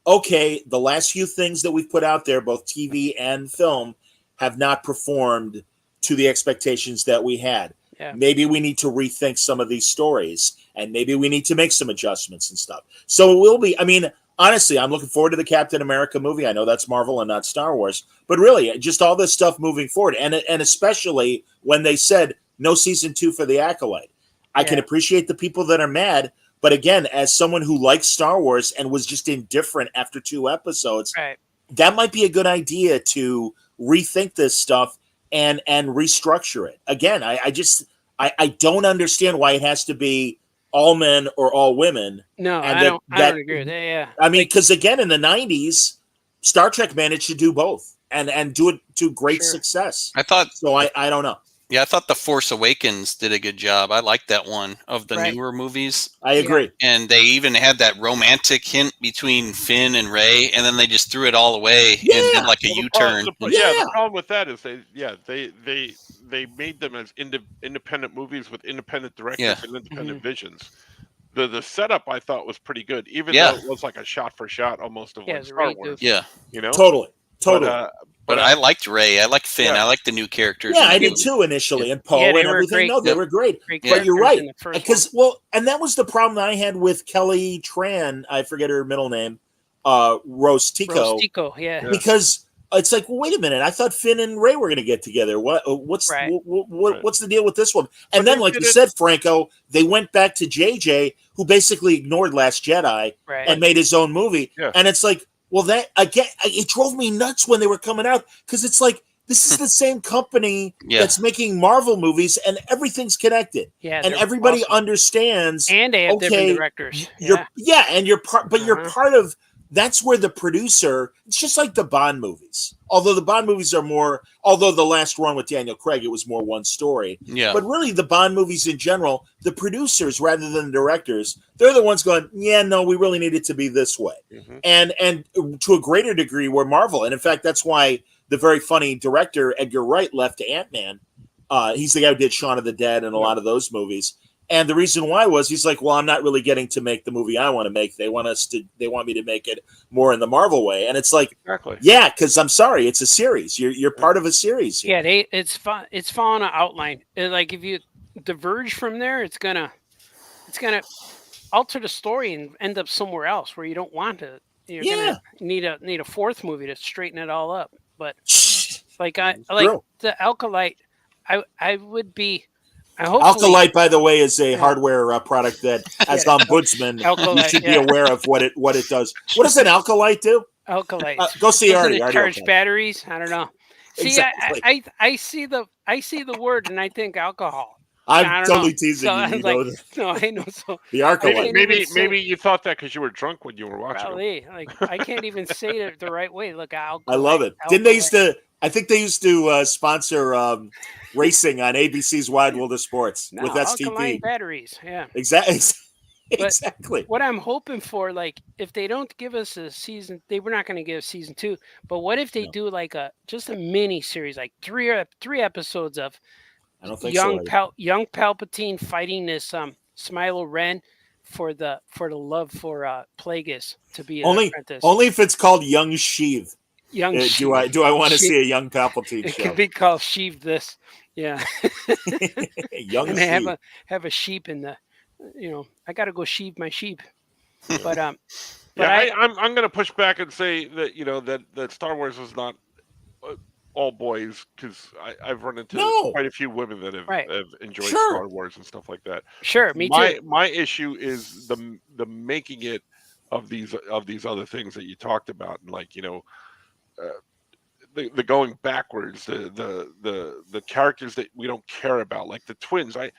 okay, the last few things that we've put out there, both TV and film, have not performed to the expectations that we had. Yeah. Maybe we need to rethink some of these stories, and maybe we need to make some adjustments and stuff. So it will be, I mean, honestly, I'm looking forward to the Captain America movie. I know that's Marvel and not Star Wars, but really, just all this stuff moving forward, and especially when they said no season 2 for The Acolyte. I can Yeah. appreciate the people that are mad, but again, as someone who likes Star Wars and was just indifferent after 2 episodes, Right. that might be a good idea to rethink this stuff and restructure it. Again, I don't understand why it has to be all men or all women. No, And I that- don't. I that- don't agree with that. Yeah. I mean, because again, in the 90s, Star Trek managed to do both and do it to great Sure. success. I thought, So I don't know. yeah, I thought The Force Awakens did a good job. I liked that one of the Right. newer movies. I agree. And they even had that romantic hint between Finn and Ray, and then they just threw it all away and Yeah. did like a Well, U-turn. Yeah. The problem with that is they made them as independent movies with independent directors Yeah. and independent Mm-hmm. visions. The setup I thought was pretty good, even Yeah. though it was like a shot for shot almost of Yeah, like it's Star really Wars. good. Yeah, You know, Totally. but I liked Ray. I liked Finn. Yeah. I liked the new characters. Yeah, in the I did movie. too initially, and Poe Yeah, they and were everything. great. No, they Yep. were great. Great But you're characters right, in the first because and that was the problem that I had with Kelly Tran. I forget her middle name, Rose Tico, Rostico, yeah. because it's like, well, wait a minute. I thought Finn and Ray were going to get together. What's Right. what's the deal with this one? And But then, they like you did it- said, Franco, they went back to JJ, who basically ignored Last Jedi Right. and made his own movie. Yeah. And it's like, well, that again, it drove me nuts when they were coming out, because it's like, this is the same company Yeah. that's making Marvel movies, and everything's connected, Yeah. and they're everybody awesome. understands. And they have okay, different directors. You're and you're part, but you're Uh-huh. part of. That's where the producer. It's just like the Bond movies. Although the Bond movies are more. Although the last one with Daniel Craig, it was more one story. Yeah, But really, the Bond movies in general, the producers rather than the directors, they're the ones going, yeah, no, we really need it to be this way. Mhm. And to a greater degree, we're Marvel. And in fact, that's why the very funny director Edgar Wright left Ant-Man. He's the guy who did Shaun of the Dead and a lot of those movies. And the reason why was he's like, well, I'm not really getting to make the movie I want to make. They want me to make it more in the Marvel way. And it's like, Exactly. yeah, because I'm sorry, it's a series. You're part of a series here. Yeah, it's following an outline. Like if you diverge from there, it's gonna alter the story and end up somewhere else where you don't want to. You're Yeah. gonna need a fourth movie to straighten it all up. But like I like True. the Alkalite, I would be. I hopefully, Alkalite, by the way, is a hardware product that, as ombudsman, you Alkalite, should be yeah. aware of what it does. What does an Alkalite do? Alkalite. Go see Doesn't Artie. it Artie charge okay. batteries? I don't know. See, Exactly. I see the word and I think alcohol. I'm I don't totally know. teasing So you. I You was know, like, no, I know. So the Arkalite. Maybe you thought that because you were drunk when you were watching them. probably like I can't even say it the right way. Look, I love it. Didn't they used to? I think they used to sponsor racing on ABC's Wide World of Sports with STP. alkaline batteries? Yeah. Exactly. Exactly. What I'm hoping for, like, if they don't give us a season, they were not going to give season 2. But what if they No. do like just a mini series, like three episodes of I don't think young so. young Palpatine fighting this Smilo Ren for the love for Plagueis to be an apprentice. Only if it's called Young Sheev. Young Do Sheev. I want to Sheev. see a young Palpatine It show? could be called Sheev this. Yeah. Young And they Sheev. have a sheep in the, I got to go sheep my sheep. But but Yeah, I'm going to push back and say that that Star Wars is not all boys, because I've run into No. quite a few women that have, Right. have enjoyed Sure. Star Wars and stuff like that. sure, me too. My issue is the making it of these other things that you talked about, and like the going backwards, the characters that we don't care about, like the twins. I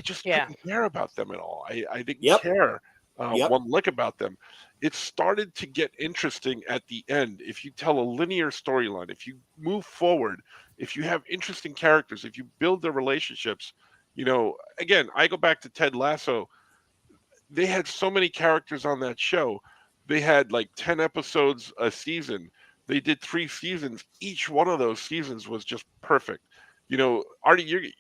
just Yeah. didn't care about them at all. I didn't Yep. care Yep. one lick about them. It started to get interesting at the end. If you tell a linear storyline, if you move forward, if you have interesting characters, if you build their relationships, again, I go back to Ted Lasso. They had so many characters on that show. They had like 10 episodes a season. They did 3 seasons. Each one of those seasons was just perfect. Artie,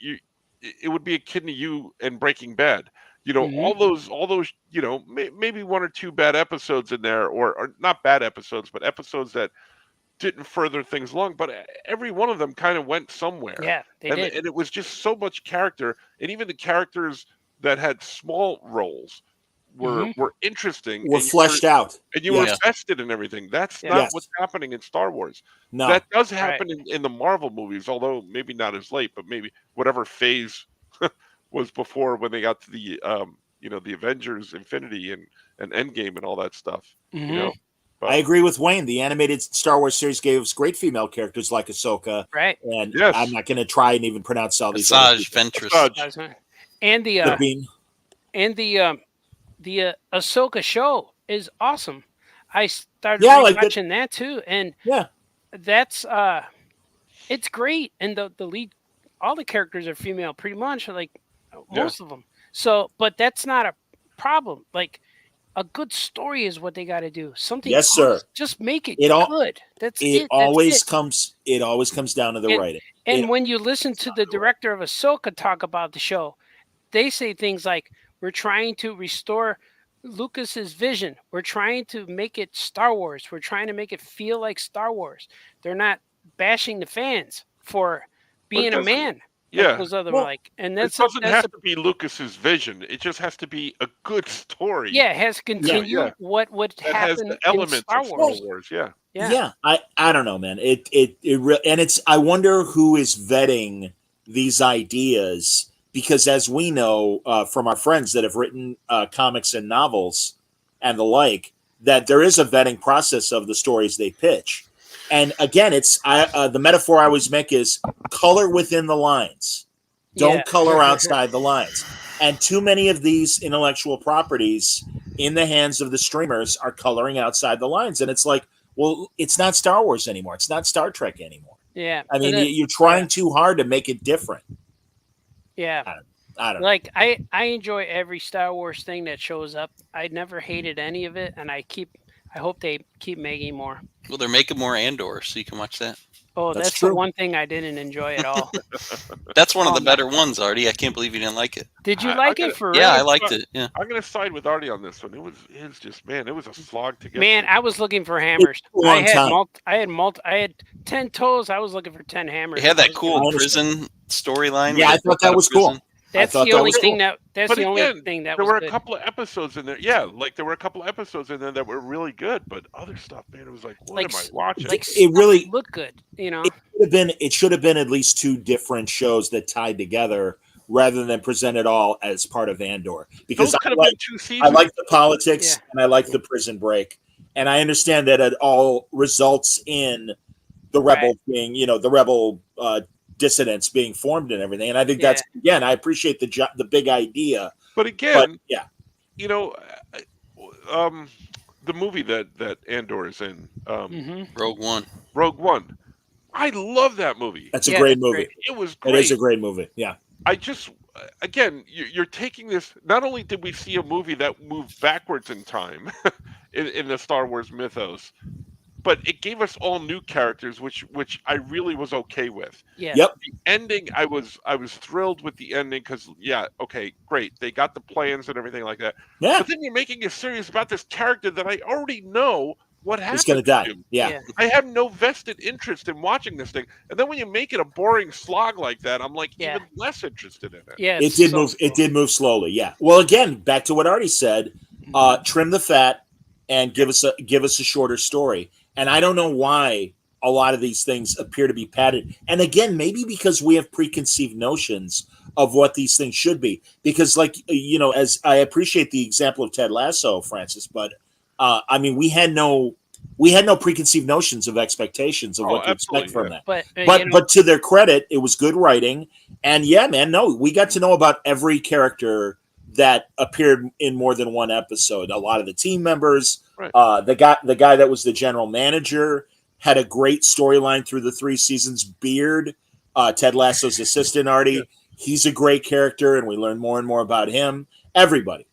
it would be akin to you and Breaking Bad. All those, maybe 1 or 2 bad episodes in there, or not bad episodes, but episodes that didn't further things along. But every one of them kind of went somewhere. Yeah, they did. And it was just so much character, and even the characters that had small roles were interesting. Were fleshed out. And you were invested in everything. That's not what's happening in Star Wars. No. That does happen in the Marvel movies, although maybe not as late, but maybe whatever phase was before when they got to the the Avengers, Infinity, and Endgame and all that stuff. But, I agree with Wayne. The animated Star Wars series gave us great female characters like Ahsoka, Right. and Yes. I'm not going to try and even pronounce all these. other Asajj people. Ventress. And the Sabine. the Ahsoka show is awesome. I started watching that too, and that's it's great. And the lead, all the characters are female, pretty much, like most of them. So, but that's not a problem. Like, a good story is what they got to do. Something, yes, sir. Just make it good. That's it. It always comes down to the writing. And when you listen to the director of Ahsoka talk about the show, they say things like, "We're trying to restore Lucas's vision. We're trying to make it Star Wars. We're trying to make it feel like Star Wars." They're not bashing the fans for being a man. Yeah, those other and it doesn't have to be Lucas's vision. It just has to be a good story. Yeah, it has to continue what would happen has the elements in Star of Wars. Star Wars. Yeah. I don't know, man. And it's, I wonder who is vetting these ideas, because as we know from our friends that have written comics and novels and the like, that there is a vetting process of the stories they pitch. And again, it's the metaphor I always make is color within the lines. Don't color outside the lines. And too many of these intellectual properties in the hands of the streamers are coloring outside the lines. And it's like, well, it's not Star Wars anymore. It's not Star Trek anymore. Yeah. I mean, you're trying too hard to make it different. Yeah. I don't know. Like, I enjoy every Star Wars thing that shows up. I never hated any of it, and I hope they keep making more. Well, they're making more Andor, so you can watch that. Oh, that's the one thing I didn't enjoy at all. That's one of the better ones, Artie. I can't believe you didn't like it. Did you like it for real? Yeah, I liked it. Yeah. I'm gonna side with Artie on this one. It was just, man, it was a slog to get. Man, I was looking for hammers. I had 10 toes. I was looking for 10 hammers. They had that cool prison storyline. Yeah, I thought that was cool. That's the only thing that. That's the only thing that was. There were good. a couple of episodes in there. Yeah, like there were a couple of episodes in there that were really good, but other stuff, man, it was like, what am I watching? Like, it really looked good, you know. It should have been at least 2 different shows that tied together rather than present it all as part of Andor. Because I like the politics and I like the prison break, and I understand that it all results in the rebel being, the rebel dissidents being formed and everything. And I think that's, again, I appreciate the big idea. But again, the movie that Andor is in, Rogue One. I love that movie. That's a great movie. It was great. It is a great movie. Yeah. I just, again, you're taking this. Not only did we see a movie that moved backwards in time in the Star Wars mythos, but it gave us all new characters, which I really was okay with. Yeah. Yep. The ending, I was thrilled with the ending because, okay, great. They got the plans and everything like that. Yeah. But then you're making a series about this character that I already know what happened. He's going to die. Him. Yeah. I have no vested interest in watching this thing. And then when you make it a boring slog like that, I'm like even less interested in it. Yeah. It did move. It did move slowly. Yeah. Well, again, back to what Artie said, trim the fat and give us a shorter story. And I don't know why a lot of these things appear to be padded. And again, maybe because we have preconceived notions of what these things should be. Because, like, as I appreciate the example of Ted Lasso, Francis, but I mean, we had no preconceived notions of expectations of what to expect from that. But to their credit, it was good writing. And we got to know about every character that appeared in more than one episode. A lot of the team members, Right. the guy that was the general manager had a great storyline through the 3 seasons. Beard, Ted Lasso's assistant, Artie, Yeah. he's a great character, and we learn more and more about him. Everyone,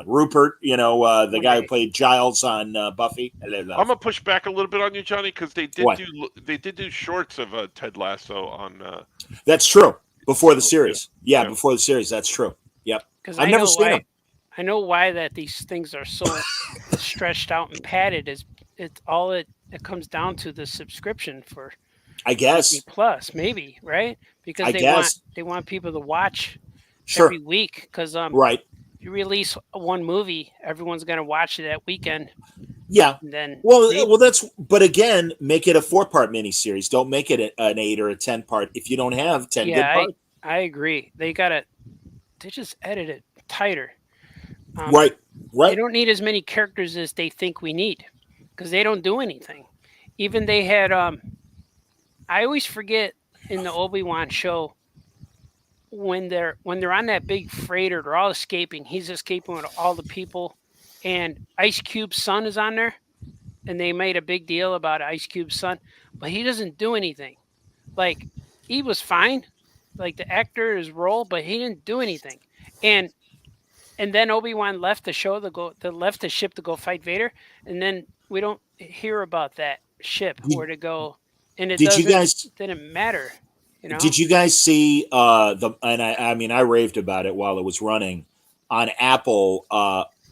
Rupert, the guy who played Giles on Buffy. I'm gonna push back a little bit on you, Johnny, because they What? did do shorts of Ted Lasso on. That's true. Before the series, Yeah. before the series, that's true. Yep. Because I've never seen them. I know why that these things are so stretched out and padded. Is it comes down to the subscription for I guess. Disney Plus, maybe, right? Because I they guess. want people to watch Sure. every week. Because Right. if you release one movie, everyone's gonna watch it that weekend. Yeah. And then Well, but again, make it a 4-part miniseries. Don't make it an 8 or a 10-part if you don't have 10 good parts. I agree. They just edit it tighter. Right. They don't need as many characters as they think we need because they don't do anything. Even they had I always forget in the Obi-Wan show when they're on that big freighter, they're all escaping. He's escaping with all the people, and Ice Cube's son is on there, and they made a big deal about Ice Cube's son, but he doesn't do anything. Like, he was fine, like the actor, his role, but he didn't do anything. And then Obi-Wan left the show left the ship to go fight Vader, and then we don't hear about that ship where to go, and it didn't matter. Did you guys see I raved about it while it was running on Apple,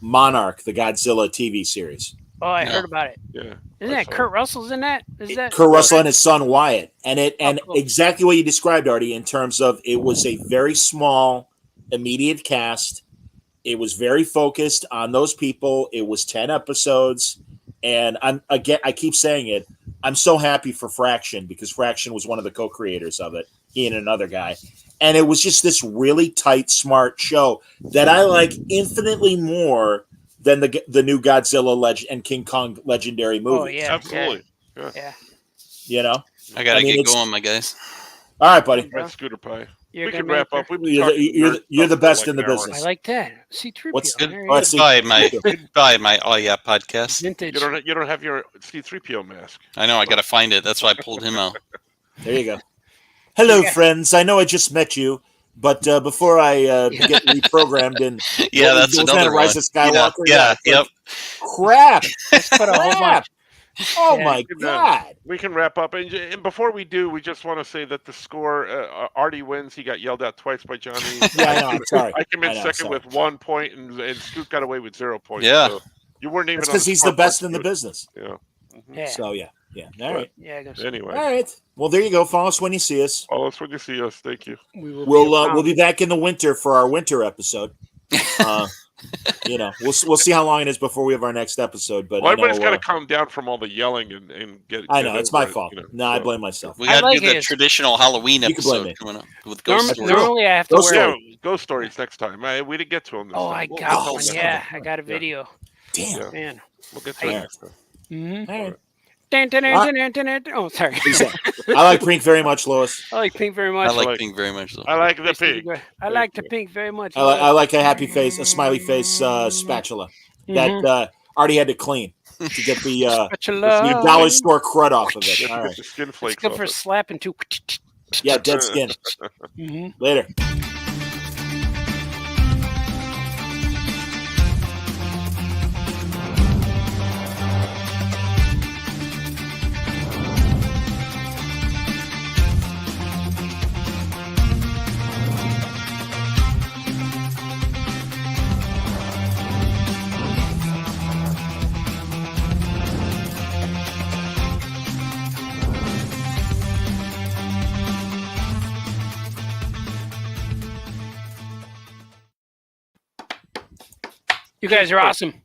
Monarch, the Godzilla TV series? Oh, I heard about it. Yeah. Isn't that Kurt Russell's in that? Is that Kurt Russell and his son Wyatt? And cool. exactly what you described, Artie, in terms of it was a very small, immediate cast. It was very focused on those people. It was 10 episodes. And I keep saying it. I'm so happy for Fraction because Fraction was one of the co-creators of it. He and another guy. And it was just this really tight, smart show that I like infinitely more than the new Godzilla and King Kong legendary movie. Oh, yeah. Absolutely. Yeah. You know? I gotta mean, get going, my guys. All right, buddy. Red Scooter Pie. You're We gonna can wrap make up. We've been You're talking the nerd best stuff for in the like an hour. business. I like that. C-3PO. What's Good? There he Let's is. see. Goodbye, my Oh Yeah podcast. Vintage. You don't have your C-3PO mask. I know, I gotta find it. That's why I pulled him out. There you go. Hello, Yeah. friends. I know I just met you, but before I get reprogrammed in, Yeah, that's was another that one. Rise of Skywalker? Yeah, yep. Crap! Let's put a whole Crap! bunch. Oh Yeah. my God! We can wrap up. And before we do, we just want to say that the score, Artie wins. He got yelled at twice by Johnny. Yeah, I know. I'm sorry. I came in I know, second sorry. with 1 point, and Scoot got away with 0 points. Yeah. So you weren't even That's on because he's the scoreboard, best in the Scoot. business. Yeah. Yeah. So yeah. All right. Yeah, I guess. Anyway, All right. Well, there you go. Follow us when you see us. follow us when you see us. Thank you. We will We'll be back in the winter for our winter episode. We'll see how long it is before we have our next episode. But Well, I know, everybody's got to calm down from all the yelling and get. I know get it's over my it, fault. you know, No, I so. blame myself. We I gotta like do the it. traditional Halloween You can blame episode me. coming up with Ghost Stories. Normally, I have to Ghost wear. Yeah, ghost stories next time. We didn't get to them. This Oh, time. I We'll got get to one. them Yeah, next time. I got a video. Damn. Yeah. Man. We'll get to it Yeah. next time. Mm-hmm. All right. Oh, sorry. I like Pink very much, Lois. I like Pink very much. I like like- Pink very much though. I like the Nice to be pig. good. I like the Pink very much. I like a happy face, a smiley face spatula that Artie had to clean to get the Spatula. dollar store crud off of it. Get All right. the skin It's flakes good off for it. slapping too. Yeah, dead skin. Mhm. Later. You guys are awesome.